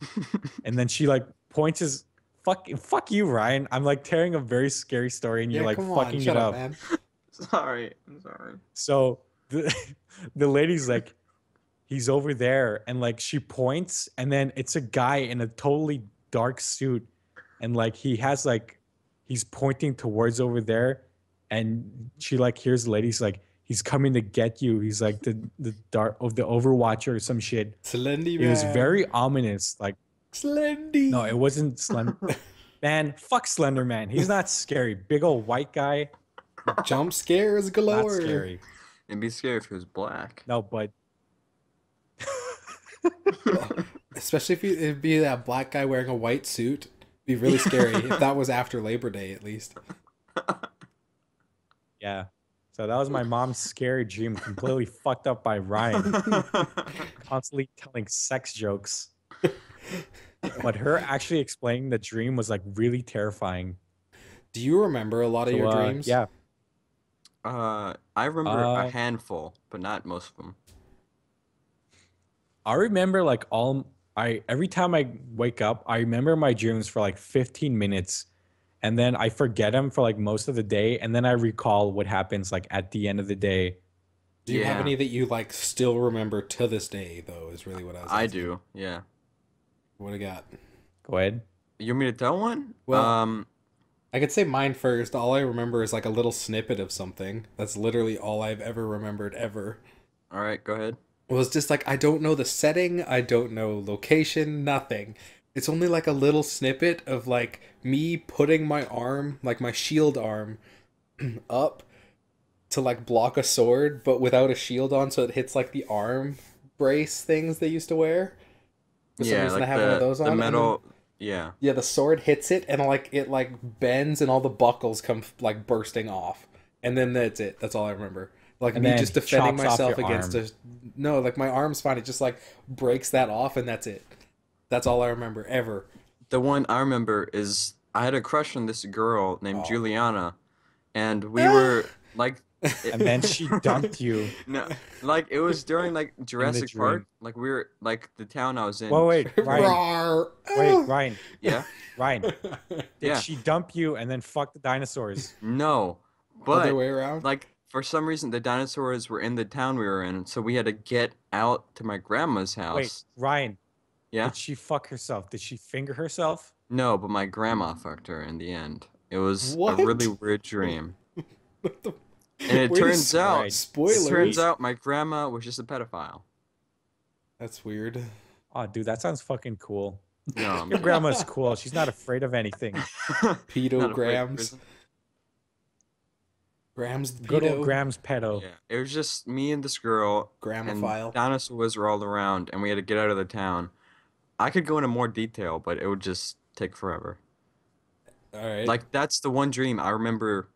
And then she like points his fuck you, Ryan. I'm like tearing a very scary story and you're like come fucking on, shut it up, up. man. Sorry, I'm sorry. So the lady's like, he's over there, and like she points, and then it's a guy in a totally dark suit, and like he's pointing towards over there, and she like hears the lady's like, he's coming to get you. He's like the Overwatcher or some shit. Slendy, It man. was very ominous. Like Slendy. no, it wasn't Slender. Man, fuck Slender Man. He's not scary. Big old white guy. Jump scares galore. Not scary. It'd be scary if it was black. No, but Especially if it'd be that black guy wearing a white suit. Be really scary if that was after Labor Day, at least. Yeah. So that was my mom's scary dream, completely fucked up by Ryan, constantly telling sex jokes. But her actually explaining the dream was like really terrifying. Do you remember a lot of your dreams? Yeah. I remember a handful, but not most of them. I remember like every time I wake up, I remember my dreams for like 15 minutes, and then I forget them for like most of the day, and then I recall what happens like at the end of the day. Do you have any that you like still remember to this day though, is really what I was asking. I do, yeah. What do you got? Go ahead. You want me to tell one? Well, I could say mine first. All I remember is like a little snippet of something. That's literally all I've ever remembered ever. All right, go ahead. It was just like, I don't know the setting, I don't know location, nothing. It's only like a little snippet of like me putting my arm, like my shield arm, up to like block a sword, but without a shield on, so it hits like the arm brace things they used to wear. For some reason, I have one of those on. The metal, yeah. Yeah, the sword hits it, and like it like bends, and all the buckles come like bursting off, and then that's it. That's all I remember. Like, and me just defending myself against a... No, like, my arm's fine. It just, like, breaks that off, and that's it. That's all I remember, ever. The one I remember is I had a crush on this girl named Juliana, and we were, like... And then she dumped you. No, like, it was during, like, Jurassic Park. Like, we were, like, the town I was in. Well, wait, Ryan. Wait, Ryan. Yeah? Ryan. Did she dump you and then fuck the dinosaurs? No. But, other way around? Like... For some reason, the dinosaurs were in the town we were in, so we had to get out to my grandma's house. Wait, Ryan. Yeah? Did she fuck herself? Did she finger herself? No, but my grandma fucked her in the end. It was a really weird dream. And it turns out, spoilers. It turns out my grandma was just a pedophile. That's weird. Oh, dude, that sounds fucking cool. No, your grandma's cool. She's not afraid of anything. Pedograms. Grams the pedo. Good old Grams pedo. Yeah, it was just me and this girl. Gramophile. And dinosaurs were all around, and we had to get out of the town. I could go into more detail, but it would just take forever. All right. Like, that's the one dream I remember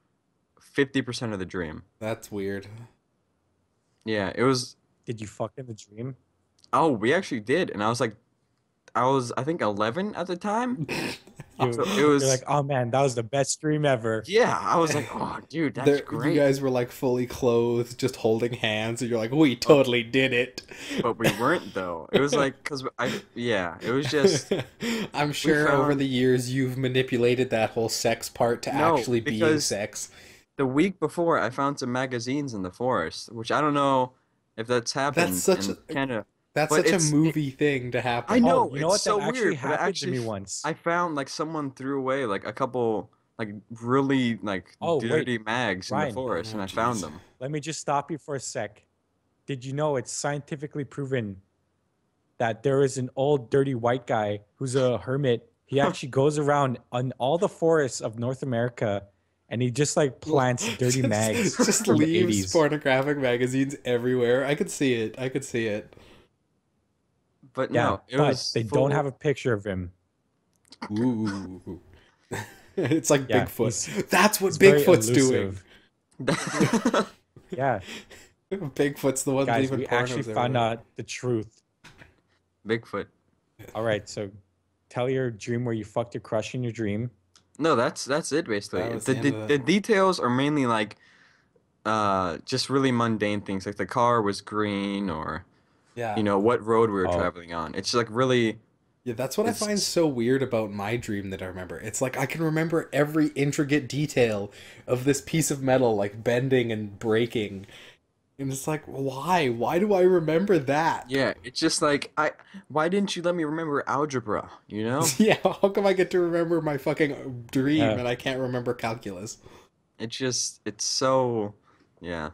50% of the dream. That's weird. Yeah, it was... Did you fuck in the dream? Oh, we actually did, and I was, I think, 11 at the time. So it was... You're like, oh, man, that was the best dream ever. Yeah, I was like, oh, dude, that's great. You guys were, like, fully clothed, just holding hands, and you're like, we totally did it. But we weren't, though. It was like, because it was just... I'm sure over the years you've manipulated that whole sex part to actually being sex. The week before, I found some magazines in the forest, which I don't know if that's happened in Canada. That's such a movie thing to happen. I know, you know it's what? so That weird. Happened to me once. I found like someone threw away like a couple like really like dirty mags in the forest, and I found them. Let me just stop you for a sec. Did you know it's scientifically proven that there is an old dirty white guy who's a hermit? He actually goes around on all the forests of North America, and he just like plants dirty mags. Just leaves pornographic magazines everywhere. I could see it. I could see it. But no, they don't have a picture of him. Ooh. It's like Bigfoot. That's what Bigfoot's doing. Yeah. Bigfoot's the one leaving pornos. We actually found out the truth. Bigfoot. All right, so tell your dream where you fucked your crush in your dream. No, that's it basically. The details are mainly like just really mundane things, like the car was green, or you know, what road we were traveling on. It's like really... Yeah, that's what I find so weird about my dream that I remember. It's like I can remember every intricate detail of this piece of metal, like bending and breaking. And it's like, why? Why do I remember that? Yeah, it's just like, why didn't you let me remember algebra, you know? Yeah, how come I get to remember my fucking dream and I can't remember calculus? It's so... Yeah.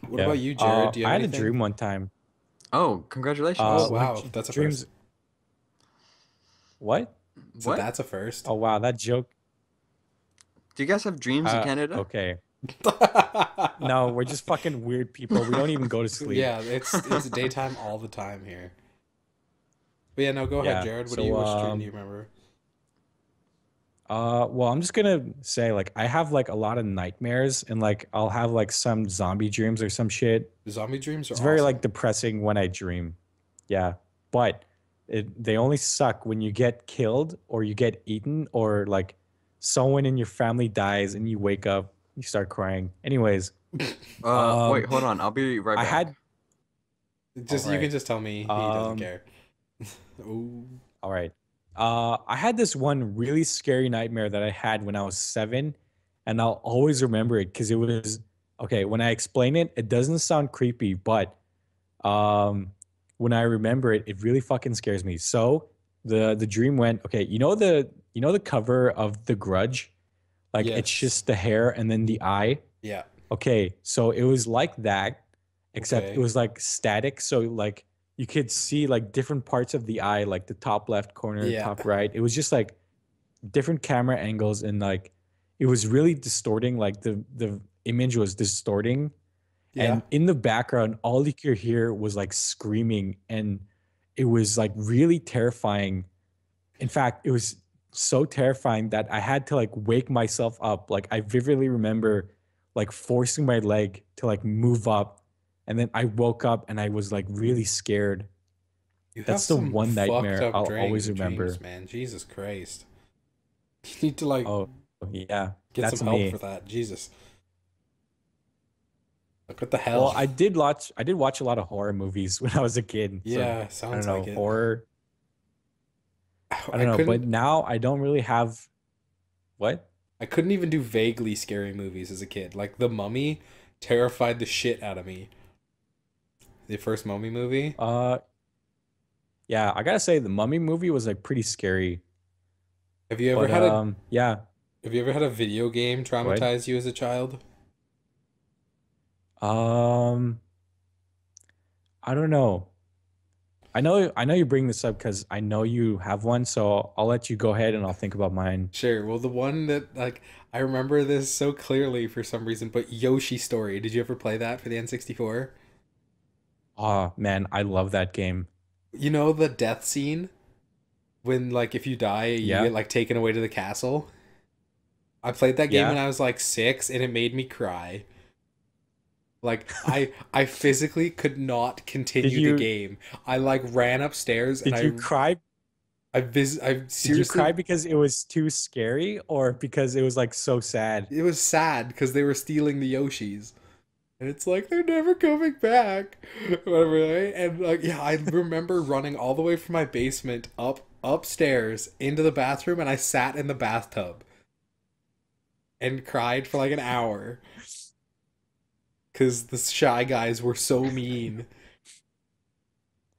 What about you, Jared? Do you have anything? I had a dream one time. Oh, congratulations. Oh, wow. That's a first. What? So that's a first. Oh, wow. That joke. Do you guys have dreams in Canada? Okay. No, we're just fucking weird people. We don't even go to sleep. Yeah, it's daytime all the time here. But yeah, no, go ahead, Yeah. Jared. So Which dream do you remember? well, I'm just gonna say like I have like a lot of nightmares and like I'll have like some zombie dreams or some shit. Zombie dreams It's are very like awesome. depressing when I dream. Yeah. But they only suck when you get killed or you get eaten or like someone in your family dies and you wake up, you start crying. Anyways, Wait, um hold on. I'll be right I back. had all Just you right. can just tell me he doesn't Um care. Ooh. all right. I had this one really scary nightmare that I had when I was 7 and I'll always remember it because it was okay, when I explain it, it doesn't sound creepy, but um when I remember it, it really fucking scares me. So the dream went, okay, you know the cover of The Grudge? Like it's Yes. just the hair and then the eye. Yeah. Okay, so it was like that, except it Okay. was like static. So like you could see like different parts of the eye, like the top left corner, Yeah. top right. It was just like different camera angles and like it was really distorting. Like the image was distorting Yeah. and in the background all you could hear was like screaming and it was like really terrifying. In fact, it was so terrifying that I had to like wake myself up. Like I vividly remember like forcing my leg to like move up and then I woke up and I was like really scared. You have That's the some one fucked nightmare up I'll always dreams, remember. man. Jesus Christ. You need to like Oh, yeah, get some that's help for me. that. Jesus. Like what the Well, hell? I did watch a lot of horror movies when I was a kid. So Yeah, I don't sounds like know, it. horror. I I don't know, but couldn't now I don't really have what? I couldn't even do vaguely scary movies as a kid. Like The Mummy terrified the shit out of me. The first Mummy movie. Uh, yeah, I gotta say the Mummy movie was like pretty scary. Have you ever But had a yeah, Have you ever had a video game what? traumatize you as a child? Um, I don't know. I know you bring this up because I know you have one, so I'll let you go ahead and I'll think about mine. Sure. Well, the one that like I remember this so clearly for some reason, but Yoshi Story. Did you ever play that for the N64? Oh man, I love that game. You know the death scene when like if you die, you get Yeah, like taken away to the castle. I played that game when yeah. I was like 6 and it made me cry. Like I physically could not Did continue the you game. I like ran upstairs and did you cry? I Did you cry seriously because it was too scary or because it was like so sad? it was sad because they were stealing the Yoshis. And it's like they're never coming back. Whatever, right? And like yeah, I remember running all the way from my basement upstairs into the bathroom and I sat in the bathtub and cried for like an hour cuz the Shy Guys were so mean.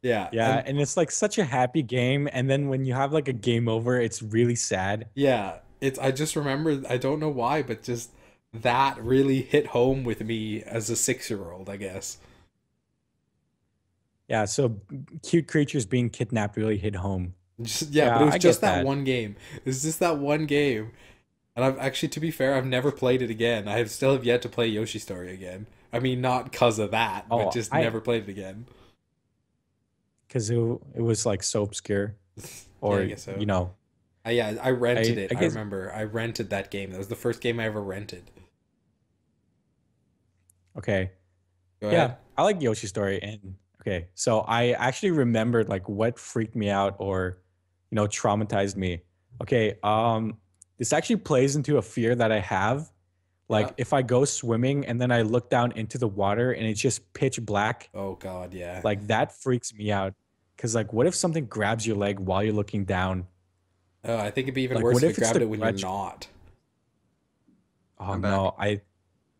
Yeah, Yeah, and and it's like such a happy game, and then when you have like a game over, it's really sad. yeah, it's I just remember I don't know why, but just that really hit home with me as a 6-year-old, I guess. Yeah, so cute creatures being kidnapped really hit home. Just yeah, but Yeah, it was I just get that that. one game. It was just that one game. And I've actually, to be fair, I've never played it again. I have still have yet to play Yoshi Story again. I mean, not because of that, but Oh, just I never played it again. because it was like so obscure, Yeah, I or guess so. you know, Yeah, I rented it. I I guess remember I rented that game. That was the first game I ever rented. okay. Go Yeah, ahead. I like Yoshi Story, and okay, so I actually remembered like what freaked me out or traumatized me. Okay, this actually plays into a fear that I have. Yeah. Like if I go swimming and then I look down into the water and it's just pitch black, Oh God, yeah. like that freaks me out. Cause like what if something grabs your leg while you're looking down? Oh, I think it'd be even Like worse what if it if it's grabbed the it when you're grudge? not. Oh I'm back. no, I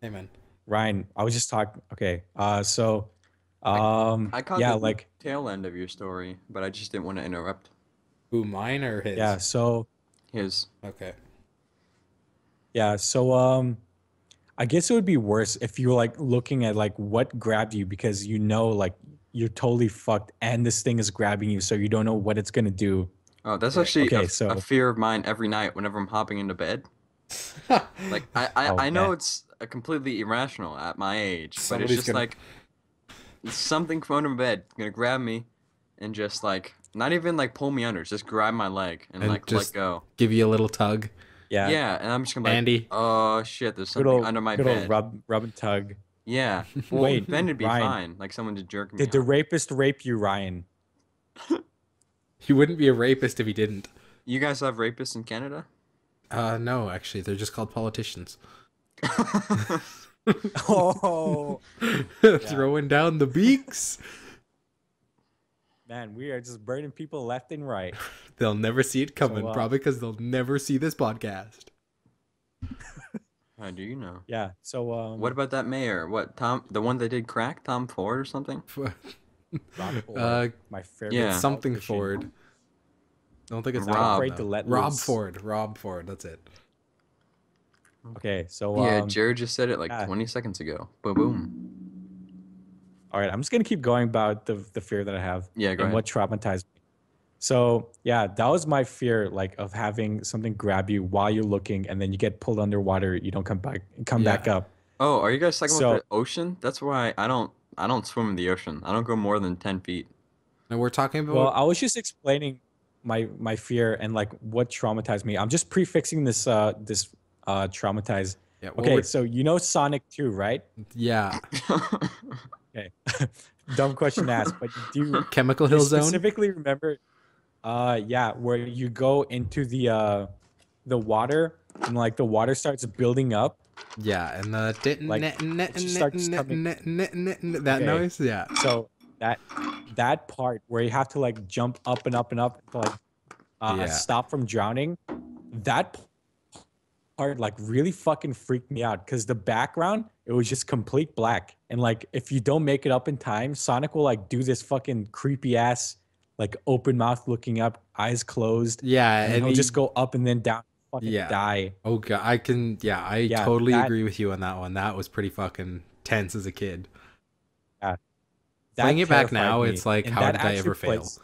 Hey man. Ryan, I was just talking. Okay, so I I caught yeah, the like tail end of your story, but I just didn't want to interrupt Who, mine or yeah, his? so his. Okay. yeah, so I guess it would be worse if you were like looking at like what grabbed you because like you're totally fucked and this thing is grabbing you, so you don't know what it's gonna do. Oh, that's Right. actually Okay, a so fear of mine every night whenever I'm hopping into bed. Like oh I know man, it's completely irrational at my age, but it's Somebody's just gonna like something from under my bed gonna grab me and just like Not even like pull me under, just grab my leg and and like let just go. give you a little tug. Yeah, Yeah, and I'm just gonna be like, Andy, oh shit, there's something under my good old bed. rub and tug. Yeah. Well, Wait, then it'd be Ryan, fine, like someone just jerking me did the off. rapist rape you, Ryan? he wouldn't be a rapist if he didn't. You guys have rapists in Canada? No, actually, they're just called politicians. Oh, yeah. Throwing down the beaks. Man, we are just burning people left and right. They'll never see it coming, So, probably because they'll never see this podcast. How do you know? yeah. So, What about that mayor? What, Tom, the one that did crack, Tom Ford or something? Rob Ford, uh, my favorite Yeah. something politician. Ford. I don't think it's Not Rob. afraid to let Rob loose. Ford. Rob Ford. That's it. Okay, so Yeah, Jared just said it like yeah. 20 seconds ago. Boom, boom. All right, I'm just gonna keep going about the fear that I have Yeah, go and ahead. what traumatized me. So yeah, that was my fear, like of having something grab you while you're looking, and then you get pulled underwater. You don't come back Yeah. up. Oh, are you guys talking about So the ocean? That's why I don't swim in the ocean. I don't go more than 10 feet. And we're talking well, about. I was just explaining my fear and like what traumatized me. I'm just prefixing this traumatized. Yeah. Well, Okay, so you know Sonic 2, right? yeah. Okay. Dumb question asked, but Chemical do you Hill Zone. specifically remember yeah, where you go into the water and like the water starts building up, Yeah, and the like it just starts coming. that Okay. noise. Yeah. So that part where you have to like jump up and up and up to like Yeah. stop from drowning, that part like really fucking freaked me out because the background it was just complete black, and like if you don't make it up in time, Sonic will like do this fucking creepy ass like open mouth looking up, eyes closed, Yeah, and then and he'll just go up and then down, fucking yeah. die. Oh god, I can. Yeah, I Yeah, totally that agree with you on that one. That was pretty fucking tense as a kid. yeah, Playing that it back terrified now, me, it's like, and how that did I actually ever fail? plays.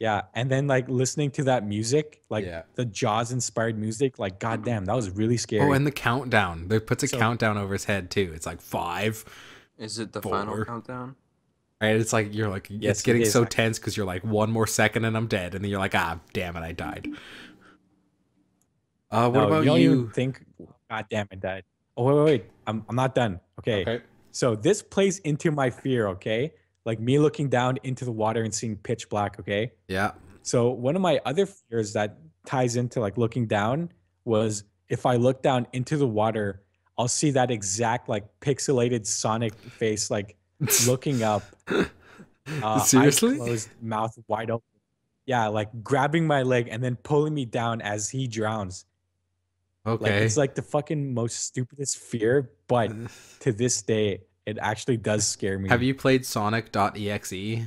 Yeah, and then like listening to that music, like Yeah. the Jaws inspired music, like goddamn, that was really Oh, scary. and the countdown. They puts a So countdown over his head too. It's like 5, Is it the final 4. countdown? Right? It's like you're like it's yes, it getting is. so tense because you're like one more second and I'm dead, and then you're like, ah, damn it, I died. What No, you about don't even you? think, God damn it, died. Oh, wait. I'm not done. Okay. Okay. So this plays into my fear, okay? Like me looking down into the water and seeing pitch black, okay? Yeah. So one of my other fears that ties into like looking down was if I look down into the water, I'll see that exact like pixelated Sonic face, like looking up, eyes Seriously? closed, mouth wide open. Yeah, like grabbing my leg and then pulling me down as he drowns. Like it's Okay. like the fucking most stupidest fear, but to this day, it actually does scare Have me. you played Sonic.exe?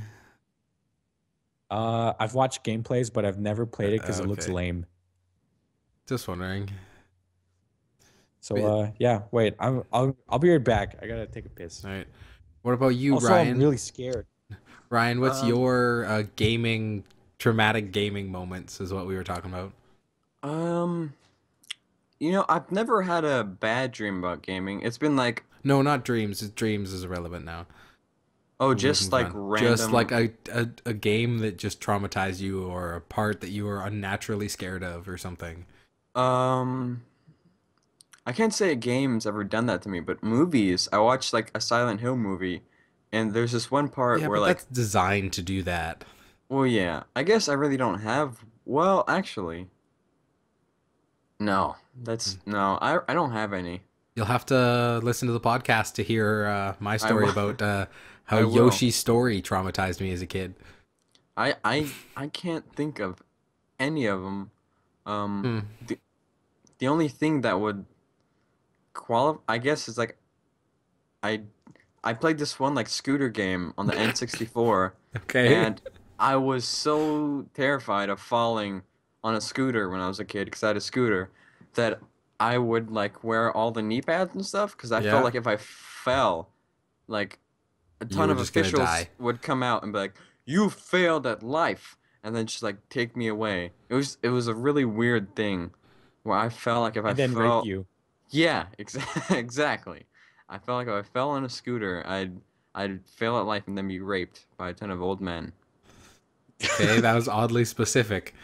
I've watched gameplays, but I've never played it because it looks Okay. lame. Just wondering. So Wait, yeah, wait, I'll be right back. I gotta take a piss. all right. What about you, Also, I'm Ryan? really scared. Ryan, what's Um, your gaming traumatic gaming moments? Is what we were talking about. um, you know, I've never had a bad dream about gaming. It's been like, No, not dreams. Dreams is irrelevant now. oh, We've just moved like on. Just like random. a game that just traumatized you, or a part that you were unnaturally scared of, or something. Um, I can't say a game's ever done that to me, but movies. I watched like a Silent Hill movie, and there's this one part Yeah, where but like, that's designed to do that. well, yeah, I guess I really don't have. Well, actually, no, Hmm. that's no, I don't have any. You'll have to listen to the podcast to hear my I story will. about how I will. Yoshi's story traumatized me as a kid. I can't think of any of them. Hmm. The only thing that would qualify, I guess, is like I I played this one like scooter game on the N64, Okay. and I was so terrified of falling on a scooter when I was a kid because I had a scooter that I would like wear all the knee pads and stuff because I felt Yeah. like if I fell, like a You ton were of just gonna officials die. would come out and be like, "You failed at life," and then just like take me away. It was a really weird thing where I felt like if I And then rape fell, you. yeah, exactly. I felt like if I fell on a scooter, I'd fail at life and then be raped by a ton of old men. Okay, that was oddly specific.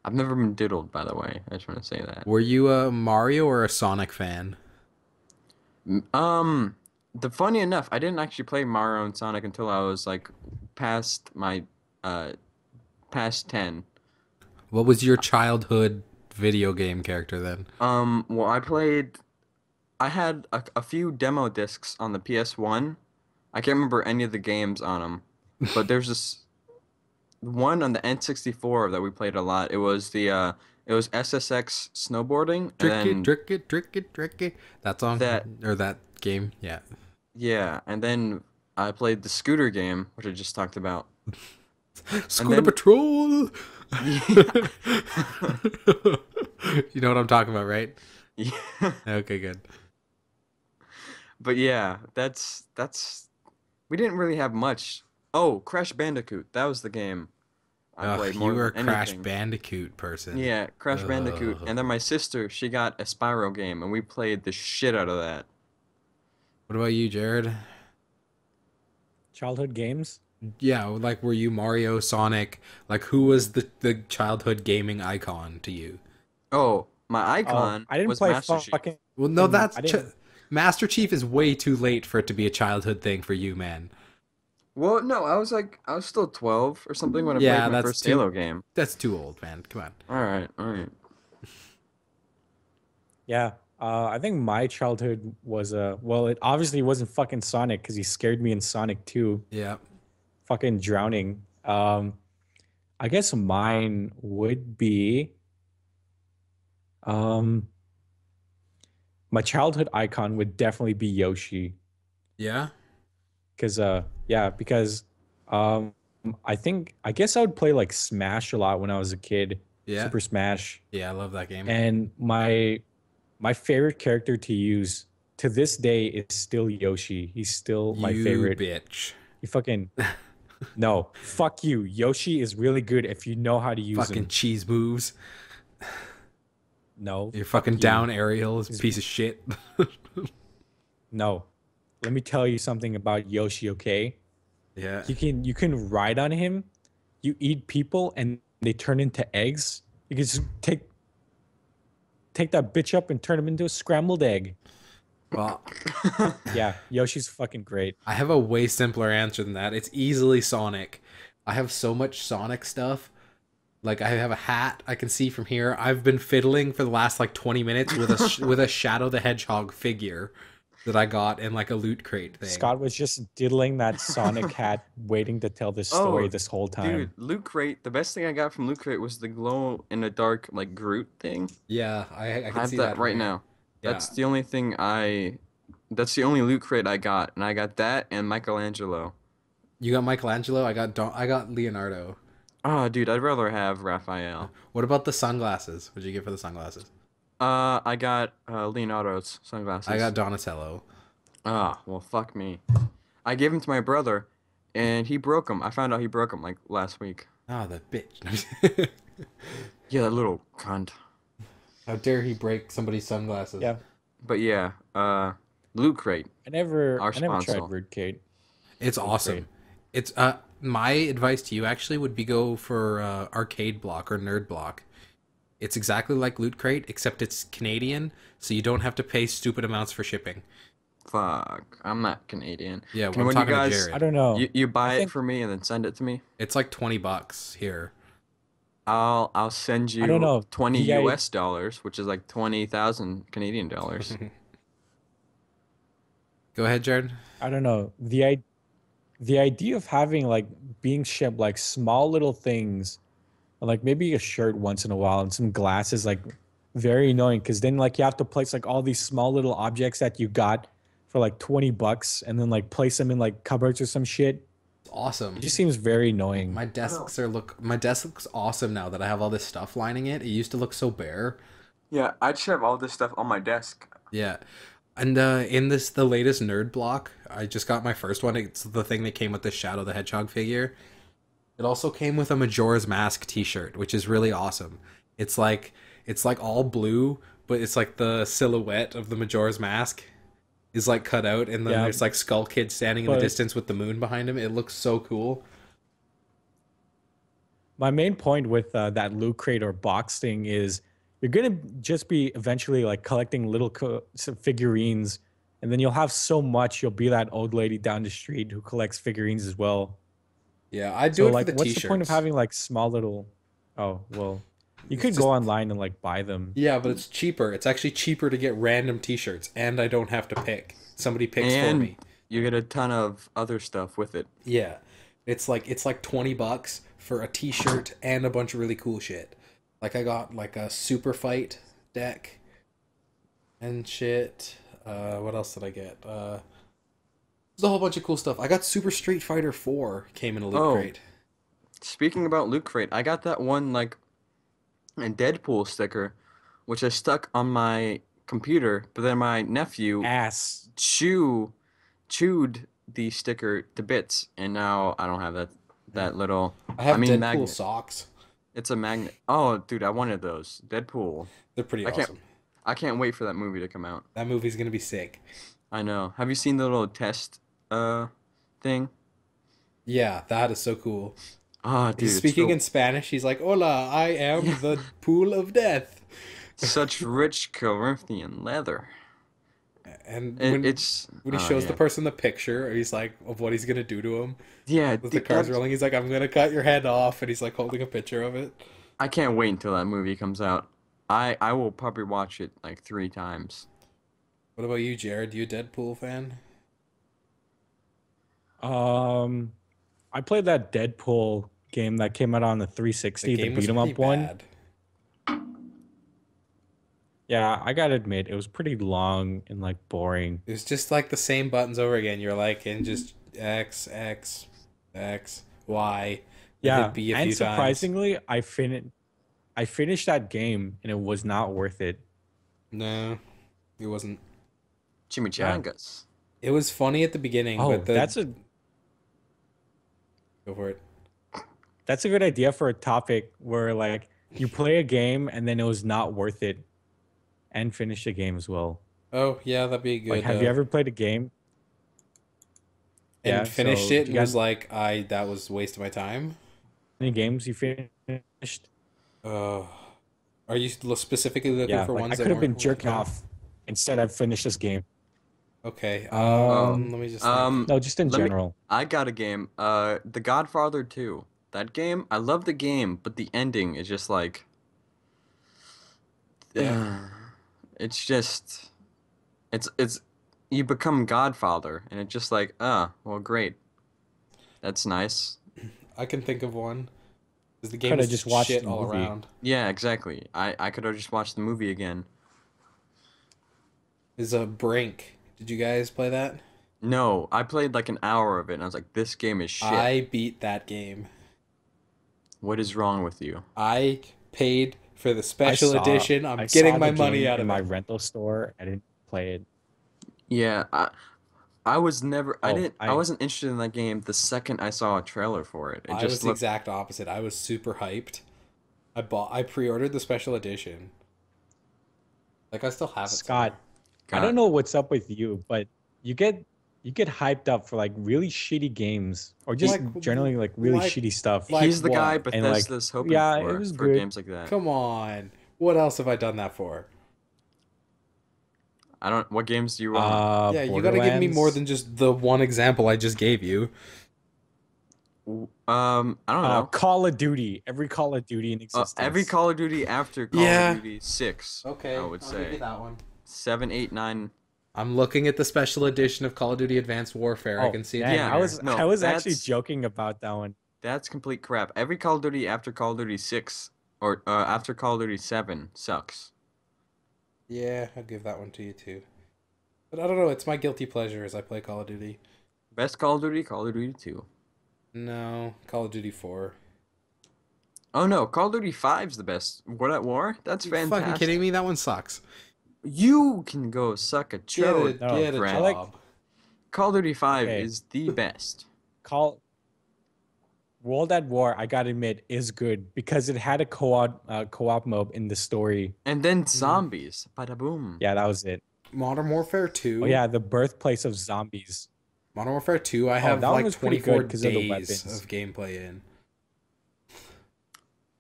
I've never been diddled, by the way. I just want to say that. Were you a Mario or a Sonic fan? Um, the funny enough, I didn't actually play Mario and Sonic until I was like past my uh past 10. What was your childhood video game character then? Well, I had a few demo discs on the PS1. I can't remember any of the games on them, but there's this one on the N64 that we played a lot. It was SSX snowboarding, and Tricky, then tricky, tricky, tricky. That song that or that game? Yeah. yeah, and then I played the scooter game, which I just talked about. And Scooter then Patrol. yeah, You know what I'm talking about, right? yeah. Okay, good. But yeah, that's we didn't really have much. Oh, Crash Bandicoot. That was the game I Ugh, played you more were a than Crash anything. Bandicoot person. Yeah, Crash Bandicoot. Ugh. And then my sister, she got a Spyro game, and we played the shit out of that. What about you, Jared? Childhood games. Yeah, like were you Mario, Sonic? Like who was the childhood gaming icon to you? Oh, my Oh, icon I didn't was play Master Chief. fucking. Well, no, that's I didn't. Master Chief is way too late for it to be a childhood thing for you, man. Well, no, I was still 12 or something when I played Yeah, my first Halo game. that's too old, man. Come on. All right. Yeah. I think my childhood was well, it obviously wasn't fucking Sonic because he scared me in Sonic 2, Yeah. fucking drowning. I guess mine would be um my childhood icon would definitely be Yoshi. Yeah. Because yeah, because um I guess I would play like Smash a lot when I was a kid, Yeah. Super Smash. Yeah, I love that game. And my favorite character to use to this day is still Yoshi. He's still my You favorite. bitch. You fucking no, fuck you. Yoshi is really good if you know how to use Fucking him. cheese moves. No, You're fuck fucking you. down aerial, He's- piece of shit. No. Let me tell you something about Yoshi, okay? Yeah. You can ride on him. You eat people and they turn into eggs. You can just take that bitch up and turn him into a scrambled egg. Well, Yeah, Yoshi's fucking great. I have a way simpler answer than that. It's easily Sonic. I have so much Sonic stuff. Like I have a hat I can see from here. I've been fiddling for the last like 20 minutes with with a Shadow the Hedgehog figure that I got in like a loot crate thing. Scott was just diddling that Sonic hat, waiting to tell this story Oh, this whole dude, time. Loot Crate. The best thing I got from Loot Crate was the glow in the dark like Groot thing. Yeah, I I can have see that that right from here. now. Yeah. That's the only thing I. That's the only Loot Crate I got, and I got that and Michelangelo. You got Michelangelo, I got Leonardo. Oh, dude, I'd rather have Raphael. What about the sunglasses? What'd you get for the sunglasses? I got Leonardo's sunglasses. I got Donatello. Ah, well, fuck me. I gave them to my brother, and he broke them. I found out he broke them like last week. Oh, the bitch. Yeah, that little cunt. How dare he break somebody's sunglasses? Yeah, But yeah, Loot Crate. Our I never tried sponsor. Birdcade. It's awesome. It's my advice to you actually would be go for Arcade Block or Nerd Block. It's exactly like Loot Crate except it's Canadian, so you don't have to pay stupid amounts for shipping. Fuck, I'm not Canadian. Yeah, Can I'm when you talking to guys, Jared. I don't know. you buy it think- for me and then send it to me. It's like $20 here. I'll send you I don't know. 20 The I- US dollars, which is like 20,000 Canadian dollars. Go ahead, Jared. I don't know. The idea of having like being shipped like small little things, like maybe a shirt once in a while and some glasses, like very annoying because then like you have to place like all these small little objects that you got for like $20 and then like place them in like cupboards or some shit. It's awesome. It just seems very annoying. My desk looks awesome now that I have all this stuff lining it. It used to look so bare. Yeah, I just have all this stuff on my desk. Yeah. And in the latest Nerd Block, I just got my first one. It's the thing that came with the Shadow the Hedgehog figure. It also came with a Majora's Mask t-shirt, which is really awesome. It's like all blue, but it's like the silhouette of the Majora's Mask is like cut out, and then Yeah. there's like Skull Kid standing in the But- distance with the moon behind him. It looks so cool. my main point with that loot crate or box thing is you're gonna just be eventually like collecting little some figurines, and then you'll have so much you'll be that old lady down the street who collects figurines as well. Yeah, I'd do So it for like, the what's the point of t-shirts. having like small little? Oh well, you It's could go just online and like buy them. yeah, but it's cheaper. It's actually cheaper to get random t-shirts, and I don't have to pick. Somebody picks for And me. you get a ton of other stuff with it. Yeah. It's like $20 for a t-shirt and a bunch of really cool shit. Like I got like a super fight deck and shit. What else did I get? There's a whole bunch of cool stuff. I got Super Street Fighter 4 came in a loot Oh, crate. speaking about Loot Crate, I got that one like a Deadpool sticker, which I stuck on my computer, but then my nephew Ass. chewed the sticker to bits, and now I don't have that little. I I have mean, Deadpool magnet. socks. It's a magnet. Oh, dude, I wanted those. Deadpool. They're pretty I can't. awesome. I can't wait for that movie to come out. That movie's gonna be sick. I know. Have you seen the little test thing? Yeah, that is so cool. Ah, dude, He's it's speaking so in Spanish. He's like, "Hola, I am yeah, the pool of death." such rich Corinthian leather. And It, when it's when he oh shows the yeah, person the picture, he's like, of what he's gonna do to him. yeah. As the car's rolling, he's like, "I'm gonna cut your head off," and he's like holding a picture of it. I can't wait until that movie comes out. I will probably watch it like 3 times. What about you, Jared? You a Deadpool fan? Um, I played that Deadpool game that came out on the The 360, the game was beat 'em pretty up one. bad. Yeah, I gotta admit, it was pretty long and like boring. It was just like the same buttons over again. You're like, and just X, X, X, Y, and hit Yeah, B a and few times. surprisingly, I finished that game and it was not worth it. No, it wasn't. Yeah. Chimichangas. It was funny at the beginning, Oh, but the go for it. that's a good idea for a topic where like you play a game and then it was not worth it and finish the game as well. Oh yeah, that'd be a Like, good. have you ever played a game? And Yeah, finished so it do and you was got like, that was a waste of my time. any games you finished? Uh, are you specifically looking Yeah, for like I ones that could have been weren't worth jerking time? off. Instead, I've finished this game. Okay. Oh, Let me just think. No, just in let me. general. I got a game. The Godfather 2. That game, I love the game, but the ending is just like, Yeah, it's just, it's, you become Godfather, and it's just like, well, great, that's nice. I can think of one. Because the game Could was have just just watched shit the all movie. around. Yeah, exactly. I could have just watched the movie again. Is a Brink. Did you guys play that? No, I played like an hour of it, and I was like, this game is shit. I beat that game. What is wrong with you? I paid for the special edition. I'm I getting saw my the money game out in of my it. rental store. I didn't play it. Yeah, I was never, I Oh, didn't, I wasn't interested in that game the second I saw a trailer for it. It I was just the looked, exact opposite. I was super hyped. I pre-ordered the special edition. Like I still have it Scott, somewhere. I God, don't know what's up with you, but you get you get hyped up for like really shitty games or just Like generally like really like shitty stuff. like he's the guy what? And like, Bethesda's hoping yeah, it was for good. games like that. Come on. What else have I done that for? I don't, what games do you want? Yeah, you gotta give me more Borderlands. than just the one example I just gave you. I don't know. Call of Duty. Every Call of Duty in existence. Every Call of Duty after Call Yeah. of Duty 6, Okay, I would I'll give you say. that one. 7, 8, 9. I'm looking at the special edition of Call of Duty Advanced Warfare. I Oh, can see it. dang, Yeah, I was no, I was actually that's joking about that one. that's complete crap. Every Call of Duty after Call of Duty 6 or after Call of Duty 7 sucks. Yeah, I'll give that one to you too. But I don't know, it's my guilty pleasure as I play Call of Duty. Best Call of Duty 2. No, Call of Duty 4. Oh no, Call of Duty 5's the best. What at War? That's You fucking fantastic. kidding me? That one sucks. You can go suck a chode, No, Get a friend. like- job. Call of Duty 5 Okay. is the best. Call World at War, I gotta admit, is good because it had a co-op mode in the story. And then zombies. Bada boom. Yeah, that was it. Modern Warfare 2. Oh yeah, the birthplace of zombies. Modern Warfare 2, I have that one like was pretty 24 good 'cause of the days weapons. of gameplay in.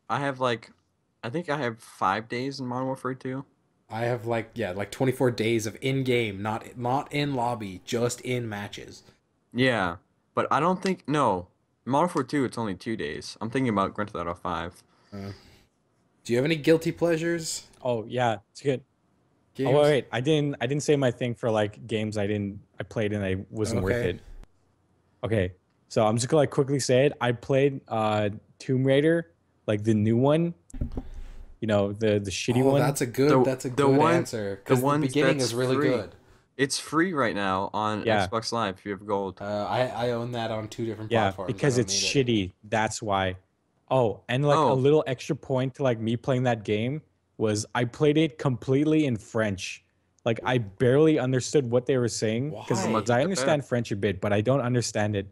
I have like, I think I have 5 days in Modern Warfare 2. I have like 24 days of in game, not in lobby, just in matches. Yeah, but I don't think no. Modern Warfare 2, it's only 2 days. I'm thinking about Grand Theft Auto 5. Uh, do you have any guilty pleasures Oh yeah, it's good. Oh games? wait, I didn't say my thing for like games I played and I wasn't worth Okay. it. Okay. So I'm just gonna like quickly say it. I played Tomb Raider, like the new one, the shitty Oh, one. that's a The good one answer the because the ones beginning that's is really free. good. It's free right now on Yeah. Xbox Live if you have gold. I own that on two different Yeah, platforms. I because don't it's need it. shitty. That's why. Oh, and like a Oh, little extra point to like me playing that game was I played it completely in French. Like I barely understood what they were saying because how much Why? is I it better? understand French a bit, but I don't understand it.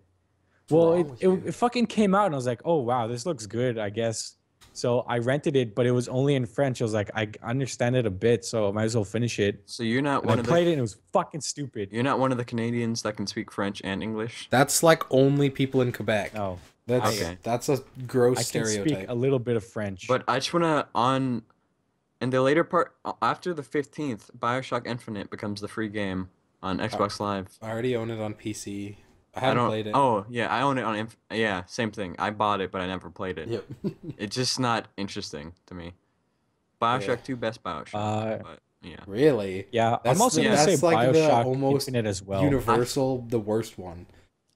What's Well, wrong it, with it you? it fucking came out and I was like, oh wow, this looks good, I guess. So I rented it, but it was only in French. I was like, I understand it a bit, so I might as well finish it. So you're not And I one of the played it and it was fucking stupid. you're not one of the Canadians that can speak French and English? That's like only people in Quebec. No, Okay. That's a gross I can speak stereotype. a little bit of French. But I just wanna on in the later part after the 15th, BioShock Infinite becomes the free game on I, Xbox Live. I already own it on PC. I I haven't don't. played it. Oh yeah, I own it on. Yeah, same thing. I bought it, but I never played it. Yep. It's just not interesting to me. Yeah. BioShock 2, best BioShock. Uh, But yeah, Really? Yeah, I'm also gonna yeah. say That's like the BioShock almost Infinite as well. universal the worst one.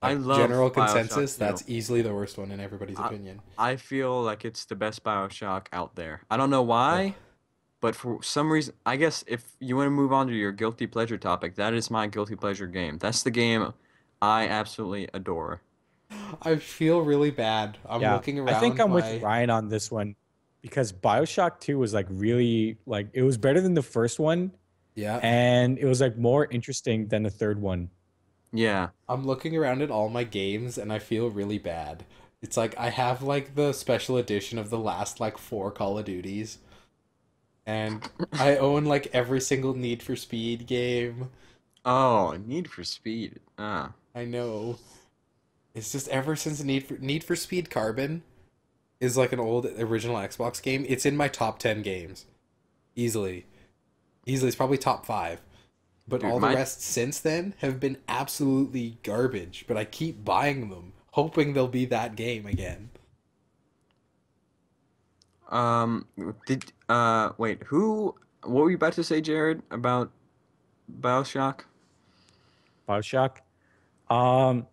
I Like love general BioShock consensus, 2. that's easily the worst one in everybody's I opinion. I feel like it's the best BioShock out there. I don't know Ugh. why, but for some reason, I guess if you want to move on to your guilty pleasure topic, that is my guilty pleasure game. That's the game I absolutely adore. I feel really bad. I'm Yeah, looking I think around I'm with my Ryan on this one because BioShock 2 was like really like it was better than the first one yeah. and it was like more interesting than the third one. Yeah. I'm looking around at all my games and I feel really bad. It's like I have like the special edition of the last like four Call of Duties. And I own like every single Need for Speed game. Oh, Need for Speed. Ah. I know. It's just ever since Need for Speed Carbon is like an old original Xbox game. It's in my top 10 games. Easily. Easily, it's probably top 5. But Dude, all the my rest since then have been absolutely garbage. But I keep buying them, hoping they'll be that game again. um did wait, who what were you about to say, Jared, about BioShock? BioShock. Um,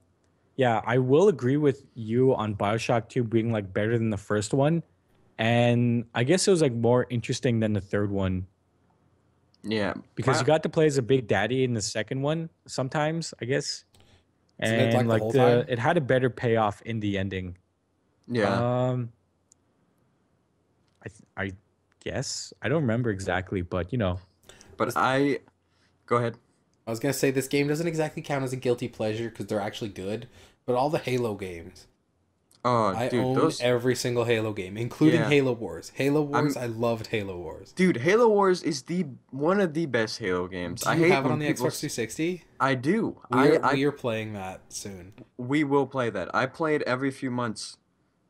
yeah, I will agree with you on BioShock 2 being like better than the first one. And I guess it was like more interesting than the third one Yeah. because you Bio got to play as a big daddy in the second one sometimes, I guess. Isn't it And like the like whole time? it had a better payoff in the ending. yeah. Um, I guess I don't remember exactly, but But This- I go ahead. I was gonna say this game doesn't exactly count as a guilty pleasure because they're actually good. But all the Halo games, Oh, I dude, own those every single Halo game, including yeah. Halo Wars. Halo I'm Wars, I loved Halo Wars. Dude, Halo Wars is the one of the best Halo games. Do I you hate have it when on the people Xbox 360? I do. We are playing that soon. We will play that. I play it every few months.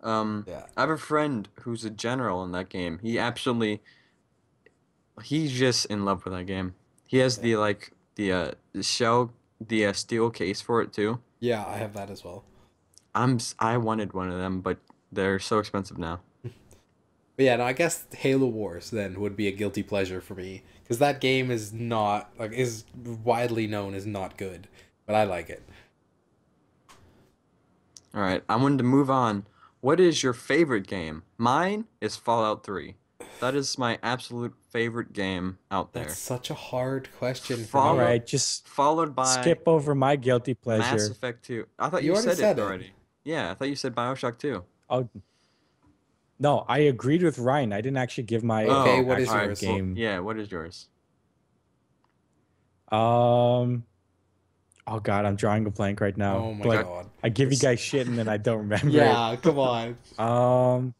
Yeah. I have a friend who's a general in that game. He's just in love with that game. He has Yeah. the shell, the steel case for it too. Yeah, I have that as well. I wanted one of them, but they're so expensive now. But yeah, no, I guess Halo Wars then would be a guilty pleasure for me because that game is not like is widely known as not good, but I like it. All right, I wanted to move on. What is your favorite game? Mine is Fallout 3. That is my absolute favorite game out there. That's such a hard question for all Follow- me. right, just Followed by skip over my guilty Mass pleasure. Effect 2. I thought You you already said said it it. already. Yeah, I thought you said BioShock 2. Oh no, I agreed with Ryan. I didn't actually give my Okay, Oh, what is all right, yours? well, game. yeah, what is yours? Um, oh God, I'm drawing a blank right now. Oh my but god. I give you guys shit and then I don't remember. Yeah, come on. It.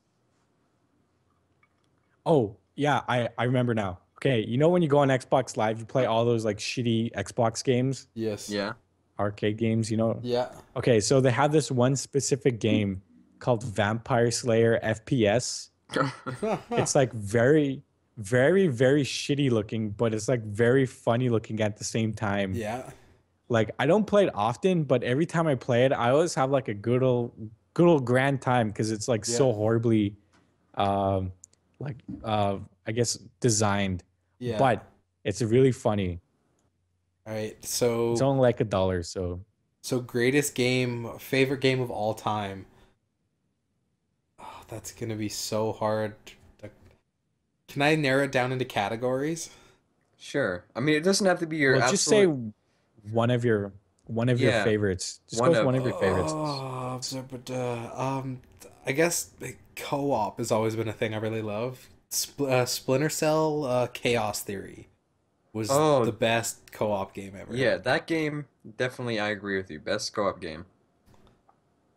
Oh yeah, I remember now. Okay, you know when you go on Xbox Live, you play all those like shitty Xbox games, Yes. Yeah. arcade games. Yeah. Okay, so they have this one specific game called Vampire Slayer FPS. It's like very, very, very shitty looking, but it's like very funny looking at the same time. Yeah. Like I don't play it often, but every time I play it, I always have like a good old grand time because it's like Yeah. so horribly, um, like I guess designed, Yeah. but it's really funny. All right. It's So only like $1, so greatest game, favorite game of all time. Oh, that's gonna be so hard. to- Can I narrow it down into categories? Sure. I mean, it doesn't have to be your well, just say absolute. one of your one of your Yeah, favorites. Just go one with of. one of your favorites. Oh, I guess like, co-op has always been a thing I really love. Splinter Cell, Chaos Theory was the Oh, best co-op game ever. yeah, that game definitely. I agree with you. Best co-op game.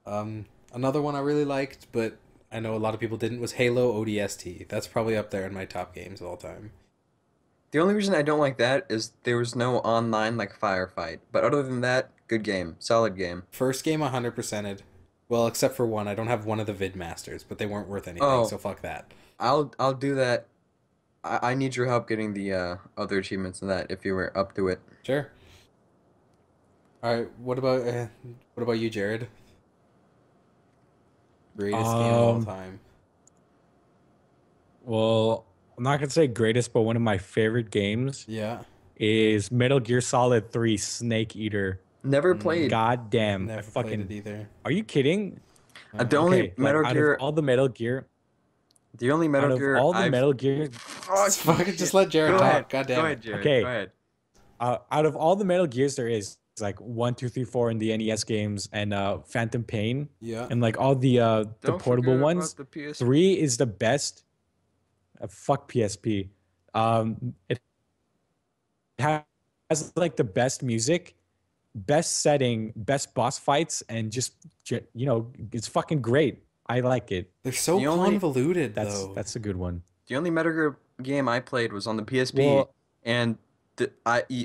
Another one I really liked, but I know a lot of people didn't, was Halo ODST. That's probably up there in my top games of all time. The only reason I don't like that is there was no online like firefight. But other than that, good game, solid game. First game 100%ed. Well, except for one. I don't have one of the Vid Masters, but they weren't worth anything, Oh, so fuck that. I'll do that. I need your help getting the other achievements in that if you were up to it. Sure. All right. What about you, Jared? Greatest game of all Um, time. well, I'm not gonna say greatest, but one of my favorite games Yeah. is Metal Gear Solid 3 Snake Eater. Never Mm, played. God damn. I never played it fucking either. Are you kidding? The only Okay, like Metal Gear, the only Metal out of Gear all the I've. Metal Gear, Fucking just let Jared Go ahead. talk. God Go damn it. ahead, Jared. Go okay, ahead. out of all the Metal Gears there is, it's like 1, 2, 3, 4 in the NES games and Phantom Pain Yeah. and like all the Don't portable forget about ones. the PS. 3 is the best. Fuck PSP. It has like the best music, best setting, best boss fights, and just it's fucking great. I like it. They're so The only convoluted That's though. that's a good one. the only Metal Gear game I played was on the PSP, Well, and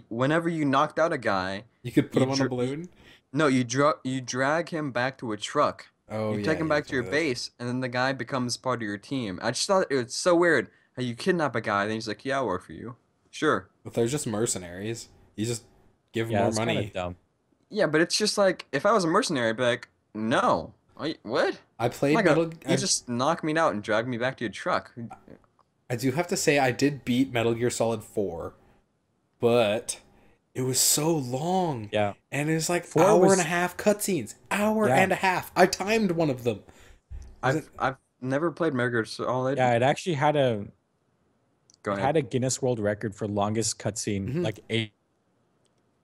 whenever you knocked out a guy, You could put you, them on a dr- balloon. no, you drag him back to a truck. Oh You yeah, take him he back was to one your of those. base, and then the guy becomes part of your team. I just thought it was so weird how you kidnap a guy, then he's like, "Yeah, I'll work for you." Sure. But they're just mercenaries. You just give them yeah, more that's kind money. of dumb. Yeah, but it's just like if I was a mercenary, I'd be like, "No, what? I I'm played not gonna. Metal. You just knock me out and drag me back to your truck." I do have to say I did beat Metal Gear Solid 4, but it was so long. Yeah, And it was like 4 hour and a was half cutscenes. Hour yeah and a half. I timed one of them. Was it I've never played Metal Gear Solid. yeah. It actually Go it ahead. had a Guinness World Record for longest cutscene, Mhm. like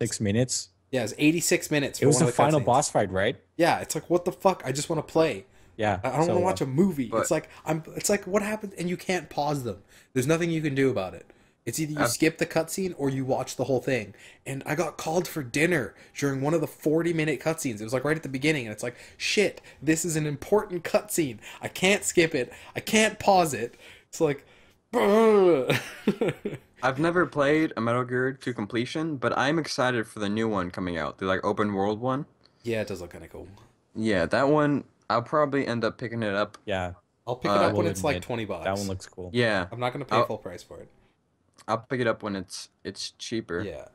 6 minutes. Yeah, it was 86 minutes It for was one the of the final cutscenes. boss fight, right? Yeah, it's like what the fuck? I just want to play. Yeah. I don't So want to watch a movie. But It's like what happened and you can't pause them. There's nothing you can do about it. It's either you I've, skip the cutscene or you watch the whole thing. And I got called for dinner during one of the 40-minute cutscenes. It was like right at the beginning and it's like, shit, this is an important cutscene. I can't skip it. I can't pause it. It's like I've never played a Metal Gear to completion, but I'm excited for the new one coming out, the like open world one. Yeah, it does look kind of cool. Yeah, that one I'll probably end up picking it up. yeah, I'll pick it I Uh, up when will it's like admit 20 bucks. that one looks cool. Yeah, I'm not going to pay I'll full price for it. I'll pick it up when it's cheaper. Yeah.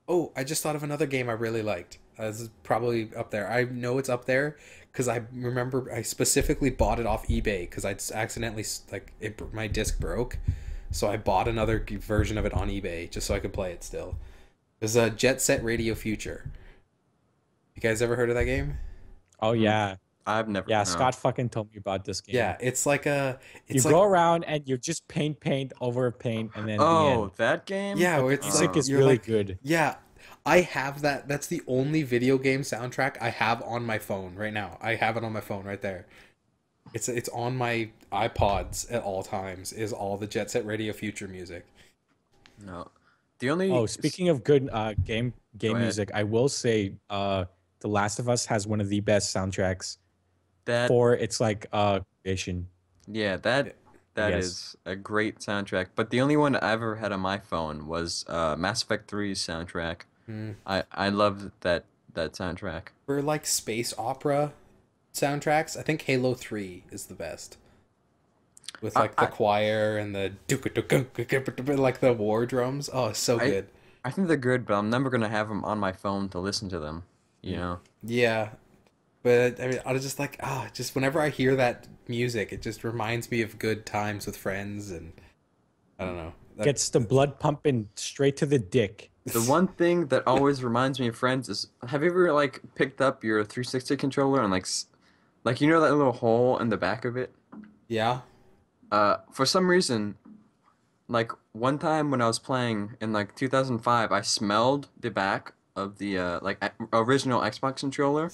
Oh, I just thought of another game I really liked. This is probably up there. I know it's up there because I remember I specifically bought it off eBay because I accidentally my disc broke, so I bought another version of it on eBay just so I could play it still. It was a Jet Set Radio Future. You guys ever heard of that game? Oh Mm, yeah, I've never. yeah. No. Scott fucking told me about this game. Yeah, it's like a You it's like go around and you just paint over paint, and then the Oh, end. that game? yeah, where The it's music like is you're really like good. yeah. I have that. That's the only video game soundtrack I have on my phone right now. I have it on my phone right there. It's on my iPods at all times. Is all the Jet Set Radio Future music. No. The only. Oh, speaking of good Go game ahead. music, I will say The Last of Us has one of the best soundtracks That for its like creation. yeah, Yeah. that Yes. is a great soundtrack. But the only one I ever had on my phone was Mass Effect 3's soundtrack. Hmm. I loved that soundtrack. For like space opera soundtracks, I think Halo 3 is the best. with I, like the I, choir and the like the war drums. Oh, it's so I, good. I think they're good, but I'm never gonna have them on my phone to listen to them. You Mm. know. Yeah, but I mean, I was just like, just whenever I hear that music, it just reminds me of good times with friends, and I don't know. Gets the blood pumping straight to the dick. The one thing that always reminds me of Friends is, have you ever like picked up your 360 controller and like you know that little hole in the back of it? Yeah. For some reason, like one time when I was playing in like 2005, I smelled the back of the original Xbox controller,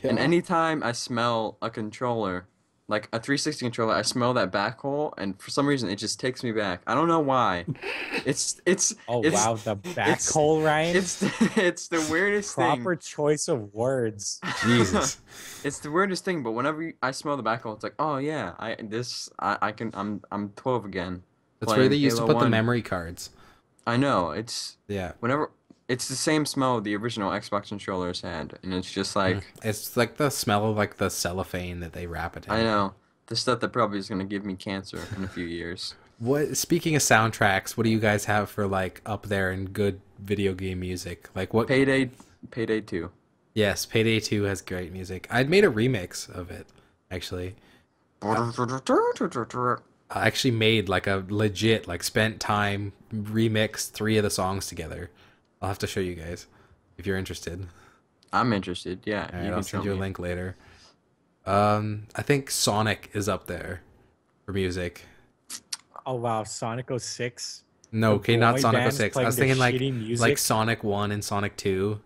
and Yeah. anytime I smell a controller, like a 360 controller, I smell that back hole, and for some reason it just takes me back. I don't know why. It's it's Oh it's wow, the back it's hole, Ryan. it's it's the weirdest thing. Proper choice of words. Jesus. It's the weirdest thing, but whenever I smell the back hole, it's like, oh yeah, I can I'm 12 again, That's where they playing used to Halo put the 1. memory cards. I know it's Yeah. whenever it's the same smell the original Xbox controllers had, and it's just Mm. like It's like the smell of like the cellophane that they wrap it I in. know the stuff that probably is gonna give me cancer in a few years. What speaking of soundtracks, what do you guys have for like up there in good video game music? Like what Payday 2. Yes, Payday 2 has great music. I'd made a remix of it, actually. I actually made like a legit, like spent time, remixed 3 of the songs together. I'll have to show you guys if you're interested. I'm interested. Yeah, All you right, I'll can show send you a me. link later. I think Sonic is up there for music. Oh wow, Sonic 06. No, The okay, not boy Sonic bands 06. I playing was their thinking like shitty music. Sonic 1 and Sonic 2,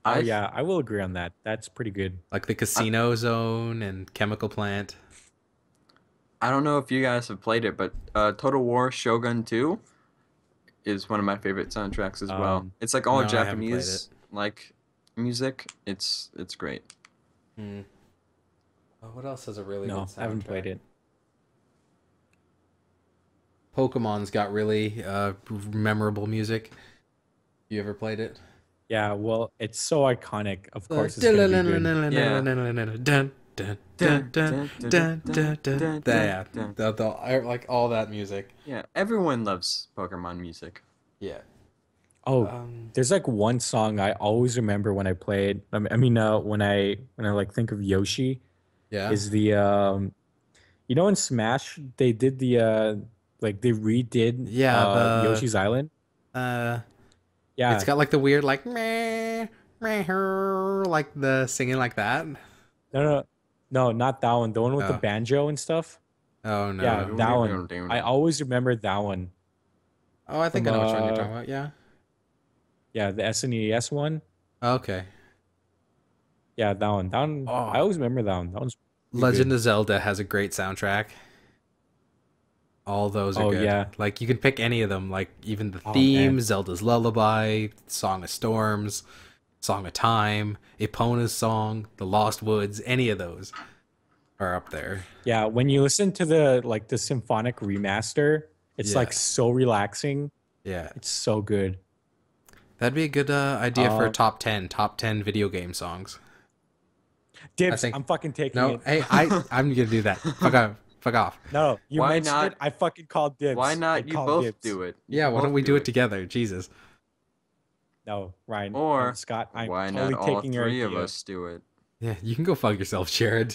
Oh I yeah, I will agree on that. That's pretty good. like the I, Casino Zone and Chemical Plant. I don't know if you guys have played it, but Total War Shogun 2 is one of my favorite soundtracks as well. Um, It's like all No, I haven't played it. Japanese like music. It's great. Hmm. Oh, what else has a really good no, soundtrack? I haven't played it. Pokemon's got really memorable music. You ever played it? Yeah, well, it's so iconic. Of The course, it's gonna be good. Yeah. dun, dun, dun, dun, dun, dun, dun. Yeah, like all that music. Yeah, everyone loves Pokemon music. Yeah. Oh, Um, there's like one song I always remember when I play it. When I like think of Yoshi, yeah. is the in Smash they did the like they redid Yeah, Yoshi's Island. uh it's Yeah, got like the weird like meh, meh, like the singing like that. no, not that one. The one with the Oh. banjo and stuff. Oh Yeah, no. that one. I always remember that one Oh, I think from I know which one you're talking about. Yeah. yeah, the SNES one. Okay. Yeah, that one. That one. I Oh, always remember that one. That one's pretty Legend good. of Zelda has a great soundtrack. All those are Oh good. yeah. Like you can pick any of them, like even the Oh theme, man. Zelda's Lullaby, Song of Storms, Song of Time, Epona's Song, The Lost Woods, any of those are up there. Yeah, when you listen to the symphonic remaster, it's Yeah. like so relaxing. Yeah. It's so good. That'd be a good idea for a Um, top 10 video game songs. Dibs, think- I'm fucking taking No, it. hey, I'm gonna do that. Fuck off. Fuck off. No, you Why mentioned not? it. I fucking called dibs. Why I not you called both dibs. do it? Yeah, why don't we do it together? Jesus. No, Ryan Or and Scott, I'm why totally not all taking your three of idea. us do it? Yeah, you can go fuck yourself, Jared.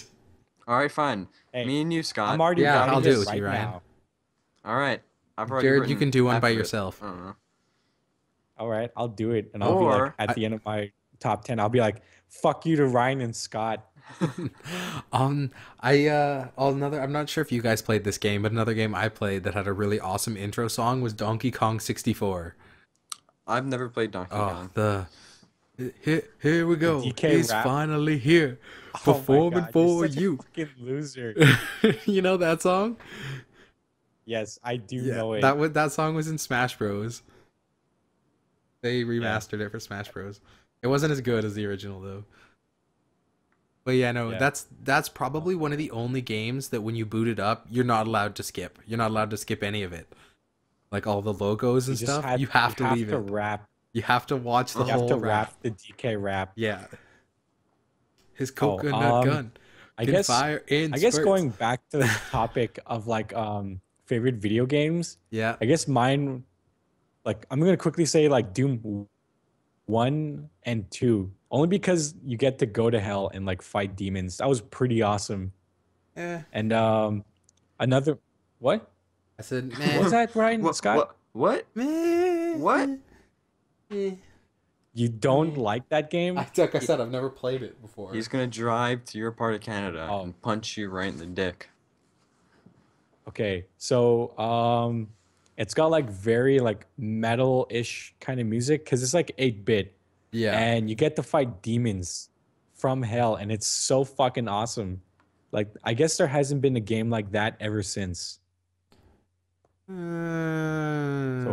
All right, fine. Hey, Me and you, Scott. I'm already Yeah, writing I'll do this it with right you, Ryan. now. All right. I've already Jared, you written can do one half by of it. yourself. I don't know. All right, I'll do it, and I'll be like Or at the end of my top 10, I'll be like, "Fuck you to Ryan and Scott." I'm not sure if you guys played this game, but another game I played that had a really awesome intro song was Donkey Kong 64. I've never played Donkey Kong. Here we go. DK He's rap. finally here, Oh my performing God, you're for such a you. fucking loser. You know that song? Yes, I do know it. That song was in Smash Bros. They remastered it for Smash Bros. It wasn't as good as the original though. But yeah, no, Yeah. that's probably one of the only games that when you boot it up, you're not allowed to skip. You're not allowed to skip any of it. Like all the logos and You just stuff, you have to leave to it. rap. You have to watch the You have whole to rap. rap the DK rap. Yeah. His Oh, coconut gun. I Can guess fire in I guess spurts. going back to the topic of like favorite video games, Yeah. I guess mine, like I'm gonna quickly say like Doom 1 and 2, only because you get to go to hell and like fight demons. That was pretty awesome. Eh. And another what? I said, What meh. was that, Ryan? Scott? What? Meh. What? Eh. You don't like that game? Like I said, I've never played it before. He's gonna drive to your part of Canada Oh, and punch you right in the dick. okay. So it's got like very like metal-ish kind of music because it's like 8-bit. Yeah. And you get to fight demons from hell, and it's so fucking awesome. Like, I guess there hasn't been a game like that ever since. So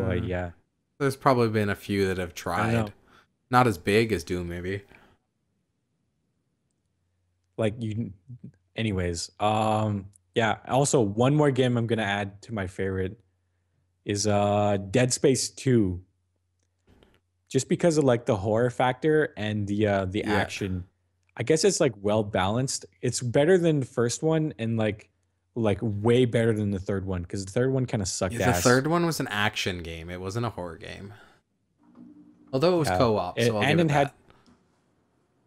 Uh, yeah, There's probably been a few that have I don't tried. know. Not as big as Doom, maybe. Like you, anyways. Yeah. Also, one more game I'm gonna add to my favorite is Dead Space 2. Just because of like the horror factor and the Yeah. action. I guess it's like well balanced. It's better than the first one and like way better than the third one because the third one kind of sucked Yeah, the ass. third one was an action game. It wasn't a horror game. Although it was Yeah. co-op, so I'll And give it it had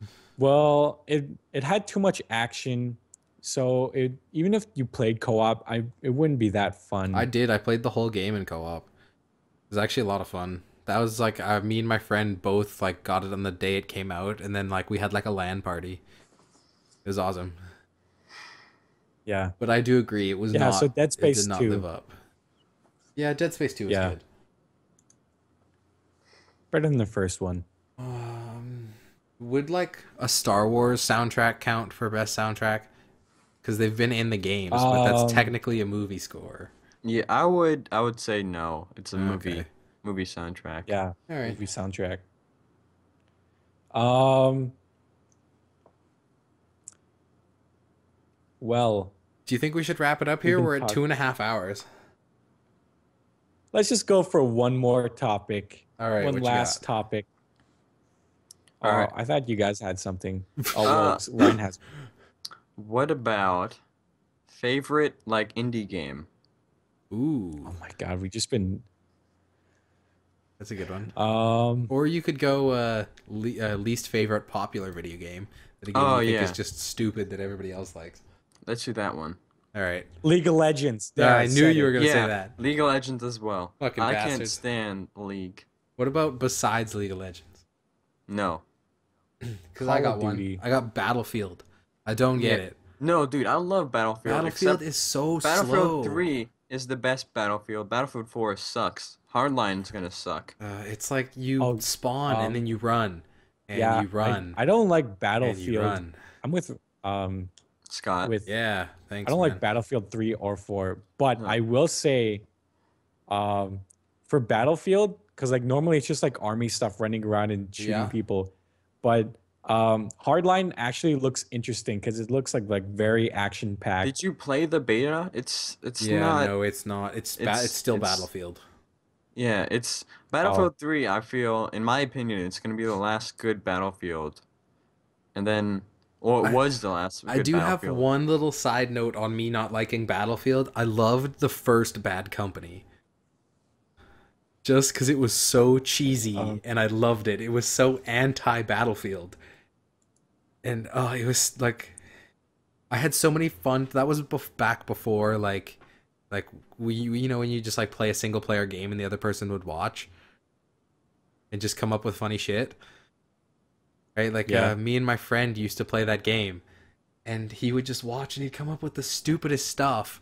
that. well, it had too much action, so it even if you played co-op, it wouldn't be that fun. I did. I played the whole game in co-op. It was actually a lot of fun. That was like me and my friend both like got it on the day it came out, and then like we had like a LAN party. It was awesome. Yeah. But I do agree, it was Yeah, not. so Dead Space it did not 2. live up. Yeah, Dead Space 2 was Yeah. good. Better than the first one. Would like a Star Wars soundtrack count for best soundtrack? Because they've been in the games, but that's technically a movie score. Yeah, I would say no. It's a Okay. movie soundtrack. Yeah. All right. Movie soundtrack. Um. Well, Do you think we should wrap it up here? been We're at talk- 2.5 hours. let's just go for one more topic. All right, One what you last got? topic. All right. I thought you guys had something. Oh, well, Ryan has. What about favorite like indie game? Ooh, Oh my God, we've just been. that's a good one. Um. Or you could go least favorite popular video game. That a game Oh, you think yeah. is just stupid that everybody else likes. Let's do that one. All right. League of Legends. There, I knew said you were it. gonna say Yeah, that. League of Legends as well. Fucking I can't bastards. stand League. What about besides League of Legends? No. Because Call I got of one. Duty. I got Battlefield. I don't get Yeah. it. No, dude, I love Battlefield. Battlefield except is so Battlefield slow. 3 is the best Battlefield. Battlefield 4 sucks. Hardline's gonna suck. It's like you Oh, spawn and then you run and Yeah, you run I don't like and you Battlefield. run. I'm Scott. with Yeah, thanks. I don't man. like Battlefield 3 or 4, but No. I will say for Battlefield, because like normally it's just like army stuff running around and shooting Yeah. people. But Hardline actually looks interesting because it looks like very action packed. Did you play the beta? It's Yeah, not. no, it's not. It's it's- still it's- Battlefield. Yeah, it's Battlefield 3. I feel, in my opinion, it's gonna be the last good Battlefield, and then, well, it was the last. I good do have Battlefield. one little side note on me not liking Battlefield. I loved the first Bad Company. Just because it was so cheesy and I loved it. It was so anti-Battlefield. And it was like I had so many fun. That was back before like we when you just like play a single player game and the other person would watch and just come up with funny shit. Right? Like Yeah. me and my friend used to play that game and he would just watch and he'd come up with the stupidest stuff.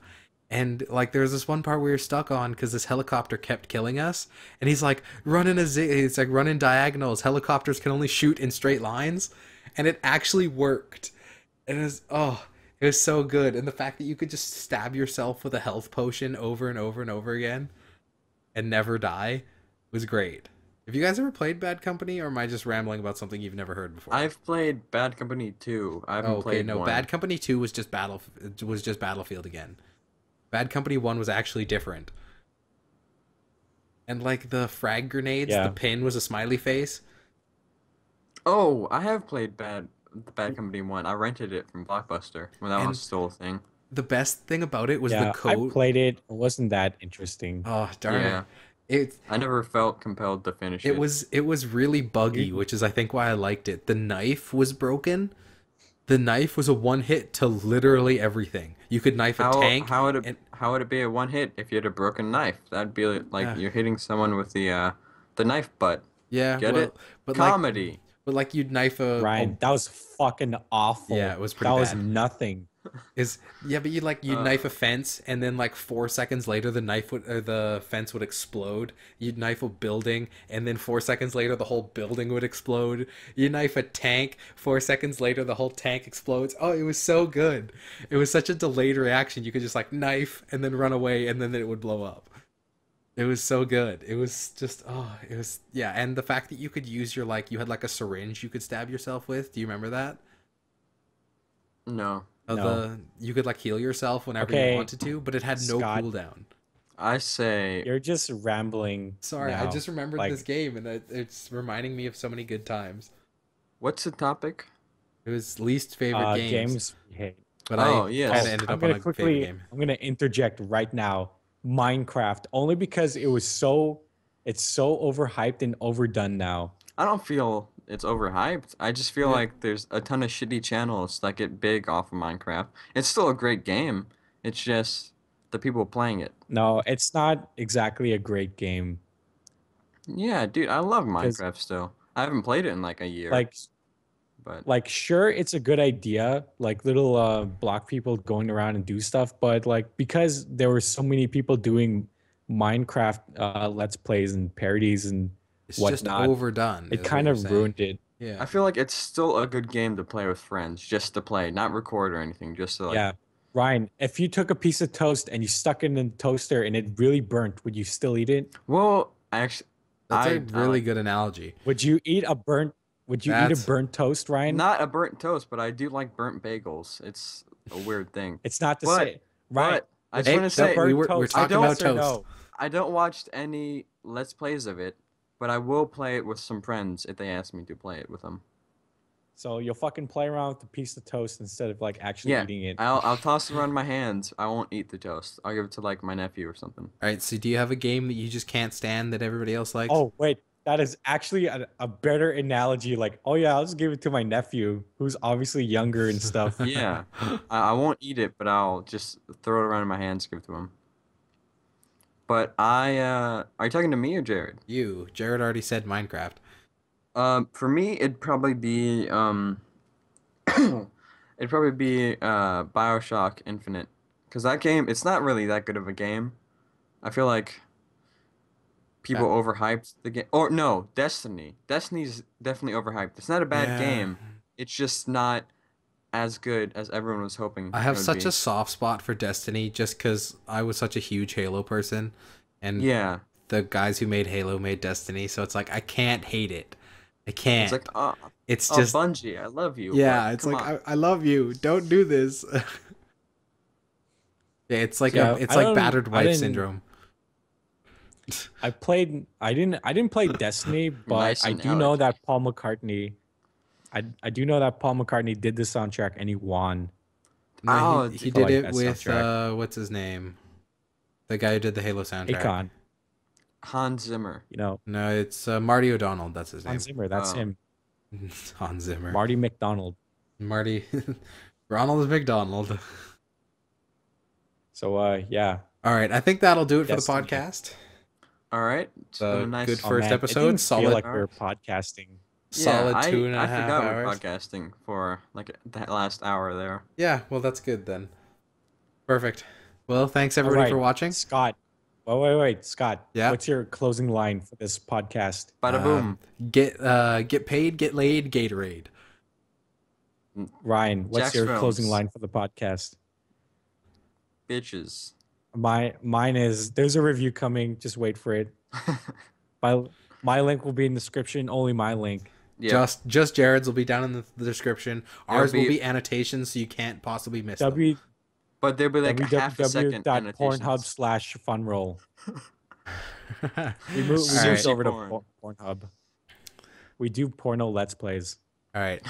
And like there was this one part we were stuck on because this helicopter kept killing us, and he's like it's like running diagonals. Helicopters can only shoot in straight lines, and it actually worked. And it was so good. And the fact that you could just stab yourself with a health potion over and over and over again, and never die, was great. Have you guys ever played Bad Company, or am I just rambling about something you've never heard before? I've played Bad Company 2. I haven't played no, 1. Bad Company 2 was just Battlefield again. Bad Company 1 was actually different. And like the frag grenades, Yeah. the pin was a smiley face. Oh, I have played the Bad Company 1. I rented it from Blockbuster when that And was still a thing. the best thing about it was the Yeah, I code. played it. It wasn't that interesting. Oh, darn Yeah. it. I never felt compelled to finish It it. was really buggy, You- which is I think why I liked it. The knife was broken. The knife was a one hit to literally everything. You could knife a tank and How would it be a one hit if you had a broken knife? That'd be like uh, you're hitting someone with the knife butt. yeah, Get well, it? but Comedy. like you'd knife a Ryan, that was fucking yeah, awful. it was That pretty was bad. nothing. Is yeah, but you'd Uh, knife a fence, and then like 4 seconds later, the fence would explode. You'd knife a building, and then 4 seconds later, the whole building would explode. You knife a tank, 4 seconds later, the whole tank explodes. Oh, it was so good. It was such a delayed reaction. You could just like knife and then run away, and then it would blow up. It was so good. It was just it was yeah, and the fact that you could use your you had like a syringe you could stab yourself with. Do you remember that? no. No. You could like heal yourself whenever you Okay, wanted to, but it had no Scott, cooldown. I say you're just rambling Sorry, I now. just remembered Like, this game, and it's reminding me of so many good times. what's the topic? It was least favorite games, games we hate. but Oh, I yes. kind of ended I'm up on gonna a favorite quickly. game. I'm gonna interject right now. Minecraft, only because it's so overhyped and overdone now. I don't feel it's overhyped. I just feel Yeah. like there's a ton of shitty channels that get big off of Minecraft. It's still a great game. It's just the people playing it. No, it's not exactly a great game Yeah, dude, I love because Minecraft still. I haven't played it in like a year, like but sure it's a good idea, like little block people going around and do stuff, but like because there were so many people doing Minecraft let's plays and parodies and It's just whatnot, overdone. it Is what kind you're of saying. ruined it. Yeah. I feel like it's still a good game to play with friends, just to play, not record or anything, just to like. Yeah. Ryan, if you took a piece of toast and you stuck it in the toaster and it really burnt, would you still eat it? Well, actually, That's a I really like good analogy. Would you eat a burnt That's toast, Ryan? not a burnt toast, but I do like burnt bagels. It's a weird thing. It's not to But say Ryan. but I just Hey, want to no, say we're toast, talking don't- about yes or toast. no? I don't watch any Let's Plays of it, but I will play it with some friends if they ask me to play it with them. So you'll fucking play around with the piece of toast instead of like actually Yeah, eating it. I'll toss it around my hands. I won't eat the toast. I'll give it to like my nephew or something. All right. So, do you have a game that you just can't stand that everybody else likes? Oh wait, that is actually a better analogy. Like, oh yeah, I'll just give it to my nephew, who's obviously younger and stuff. Yeah, I won't eat it, but I'll just throw it around in my hands, give it to him. But are you talking to me or Jared? Jared already said Minecraft. For me, it'd probably be BioShock Infinite, because that game, it's not really that good of a game. I feel like people overhyped the game. Or no, Destiny. Destiny's definitely overhyped. It's not a bad Yeah. game. It's just not as good as everyone was hoping. I it have would such be. a soft spot for Destiny just because I was such a huge Halo person, and Yeah, the guys who made Halo made Destiny, so it's like I can't hate it. I can't. it's like It's oh just Bungie, I love you. yeah. but It's come like on. I love you. Don't do this. Yeah, it's like Yeah, it's I like don't- battered I wife didn't- syndrome. I didn't play Destiny, but Nice I do know analogy. that Paul McCartney. I do know that Paul McCartney did the soundtrack and he won. No, Oh, he for, did like, it that with soundtrack. what's his name? The guy who did the Halo soundtrack. Akon, Hans Zimmer. you know, No, it's Marty O'Donnell. That's his name. Hans Zimmer, that's Oh. him. Hans Zimmer. Marty McDonald. Marty. Ronald McDonald. So yeah. All right, I think that'll do it for the Destiny. podcast. All right, it's been a nice. good Oh, First man, episode, It didn't solid- feel like we were podcasting. Solid I 2.5 forgot hours. we're podcasting for like that last hour there. Yeah, well, that's good then. Perfect. Well, thanks everybody Alright, for watching. Scott. Wait, Scott. Yeah? What's your closing line for this podcast? Bada boom. Get paid, get laid, Gatorade. Ryan, what's Jack's your Films. closing line for the podcast? Bitches. Mine is there's a review coming. Just wait for it. My link will be in the description. Only my link. Yeah. Just Jared's will be down in the description. Ours will be- be annotations, so you can't possibly miss them. But there'll be like a half a second annotations. www.pornhub/funroll. We All moved right. over to Porn. Pornhub. We do porno let's plays. All right.